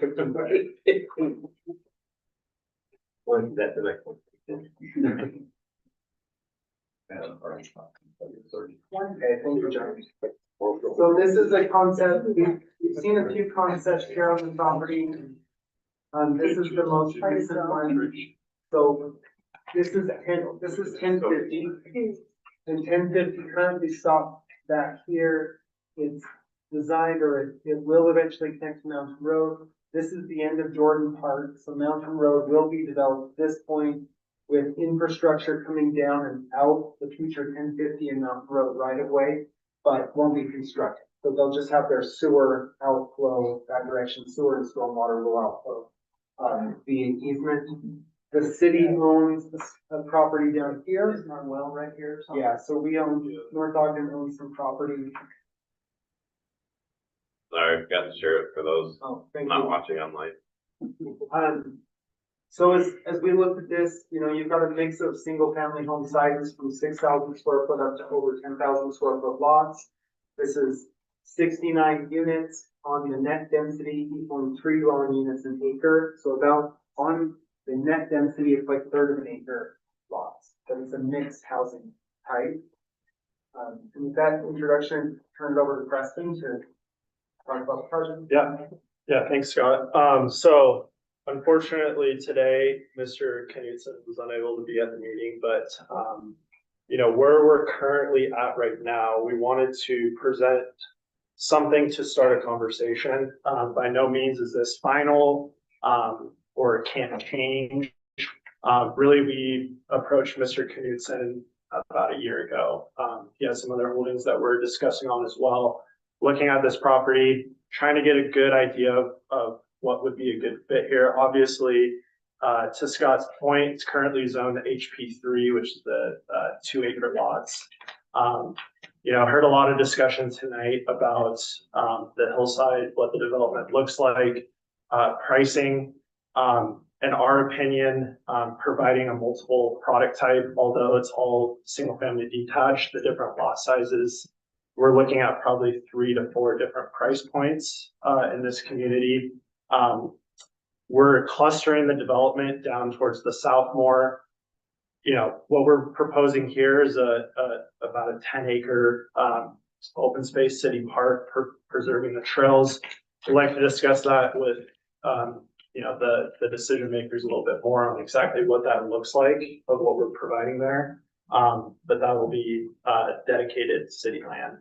15. One, that's the next one. Okay, thank you, John. So this is a concept, we've seen a few concepts here on the property. This is the most recent one. So this is 1050. And 1050 currently stopped back here, it's designed, or it will eventually connect to Mountain Road. This is the end of Jordan Park, so Mountain Road will be developed at this point with infrastructure coming down and out the future 1050 and Mountain Road right of way, but won't be constructed. So they'll just have their sewer outflow that direction, sewer and stormwater will outflow via easement. The city owns a property down here. Isn't our well right here or something? Yeah, so we own, North Ogden owns some property. Sorry, got to share it for those Oh, thank not you. watching online. So as we look at this, you know, you've got a mix of single family home sites from 6,000 square foot up to over 10,000 square foot lots. This is 69 units on the net density equaling 3 dwelling units an acre. So about on the net density, it's like a third of an acre lots, but it's a mixed housing type. And with that introduction, turn it over to Preston to talk about the project. Yeah, thanks, Scott. So unfortunately today, Mr. Knudsen was unable to be at the meeting, but, you know, where we're currently at right now, we wanted to present something to start a conversation. By no means is this final, or it can't change. Really, we approached Mr. Knudsen about a year ago. He has some other holdings that we're discussing on as well. Looking at this property, trying to get a good idea of what would be a good fit here. Obviously, to Scott's point, it's currently zoned HP3, which is the 2 acre lots. You know, heard a lot of discussion tonight about the hillside, what the development looks like, pricing. In our opinion, providing a multiple product type, although it's all single family detached, the different lot sizes, we're looking at probably 3 to 4 different price points in this community. We're clustering the development down towards the south more. You know, what we're proposing here is about a 10 acre open space city park, preserving the trails. We'd like to discuss that with you know, the decision makers a little bit more on exactly what that looks like of what we're providing there. But that will be dedicated city land.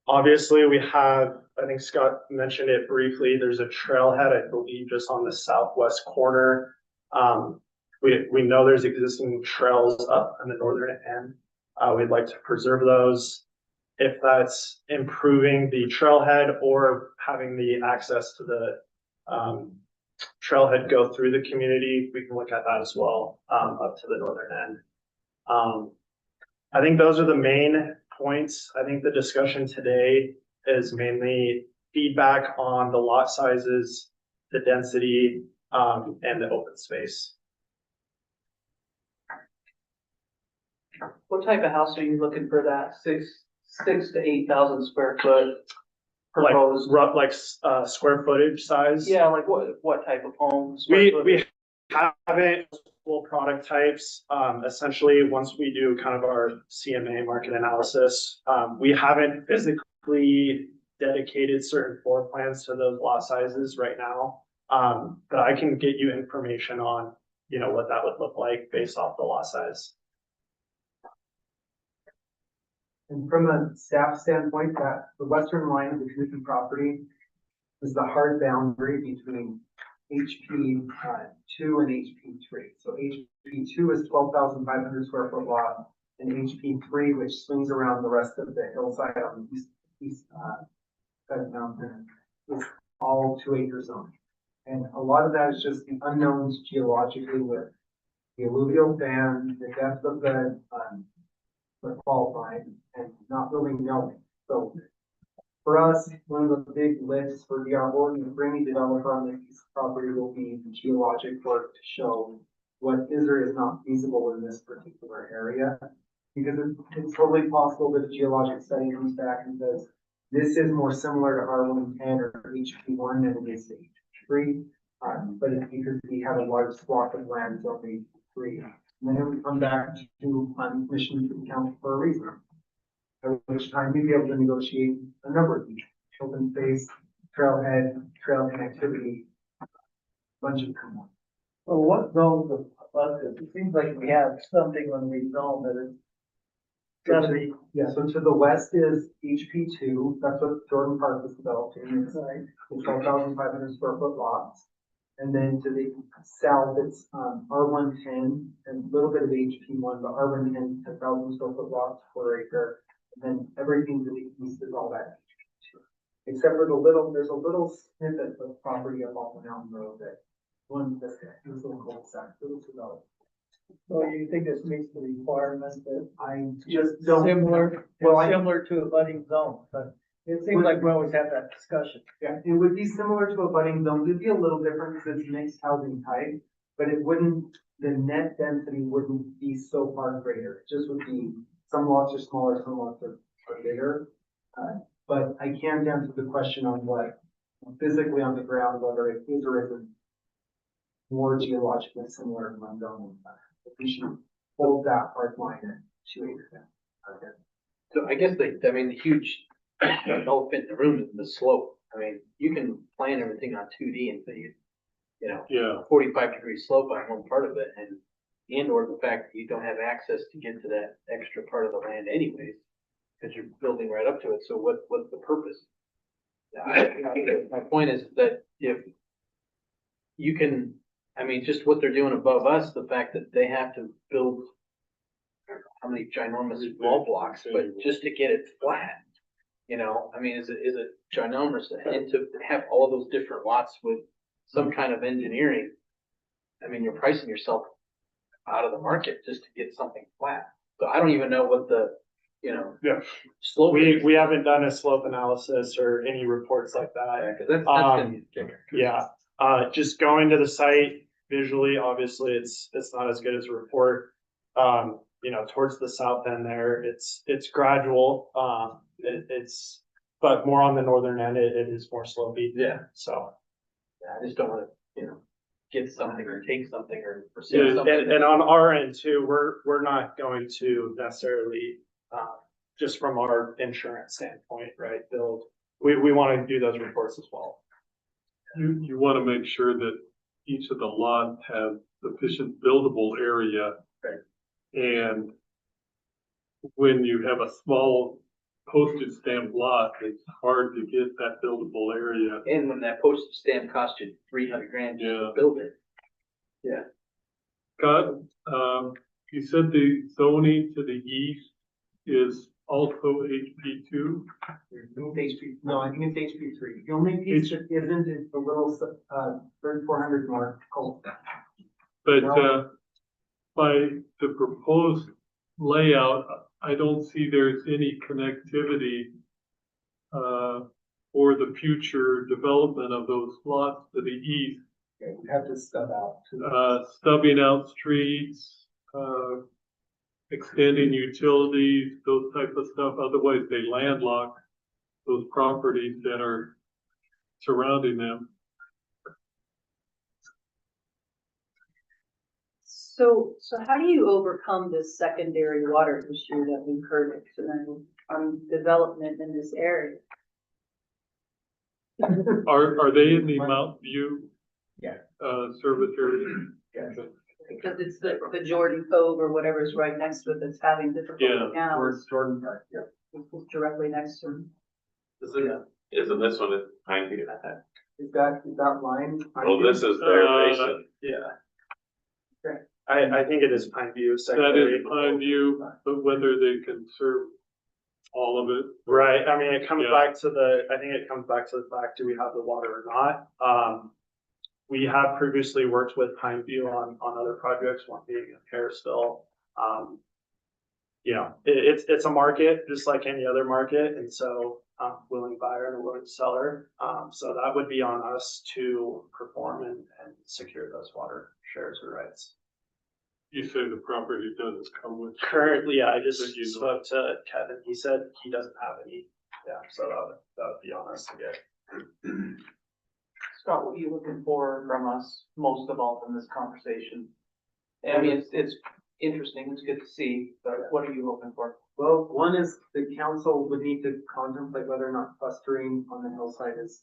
Obviously we have, I think Scott mentioned it briefly, there's a trailhead, I believe, just on the southwest corner. We know there's existing trails up on the northern end. We'd like to preserve those. If that's improving the trailhead or having the access to the trailhead go through the community, we can look at that as well, up to the northern end. I think those are the main points. I think the discussion today is mainly feedback on the lot sizes, the density, and the open space. What type of house are you looking for that? 6 to 8,000 square foot proposed? Like square footage size? Yeah, like what type of home? We haven't full product types. Essentially, once we do kind of our CMA market analysis, we haven't physically dedicated certain floor plans to those lot sizes right now. But I can get you information on, you know, what that would look like based off the lot size. And from a staff standpoint, that the western line of the Knudsen property is the hard boundary between HP 2 and HP 3. So HP 2 is 12,500 square foot lot, and HP 3, which swings around the rest of the hillside on the east side of the mountain, is all 2 acre zone. And a lot of that is just the unknowns geologically with the alluvial band, the depth of the fault line, and not really knowing. So for us, one of the big lifts for DR Horton and for any developer on this property will be the geologic work to show what is or is not feasible in this particular area. Because it's totally possible that a geologic study comes back and says, this is more similar to R110 or HP1 than it is to HP3. But it's because we have a large swath of land only 3. And then it would come back to planning commission to account for a reason. At which time we'd be able to negotiate a number of things: open space, trailhead, trail connectivity, bunch of them. Well, what zones of buses? It seems like we have something when we zone that is Gotta be, Yeah, so to the west is HP2, that's what Jordan Park is developing, it's right. 12,500 square foot lots. And then to the south, it's, R110 and a little bit of HP1, but R110, 10,000 square foot lots per acre. And then everything to the east is all that HP2. Except for there's a little snippet of property up on the mountain road that one, this little cul-de-sac, little developed. So you think this meets the requirements that I just don't. similar, Well, I- similar to a budding zone, but it seems like we always have that discussion. Yeah, it would be similar to a budding zone, it'd be a little different because it's mixed housing type, but it wouldn't, the net density wouldn't be so far greater. It just would be, some lots are smaller, some lots are bigger. But I can't answer the question on what, physically on the ground, whether it is or isn't more geologically similar to one zone. We should hold that hard line at 2 acres. Okay. So I guess the huge elephant in the room is the slope. I mean, you can plan everything on 2D and say, Yeah, 45-degree slope on one part of it and or the fact that you don't have access to get to that extra part of the land anyways, because you're building right up to it. So what's the purpose? My point is that if you can, I mean, just what they're doing above us, the fact that they have to build how many ginormous wall blocks, but just to get it flat, I mean, is it ginormous? And to have all those different lots with some kind of engineering, I mean, you're pricing yourself out of the market just to get something flat. So I don't even know what the, Yeah. slope is. We haven't done a slope analysis or any reports like that. Yeah, 'cause that's gonna be a kicker. Yeah, just going to the site visually, obviously, it's not as good as a report. Towards the south end there, it's gradual, but more on the northern end, it is more slopey. Yeah. So, I just don't wanna, get something or take something or yeah, pursue something. and on our end too, we're not going to necessarily, just from our insurance standpoint, right, we want to do those reports as well. you want to make sure that each of the lots have sufficient buildable area. Right. And when you have a small postage stamp lot, it's hard to get that buildable area. And when that postage stamp cost you $300,000 just Yeah. to build it. Yeah. Scott, you said the zoning to the east is also HP2? No, I think it's HP3. The only piece that isn't is the little, 3400 mark cul-de-sac. But, by the proposed layout, I don't see there's any connectivity, for the future development of those lots to the east. Okay, we have to stub out. Stubbing out streets, extending utilities, those type of stuff. Otherwise, they landlock those properties that are surrounding them. So how do you overcome this secondary water issue that we've heard on development in this area? Are they in the Mountain View? Yeah. Service area? Because it's the Jordan Cove or whatever is right next to it that's having difficulty Yeah, now. Towards Jordan Park, yeah. It's directly next to it. Isn't this one in Pine View? Is that line? Oh, this is their basin. Yeah. I think it is Pine View That secondary. is Pine View, but whether they can serve all of it. Right, I mean, it comes Yeah. back to the fact, do we have the water or not? We have previously worked with Pine View on other projects, one being in Harrisville. It's a market, just like any other market, and so, willing buyer and a willing seller. So that would be on us to perform and secure those water shares or rights. You say the property doesn't come with. Currently, yeah, I just That you know. spoke to Kevin, he said he doesn't have any, so that would be on us to get. Scott, what are you looking for from us most of all in this conversation? I mean, it's interesting, it's good to see, but what are you looking for? Well, one is the council would need to contemplate whether or not clustering on the hillside is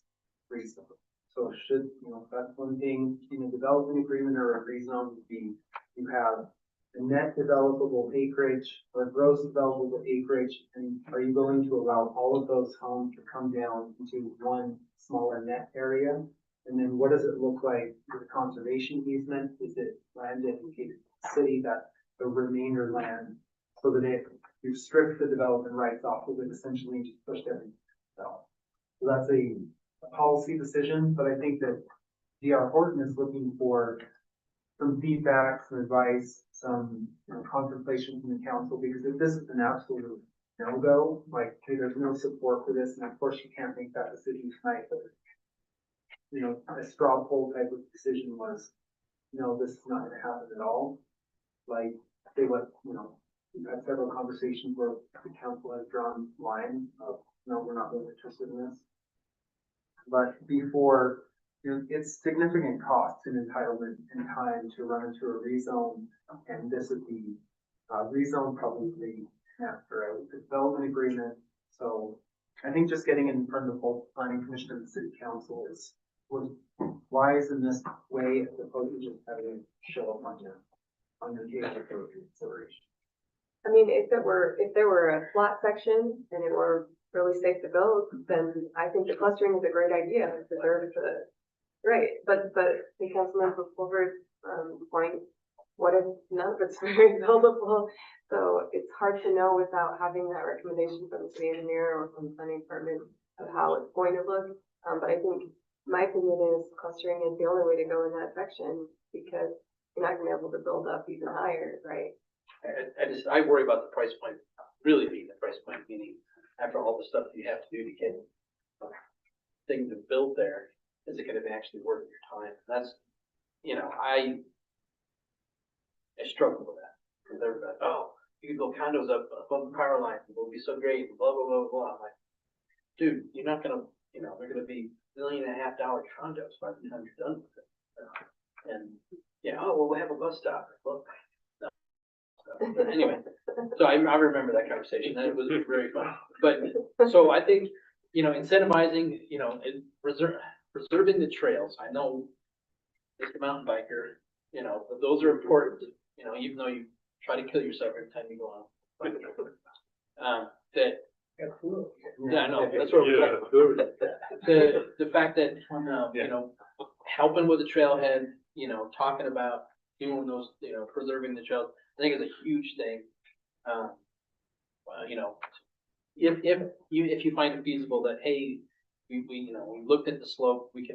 reasonable. So that's one thing, development agreement or a rezone would be, you have a net developable acreage or gross developable acreage? And are you going to allow all of those homes to come down into one smaller net area? And then what does it look like with the conservation easement? Is it land dedicated to the city, that the remainder land, so that you strip the development rights off of it essentially and just pushed everything down? So that's a policy decision, but I think that D.R. Horton is looking for some feedback, some advice, some contemplation from the council, because if this is an absolute no-go, like, okay, there's no support for this, and of course you can't make that decision tonight, but a straw poll type of decision was, no, this is not gonna happen at all. Like, they let, we've had several conversations where the council has drawn lines of, no, we're not really interested in this. But before, it's significant costs and entitlement and time to run into a rezone, and this would be rezone probably after a development agreement. So I think just getting in front of both the planning commission and the city council was wise in this way, as opposed to just having it show up on your table for consideration. I mean, if there were a flat section and it were really safe to build, then I think the clustering is a great idea. It's deserved for the, right, but the councilman from Fulford's point, what if none of it's very buildable? So it's hard to know without having that recommendation from the city engineer or from the planning department of how it's going to look. But I think my opinion is clustering is the only way to go in that section, because you're not gonna be able to build up even higher, right? I worry about the price point, really being the price point, meaning after all the stuff that you have to do to get a thing to build there, is it gonna be actually worth your time? That's, I struggle with that. Because everybody, oh, you can build condos up above the power line, it'll be so great, blah, blah, blah, blah. I'm like, dude, you're not gonna, they're gonna be $1.5 million condos by the time you're done with it. And, oh, well, we have a bus stop. Look. No. But anyway, so I remember that conversation, and it was very fun. But, so I think, incentivizing, and preserving the trails. I know Mr. Mountain Biker, but those are important, even though you try to kill yourself every time you go on. Yeah, I know, that's what we're talking about. The fact that, helping with the trailhead, talking about doing those, preserving the trails, I think is a huge thing. If you find it feasible that, hey, we looked at the slope, we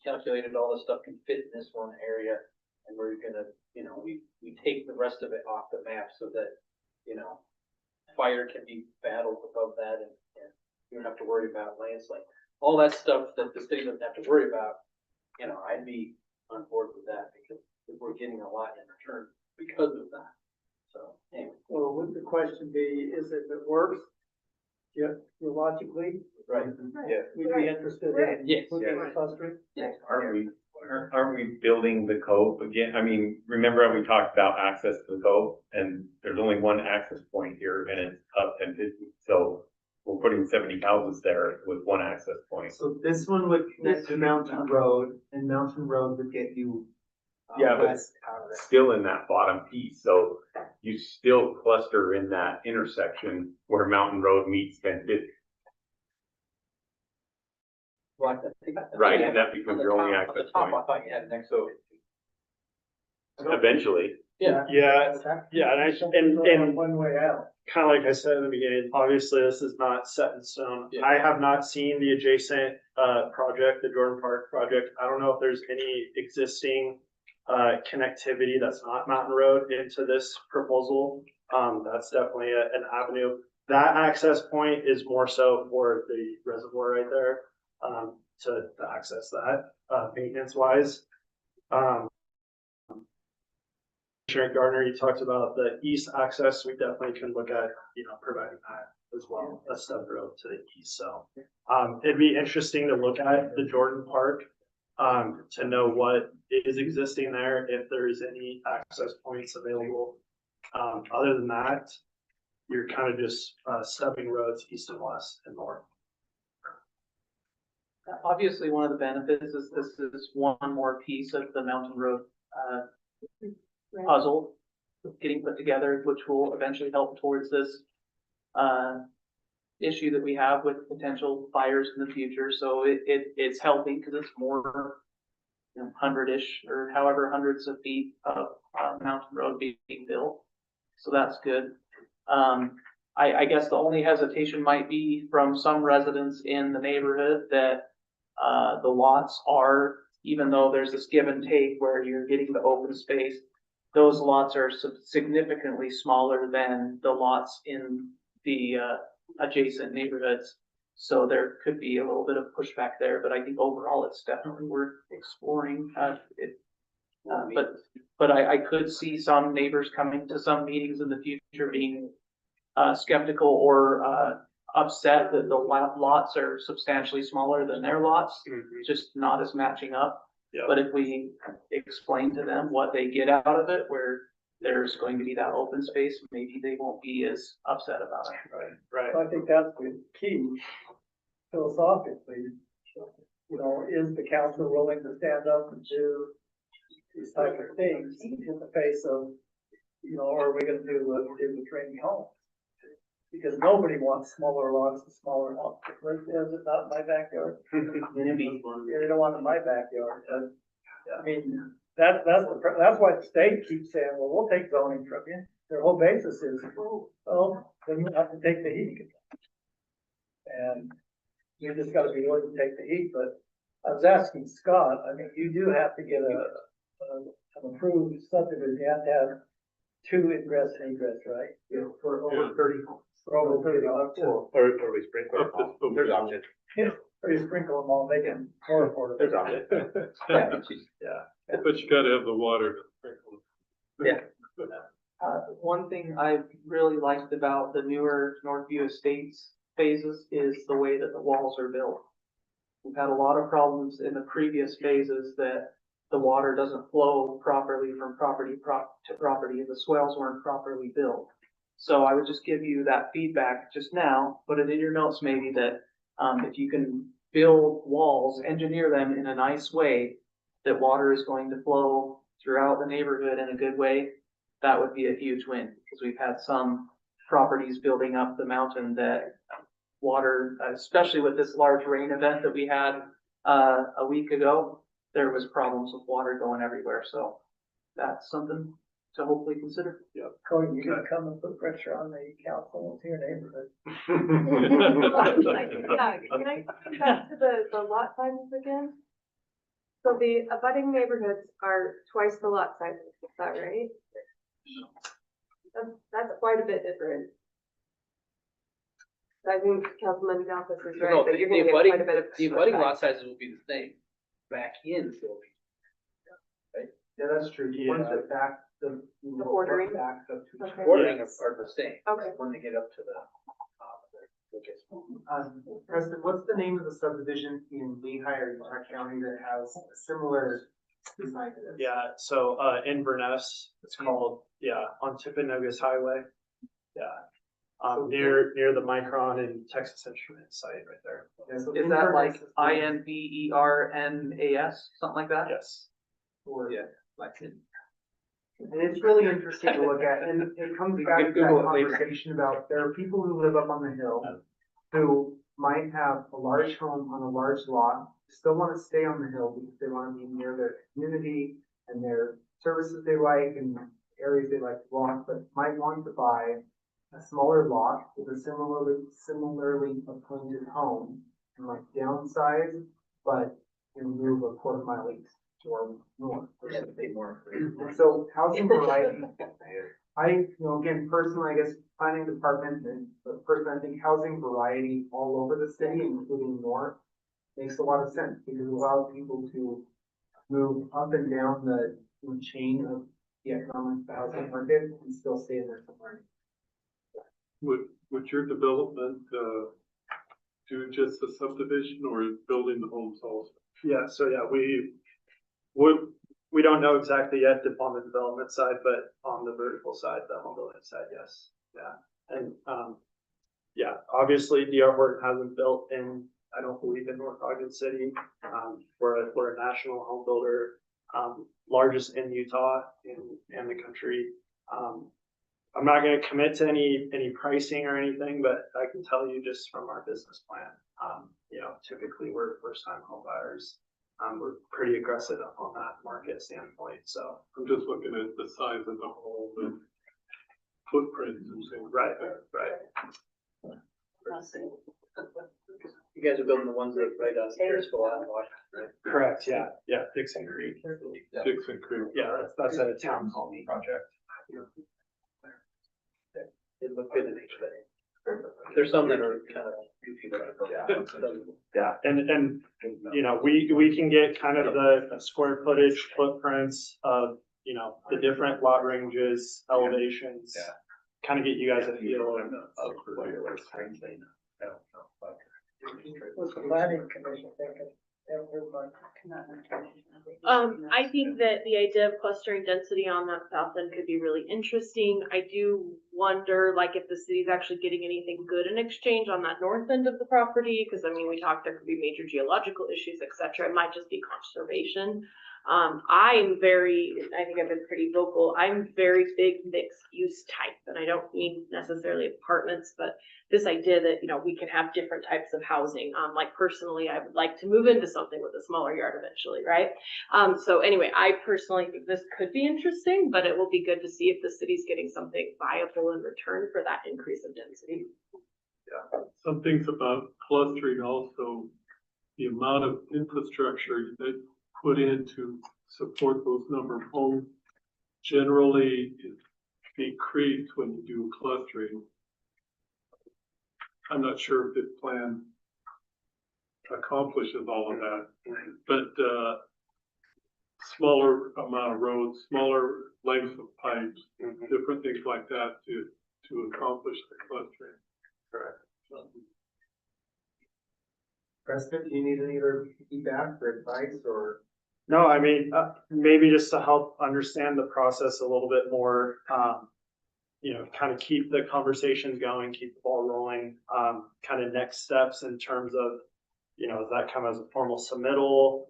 calculated all this stuff can fit in this one area, and we're gonna, we take the rest of it off the map so that, fire can be battled above that, and you don't have to worry about landslide. All that stuff that the city doesn't have to worry about, I'd be on board with that, because we're getting a lot in return because of that. So anyway. Well, would the question be, is it that works? Yeah, logically, Right. Yeah. we'd be interested in Yes. looking at clustering. Yes. Aren't we building the cove again? I mean, remember we talked about access to the cove, and there's only one access point here, and it's up 1050. So we're putting 70 houses there with one access point. So this one would connect to Mountain Road, and Mountain Road would get you Yeah, but west out of it. still in that bottom piece, so you still cluster in that intersection where Mountain Road meets 1050. Right, and that becomes your only access point. I thought you had next to it. Eventually. Yeah. And One way out. kind of like I said in the beginning, obviously this is not set in stone. Yeah. I have not seen the adjacent project, the Jordan Park project. I don't know if there's any existing connectivity that's not Mountain Road into this proposal. That's definitely an avenue. That access point is more so for the reservoir right there, to access that maintenance wise. Commissioner Gardner, you talked about the east access. We definitely can look at, providing that as well, a stub road to the east. So it'd be interesting to look at the Jordan Park to know what is existing there, if there is any access points available. Other than that, you're kind of just stubbing roads east and west and north. Obviously, one of the benefits is this is one more piece of the Mountain Road puzzle getting put together, which will eventually help towards this, issue that we have with potential fires in the future. So it's helping because it's more, you know, 100-ish or however hundreds of feet of mountain road being built. So that's good. I guess the only hesitation might be from some residents in the neighborhood that the lots are, even though there's this give and take where you're getting the open space, those lots are significantly smaller than the lots in the adjacent neighborhoods. So there could be a little bit of pushback there, but I think overall it's definitely worth exploring. But I could see some neighbors coming to some meetings in the future being skeptical or upset that the lots are substantially smaller than their lots, just not as matching up. Yeah. But if we explain to them what they get out of it, where there's going to be that open space, maybe they won't be as upset about it. Right. So I think that's the key philosophically. You know, is the council willing to stand up and do these type of things in the face of, you know, or are we gonna do what we did with training homes? Because nobody wants smaller lots and smaller lots. Is it not in my backyard? They don't want it in my backyard. I mean, that's why the state keeps saying, well, we'll take zoning from you. Their whole basis is, well, then you have to take the heat. And you just gotta be willing to take the heat. But I was asking Scott, I mean, you do have to get an approved subdivision. You have to have 2 ingress and egress, right? Yeah, for over 30 homes. For over 30, up to, Or we sprinkle. There's options. or you sprinkle them all, make them more affordable. There's options. Yeah. But you gotta have the water to sprinkle. One thing I really liked about the newer Northview Estates phases is the way that the walls are built. We've had a lot of problems in the previous phases that the water doesn't flow properly from property to property, and the swales weren't properly built. So I would just give you that feedback just now, put it in your notes maybe that if you can build walls, engineer them in a nice way, that water is going to flow throughout the neighborhood in a good way, that would be a huge win. Because we've had some properties building up the mountain that water, especially with this large rain event that we had a week ago, there was problems with water going everywhere. So that's something to hopefully consider. Cody, you can come and put pressure on the council to your neighborhood. Yeah, can I come back to the lot sizes again? So the abutting neighborhoods are twice the lot sizes, is that right? That's quite a bit different. I think Councilman Galvis is right, that you're gonna get quite a bit of. The abutting lot sizes will be the same back in Sylvia. Yeah, that's true. Yeah. Ones that back the. bordering? Backs up to. Okay. Bordering are the same. Okay. When they get up to the top of their. Preston, what's the name of the subdivision in Lehigh or Utah County that has a similar design to this? Yeah, so, Inverness, it's called, on Timpanogos Highway. Yeah. Near the Micron and Texas Instruments site right there. Yeah, so Is that like Inverness INVERNAS, something like that? Yes. or- Yeah. Like, And it's really interesting to look at, and it comes back to that Google it later. conversation about, there are people who live up on the hill who might have a large home on a large lot, still want to stay on the hill because they want to be near their community and their services they like and areas they like to walk, but might want to buy a smaller lot with a similarly appointed home and like downsize, but move a quarter-mile east or north. And so housing variety, again, personally, I guess, planning department, but personally, I think housing variety all over the city, including north, makes a lot of sense because it allows people to move up and down the chain of the economic housing market and still stay in there somewhere. Would your development, do just the subdivision or building the homes also? Yeah, so we don't know exactly yet on the development side, but on the vertical side, the home building side, yes. Yeah. And, obviously DR Horton hasn't built I don't believe in North Ogden City. We're a national home builder, largest in Utah and the country. I'm not gonna commit to any pricing or anything, but I can tell you just from our business plan, typically we're first-time home buyers. We're pretty aggressive on that market standpoint, so. I'm just looking at the size of the home and footprint and things. Right. You guys are building the ones that right on Harrisville out in Washington, right? Correct, yeah, Dixon Creek. Dixon Creek. Yeah, that's a town hall project. It looked good in HUD. There's some that are kind of goofy, but Yeah, and, we can get kind of the square footage footprints of, the different lot ranges, elevations. Kind of get you guys a feel of what you're looking at. Was the planning commission thinking? I think that the idea of clustering density on that south end could be really interesting. I do wonder, like, if the city's actually getting anything good in exchange on that north end of the property, because I mean, we talked, there could be major geological issues, et cetera. It might just be conservation. I think I've been pretty vocal. I'm very big mixed use type, and I don't mean necessarily apartments, but this idea that, we can have different types of housing. Like personally, I would like to move into something with a smaller yard eventually, right? So anyway, I personally think this could be interesting, but it will be good to see if the city's getting something viable in return for that increase of density. Yeah, some things about clustering also, the amount of infrastructure that put in to support those number of homes generally is decreased when you do clustering. I'm not sure if this plan accomplishes all of that, but smaller amount of roads, smaller lengths of pipes, different things like that to accomplish the clustering. Correct. Preston, do you need any other feedback or advice or? No, I mean, maybe just to help understand the process a little bit more, kind of keep the conversations going, keep the ball rolling, kind of next steps in terms of, does that come as a formal submittal,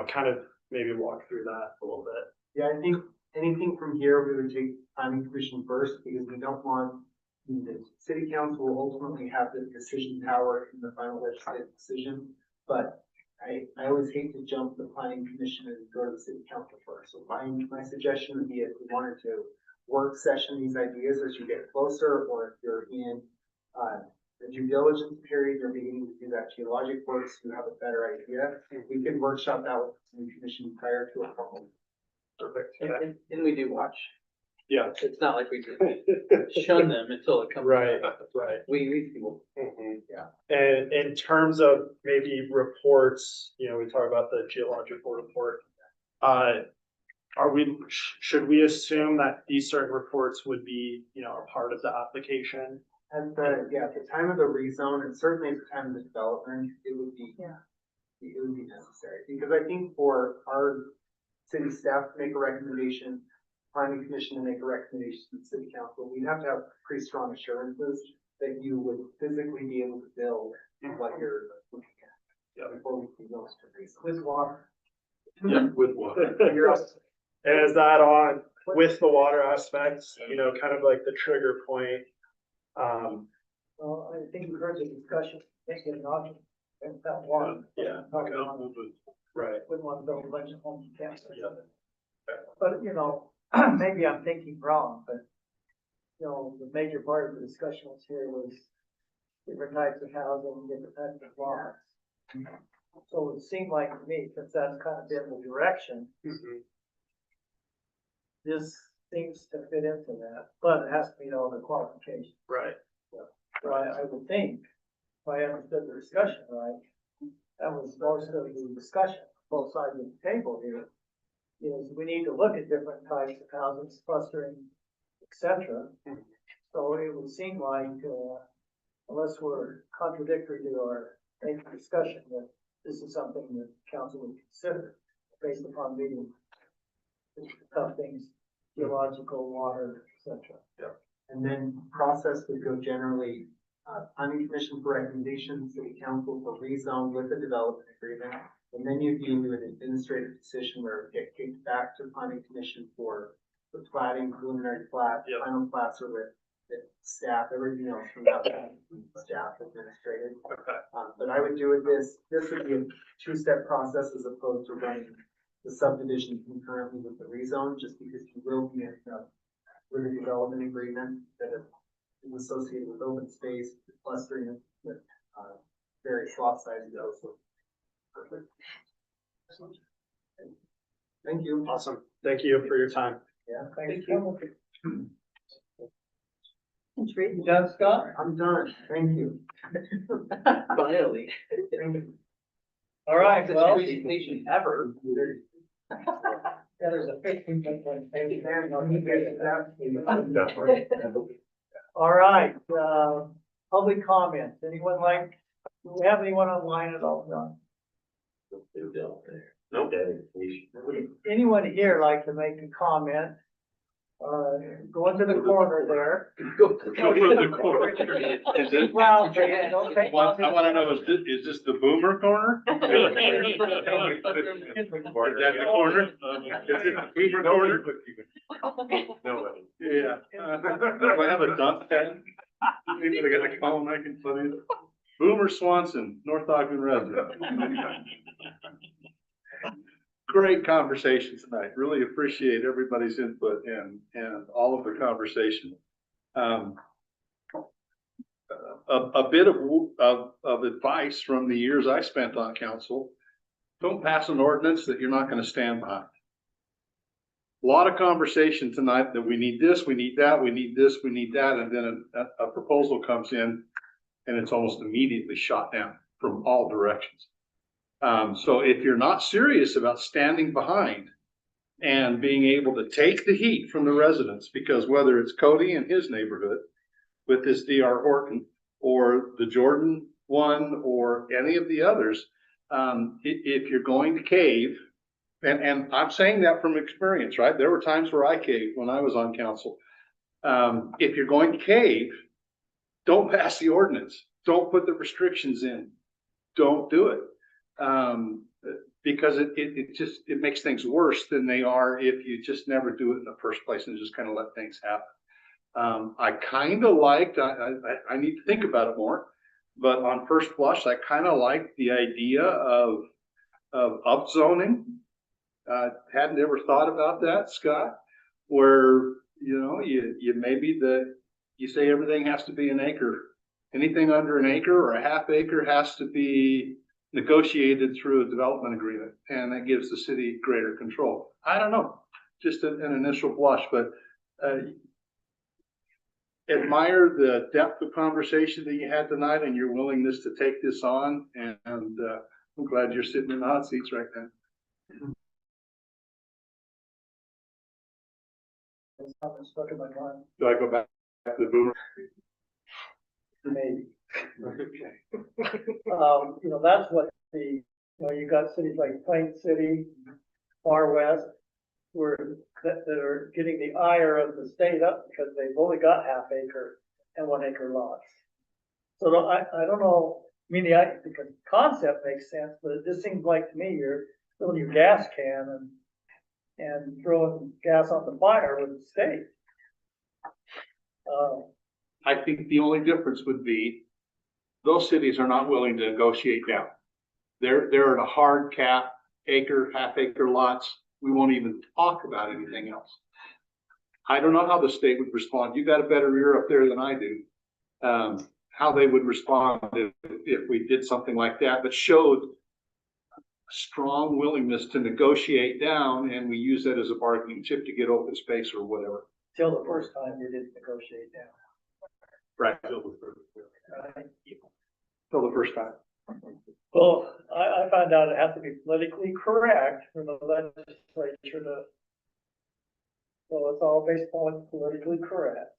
kind of maybe walk through that a little bit. Yeah, I think anything from here, we would take planning commission first, because we don't want, the city council will ultimately have the decision power in the final legislative decision, but I always hate to jump the planning commission and go to the city council first. So my suggestion would be if we wanted to work session these ideas as you get closer, or if you're in the due diligence period, you're beginning to do that geologic work, so you have a better idea. We can workshop that with the planning commission prior to a formal. Perfect. and we do watch. Yeah. It's not like we just shun them until it comes. Right. We people. Yeah. And in terms of maybe reports, we talk about the geological report. Should we assume that these certain reports would be, a part of the application? At the time of the rezone, and certainly at the time of the development, it would be necessary. Because I think for our city staff to make a recommendation, planning commission to make a recommendation to the city council, we'd have to have pretty strong assurances that you would physically be able to build what you're looking at. Yeah, before we can go to rezone. With water. Yeah, with water. And is that on with the water aspects, kind of like the trigger point? Well, I think we heard the discussion, making an option, and that water. Yeah. Right. Wouldn't want to build a bunch of homes in campus. Yeah. But, maybe I'm thinking wrong, but, the major part of the discussion was here was different types of housing, different types of lots. So it seemed like to me, since that's kind of been the direction, this seems to fit into that, but it has to meet all the qualifications. Right. So I would think, if I understood the discussion right, that was most of the discussion, both sides of the table here, is we need to look at different types of houses, clustering, et cetera. So it would seem like, unless we're contradictory to our main discussion, that this is something that council would consider based upon meeting tough things, geological, water, et cetera. Yeah. And then process would go generally, planning commission for recommendation, city council for rezone with the development agreement. And then you'd be into an administrative decision where it would get kicked back to planning commission for the plating, preliminary plat, Yep. final plats are with staff, everything else from that, staff administrative. But I would do it this would be a two-step process as opposed to running the subdivision concurrently with the rezone, just because you will be in with a development agreement that is associated with open space, clustering with, various lot sizes also. Perfect. Thank you. Awesome. Thank you for your time. Yeah, thank you. Intriguing. You done, Scott? I'm done. Thank you. Finally. Thank you. All right, Longest well. presentation ever. Yeah, there's a 15-minute one. All right, public comments. Anyone like, do we have anyone online at all, John? No. Would anyone here like to make a comment? Go into the corner there. Go to the corner. Is it? Well, don't take. I wanna know, is this the boomer corner? Is that the corner? Is it the boomer corner? Nobody. Yeah. Do I have a dump pen? Maybe I got a column I can put in. Boomer Swanson, North Ogden resident. Great conversation tonight. Really appreciate everybody's input and all of the conversation. A bit of advice from the years I spent on council: don't pass an ordinance that you're not going to stand behind. A lot of conversation tonight that we need this, we need that, we need this, we need that, and then a proposal comes in and it's almost immediately shot down from all directions. So if you're not serious about standing behind and being able to take the heat from the residents, because whether it's Cody and his neighborhood with this DR Horton or the Jordan one or any of the others, if you're going to cave, and I'm saying that from experience, right? There were times where I caved when I was on council. If you're going to cave, don't pass the ordinance. Don't put the restrictions in. Don't do it. Because it makes things worse than they are if you just never do it in the first place and just kind of let things happen. I kind of liked, I need to think about it more, but on first blush, I kind of liked the idea of upzoning. Hadn't ever thought about that, Scott, where, you maybe you say everything has to be an acre. Anything under an acre or a half acre has to be negotiated through a development agreement, and that gives the city greater control. I don't know, just an initial blush, but admire the depth of conversation that you had tonight and your willingness to take this on, and I'm glad you're sitting in the hot seats right now. Stuck in my mind. Do I go back to the boomer? Maybe. Okay. That's what you got cities like Plain City, Far West, that are getting the ire of the state up because they've only got half acre and 1 acre lots. So I don't know, the concept makes sense, but it just seems like to me you're filling your gas can and throwing gas on the fire with the state. I think the only difference would be those cities are not willing to negotiate down. They're at a hard cap, acre, half acre lots. We won't even talk about anything else. I don't know how the state would respond. You got a better ear up there than I do. How they would respond if we did something like that, but showed a strong willingness to negotiate down, and we use that as a bargaining chip to get open space or whatever. Till the first time you didn't negotiate down. Right. Till the first time. Well, I found out it has to be politically correct for the legislature to, so it's all based on politically correct.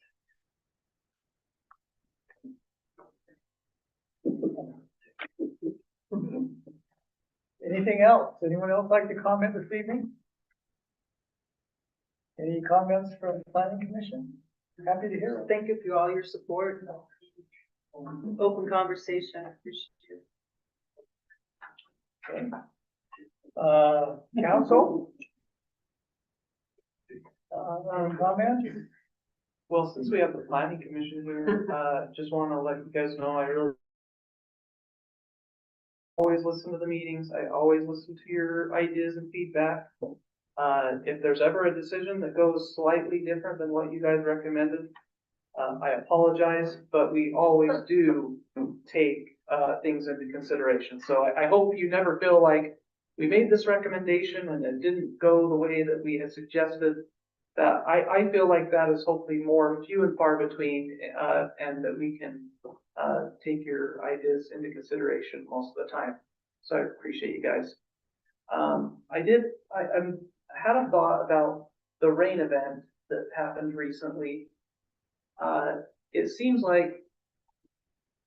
Anything else? Anyone else like to comment this evening? Any comments from the planning commission? Happy to hear it. Thank you for all your support, open conversation, I appreciate it. Council? Comment? Well, since we have the planning commission here, just wanna let you guys know, I really always listen to the meetings, I always listen to your ideas and feedback. If there's ever a decision that goes slightly different than what you guys recommended, I apologize, but we always do take, things into consideration. So I hope you never feel like we made this recommendation and it didn't go the way that we had suggested. That I feel like that is hopefully more few and far between, and that we can, take your ideas into consideration most of the time. So I appreciate you guys. I had a thought about the rain event that happened recently. It seems like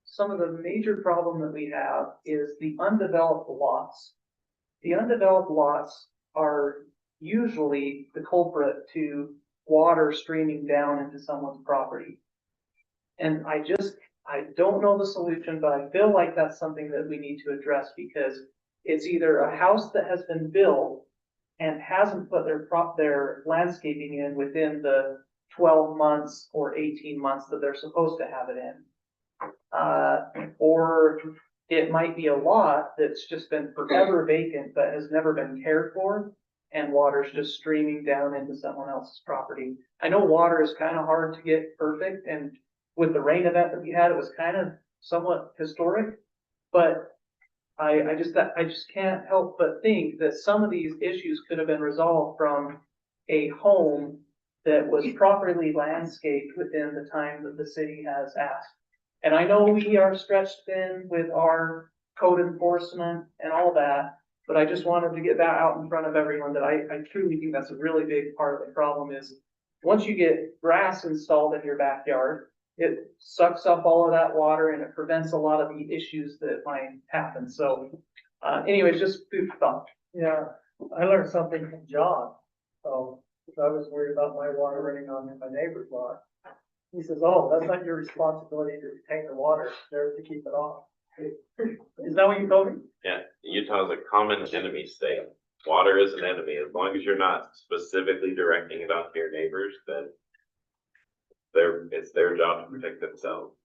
some of the major problem that we have is the undeveloped lots. The undeveloped lots are usually the culprit to water streaming down into someone's property. And I don't know the solution, but I feel like that's something that we need to address because it's either a house that has been built and hasn't put their landscaping in within the 12 months or 18 months that they're supposed to have it in. Or it might be a lot that's just been forever vacant but has never been cared for, and water's just streaming down into someone else's property. I know water is kind of hard to get perfect, and with the rain event that we had, it was kind of somewhat historic, but I just can't help but think that some of these issues could have been resolved from a home that was properly landscaped within the time that the city has asked. And I know we are stretched thin with our code enforcement and all that, but I just wanted to get that out in front of everyone that I truly think that's a really big part of the problem is once you get grass installed in your backyard, it sucks up all of that water and it prevents a lot of the issues that might happen. So, anyways, just food for thought. Yeah, I learned something from John. So I was worried about my water running on my neighbor's lot. He says, "Oh, that's not your responsibility to retain the water. It's theirs to keep it off." Is that what you told me? Yeah, Utah is a common enemy state. Water is an enemy. As long as you're not specifically directing it onto your neighbors, then it's their job to protect themselves.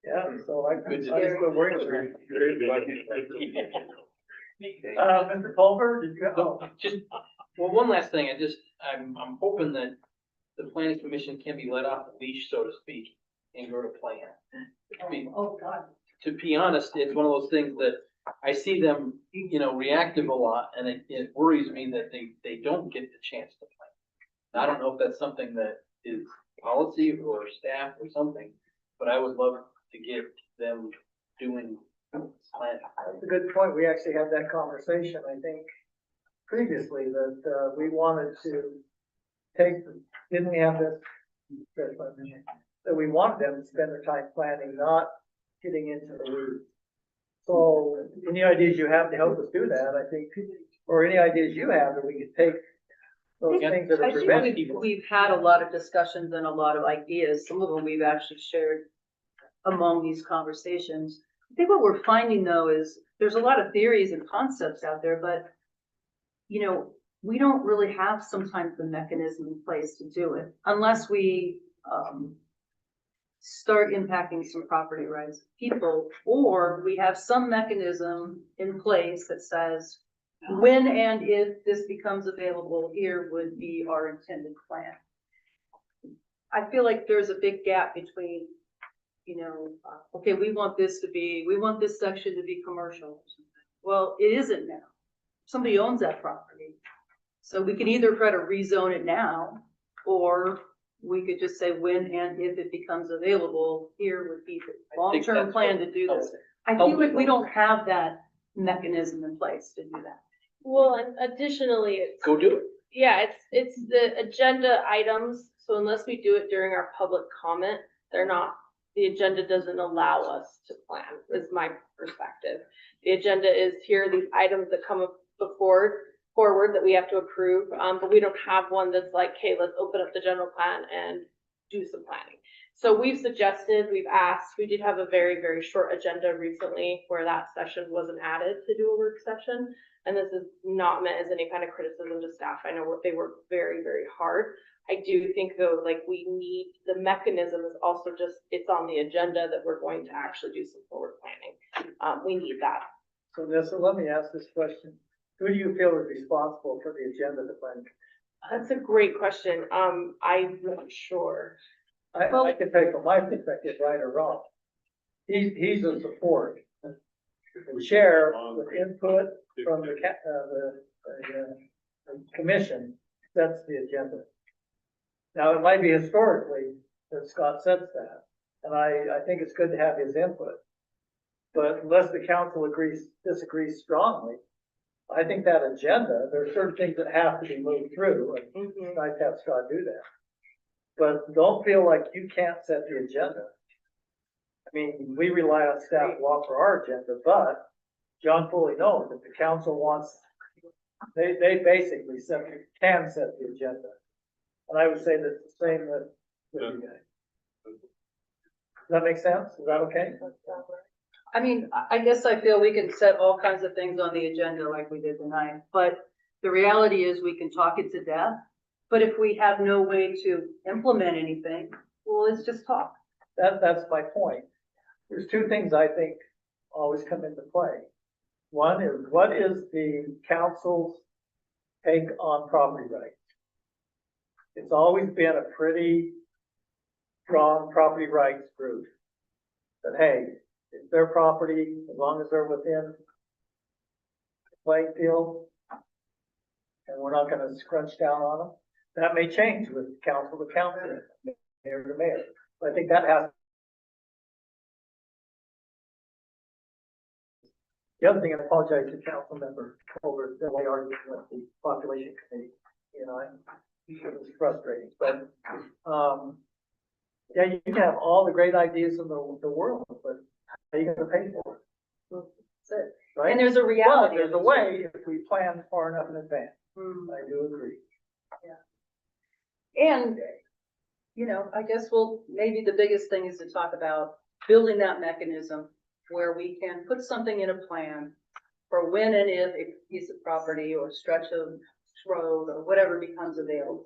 Yeah, so I just quit worrying about it. Mr. Culver, did you have? So, well, one last thing, I'm hoping that the planning commission can be let off the leash, so to speak, and go to plan. I mean, Oh, God. to be honest, it's one of those things that I see them, reactive a lot, and it worries me that they don't get the chance to plan. I don't know if that's something that is policy or staff or something, but I would love to get them doing planning. That's a good point. We actually had that conversation, I think, previously, that we wanted to didn't we have this? That we wanted them to spend their time planning, not getting into the weeds. So any ideas you have to help us do that, I think, or any ideas you have that we could take those things that I are think preventing we've, people. we've had a lot of discussions and a lot of ideas. Some of them we've actually shared among these conversations. I think what we're finding though is there's a lot of theories and concepts out there, but we don't really have sometimes the mechanism in place to do it unless we start impacting some property rights of people, or we have some mechanism in place that says when and if this becomes available, here would be our intended plan. I feel like there's a big gap between, okay, we want this section to be commercial. Well, it isn't now. Somebody owns that property. So we can either try to rezone it now, or we could just say when and if it becomes available, here would be the long-term plan to do this. I feel like we don't have that mechanism in place to do that. Well, and additionally, it's, Go do it. yeah, it's the agenda items. So unless we do it during our public comment, the agenda doesn't allow us to plan, is my perspective. The agenda is here are these items that come forward that we have to approve, but we don't have one that's like, hey, let's open up the general plan and do some planning. So we've asked, we did have a very, very short agenda recently where that session wasn't added to do a work session. and this is not meant as any kind of criticism to staff, I know they work very, very hard. I do think though, like we need, the mechanism is also just, it's on the agenda that we're going to actually do some forward planning. We need that. So Nessa, let me ask this question. Who do you feel is responsible for the agenda to plan? That's a great question. I'm not sure. I can take from my perspective, right or wrong. He's a support. The chair with input from the commission sets the agenda. Now, it might be historically that Scott sets that, and I think it's good to have his input. But unless the council disagrees strongly, I think that agenda, there are certain things that have to be moved through, and it's nice to have Scott do that. But don't feel like you can't set the agenda. I mean, we rely on staff a lot for our agenda, but John fully knows that the council wants, they basically can set the agenda. And I would say that the same with you guys. Does that make sense? Is that okay? I mean, I guess I feel we can set all kinds of things on the agenda like we did tonight, but the reality is we can talk it to death. But if we have no way to implement anything, well, let's just talk. That's my point. There's two things I think always come into play. One is, what is the council's take on property rights? It's always been a pretty strong property rights group. That, hey, it's their property, as long as they're within the playing field, and we're not gonna scrunch down on them. That may change with council to council, mayor to mayor. But I think that has. The other thing, I apologize to council member over the way arguing with the population committee, it was frustrating, but, yeah, you can have all the great ideas in the world, but how are you gonna pay for it? That's it. Right? And there's a reality. But there's a way if we plan far enough in advance. I do agree. And, I guess maybe the biggest thing is to talk about building that mechanism where we can put something in a plan for when and if a piece of property or stretch of road or whatever becomes available.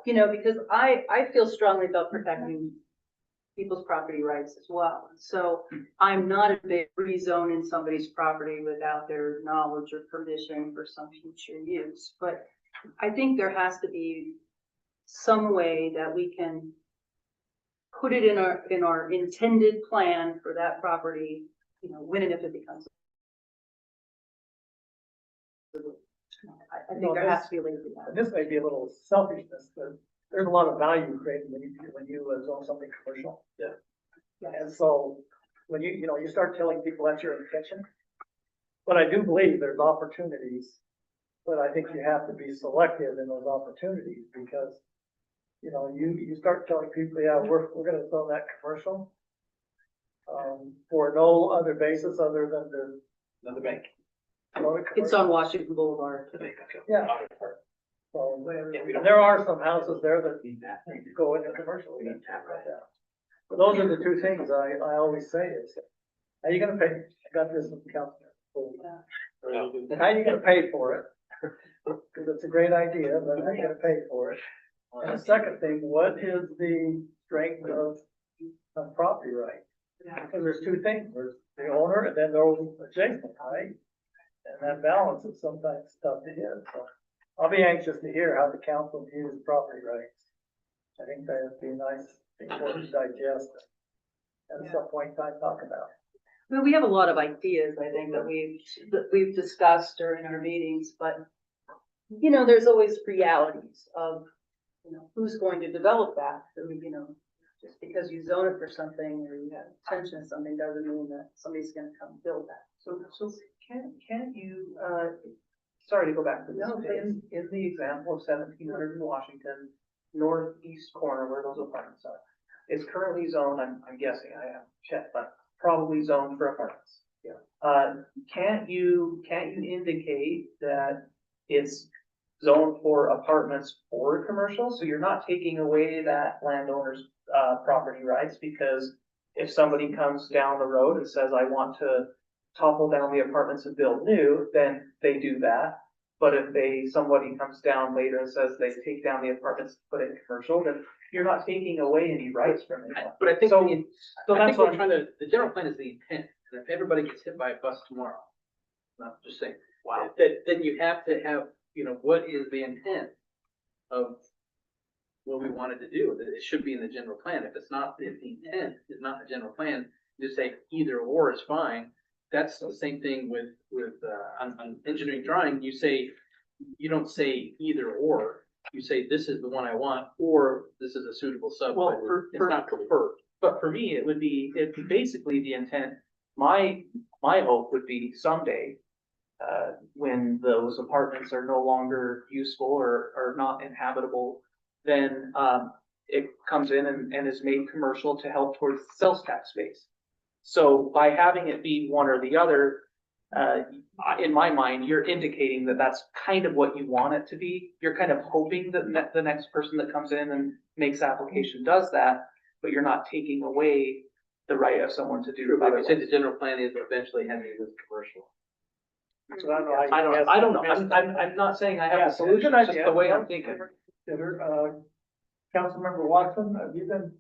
Because I feel strongly about protecting people's property rights as well. So I'm not a big rezone in somebody's property without their knowledge or permission for some future use. But I think there has to be some way that we can put it in our intended plan for that property, when and if it becomes. I think there has to be a way to do that. This may be a little selfishness, but there's a lot of value created when you zone something commercial. Yeah. And so when you start telling people that's your intention, but I do believe there's opportunities, but I think you have to be selective in those opportunities because, you start telling people, yeah, we're going to zone that commercial, for no other basis other than Another bank. It's on Washington Boulevard. Yeah. So, and there are some houses there that need to go into commercial. But those are the two things I always say is, how you gonna pay? I got this with the council. And how you gonna pay for it? Because it's a great idea, but how you gonna pay for it? And the second thing, what is the strength of property right? Because there's two things, there's the owner and then there's adjacent, right? And that balance is sometimes tough to hit, so I'll be anxious to hear how the council views property rights. I think that'd be a nice thing for us to digest and at some point in time talk about. Well, we have a lot of ideas, I think, that we've discussed during our meetings, but there's always realities of, who's going to develop that. So, just because you zone it for something or you have attention to something doesn't mean that somebody's gonna come build that. So can't you, sorry to go back to this, No, but in the example of 1700 in Washington, northeast corner where those apartments are, it's currently zoned, I'm guessing, I haven't checked, but probably zoned for apartments. Yeah. Can't you indicate that it's zoned for apartments or commercial? So you're not taking away that landowner's property rights, because if somebody comes down the road and says, I want to topple down the apartments and build new, then they do that. But if somebody comes down later and says they take down the apartments, put it in commercial, then you're not taking away any rights from anyone. But I think, So- so that's I think what we're trying to, the general plan is the intent, and if everybody gets hit by a bus tomorrow, I'm just saying, wow, then you have to have, what is the intent of what we wanted to do? That it should be in the general plan. If it's not, if the intent is not in the general plan, just say either or is fine. That's the same thing with, on engineering drawing, you don't say either or, you say this is the one I want, or this is a suitable sub, Well, but for- it's not preferred. But for me, it'd be basically the intent, my hope would be someday, when those apartments are no longer useful or are not inhabitable, then, it comes in and is made commercial to help towards the sales tax base. So by having it be one or the other, in my mind, you're indicating that that's kind of what you want it to be. You're kind of hoping that the next person that comes in and makes application does that, but you're not taking away the right of someone to do. True, but if you say the otherwise. general plan is eventually having this commercial. So I don't know how you I don't know. guess- I'm not saying I have Yeah, a solution, good it's just idea. the way I'm thinking. Councilmember Watson, have you been?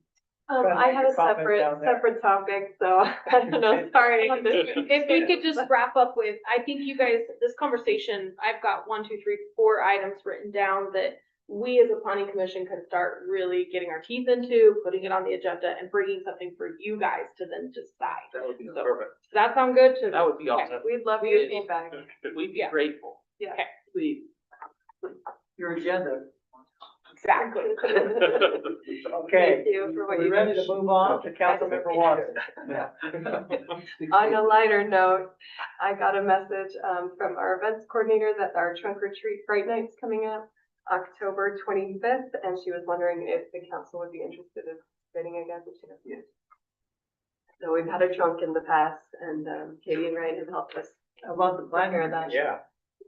I have a Comment down there. separate topic, so I don't know, sorry. If we could just wrap up with, I think you guys, this conversation, I've got 4 items written down that we as a planning commission can start really getting our teeth into, putting it on the agenda and bringing something for you guys to then decide. That would be So- perfect. Does that sound good to? That would be Okay. awesome. We'd love your feedback. We'd be Yeah. grateful. Yeah. Okay. Please. Your agenda. Exactly. Okay, Thank you for what we're you ready do. to move on to Councilmember Watson. On a lighter note, I got a message, from our events coordinator that our trunk or treat Fright Night's coming up October 25th, and she was wondering if the council would be interested in participating again. Yes. So we've had a trunk in the past, and, Katie and Ryan have helped us. How about the planner? Prepare that. Yeah.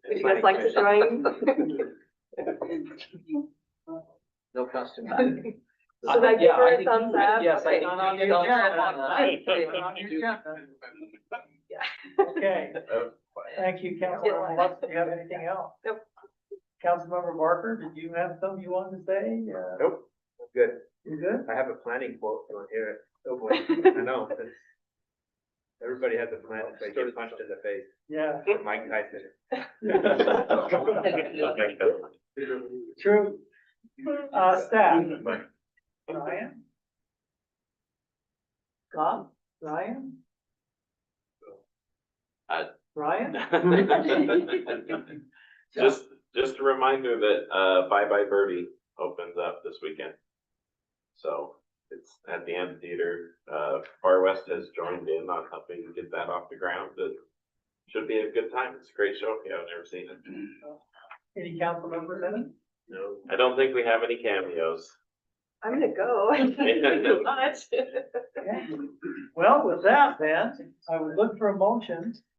Would you guys like to join? No costume. Should I give her a thumbs up? Yes, I Okay. think On you your need to agenda. jump on that. On your agenda. Okay, thank you, Councilmember Watson. Do you have anything else? Nope. Councilmember Barker, did you have something you wanted to say? Nope, good. You good? I have a planning quote, if you want to hear it. Oh, boy, I know. Everybody has a plan if they get punched in the face. Yeah. Mike Tyson. True. Staff. Ryan? Scott? Ryan? Ryan? Just a reminder that, Bye Bye Birdie opens up this weekend. So it's at the amphitheater. Far West has joined in on helping get that off the ground. It should be a good time. It's a great show if you haven't ever seen it. Any council members in it? No, I don't think we have any cameos. I'm gonna go. Okay. Well, with that then, I would look for a motion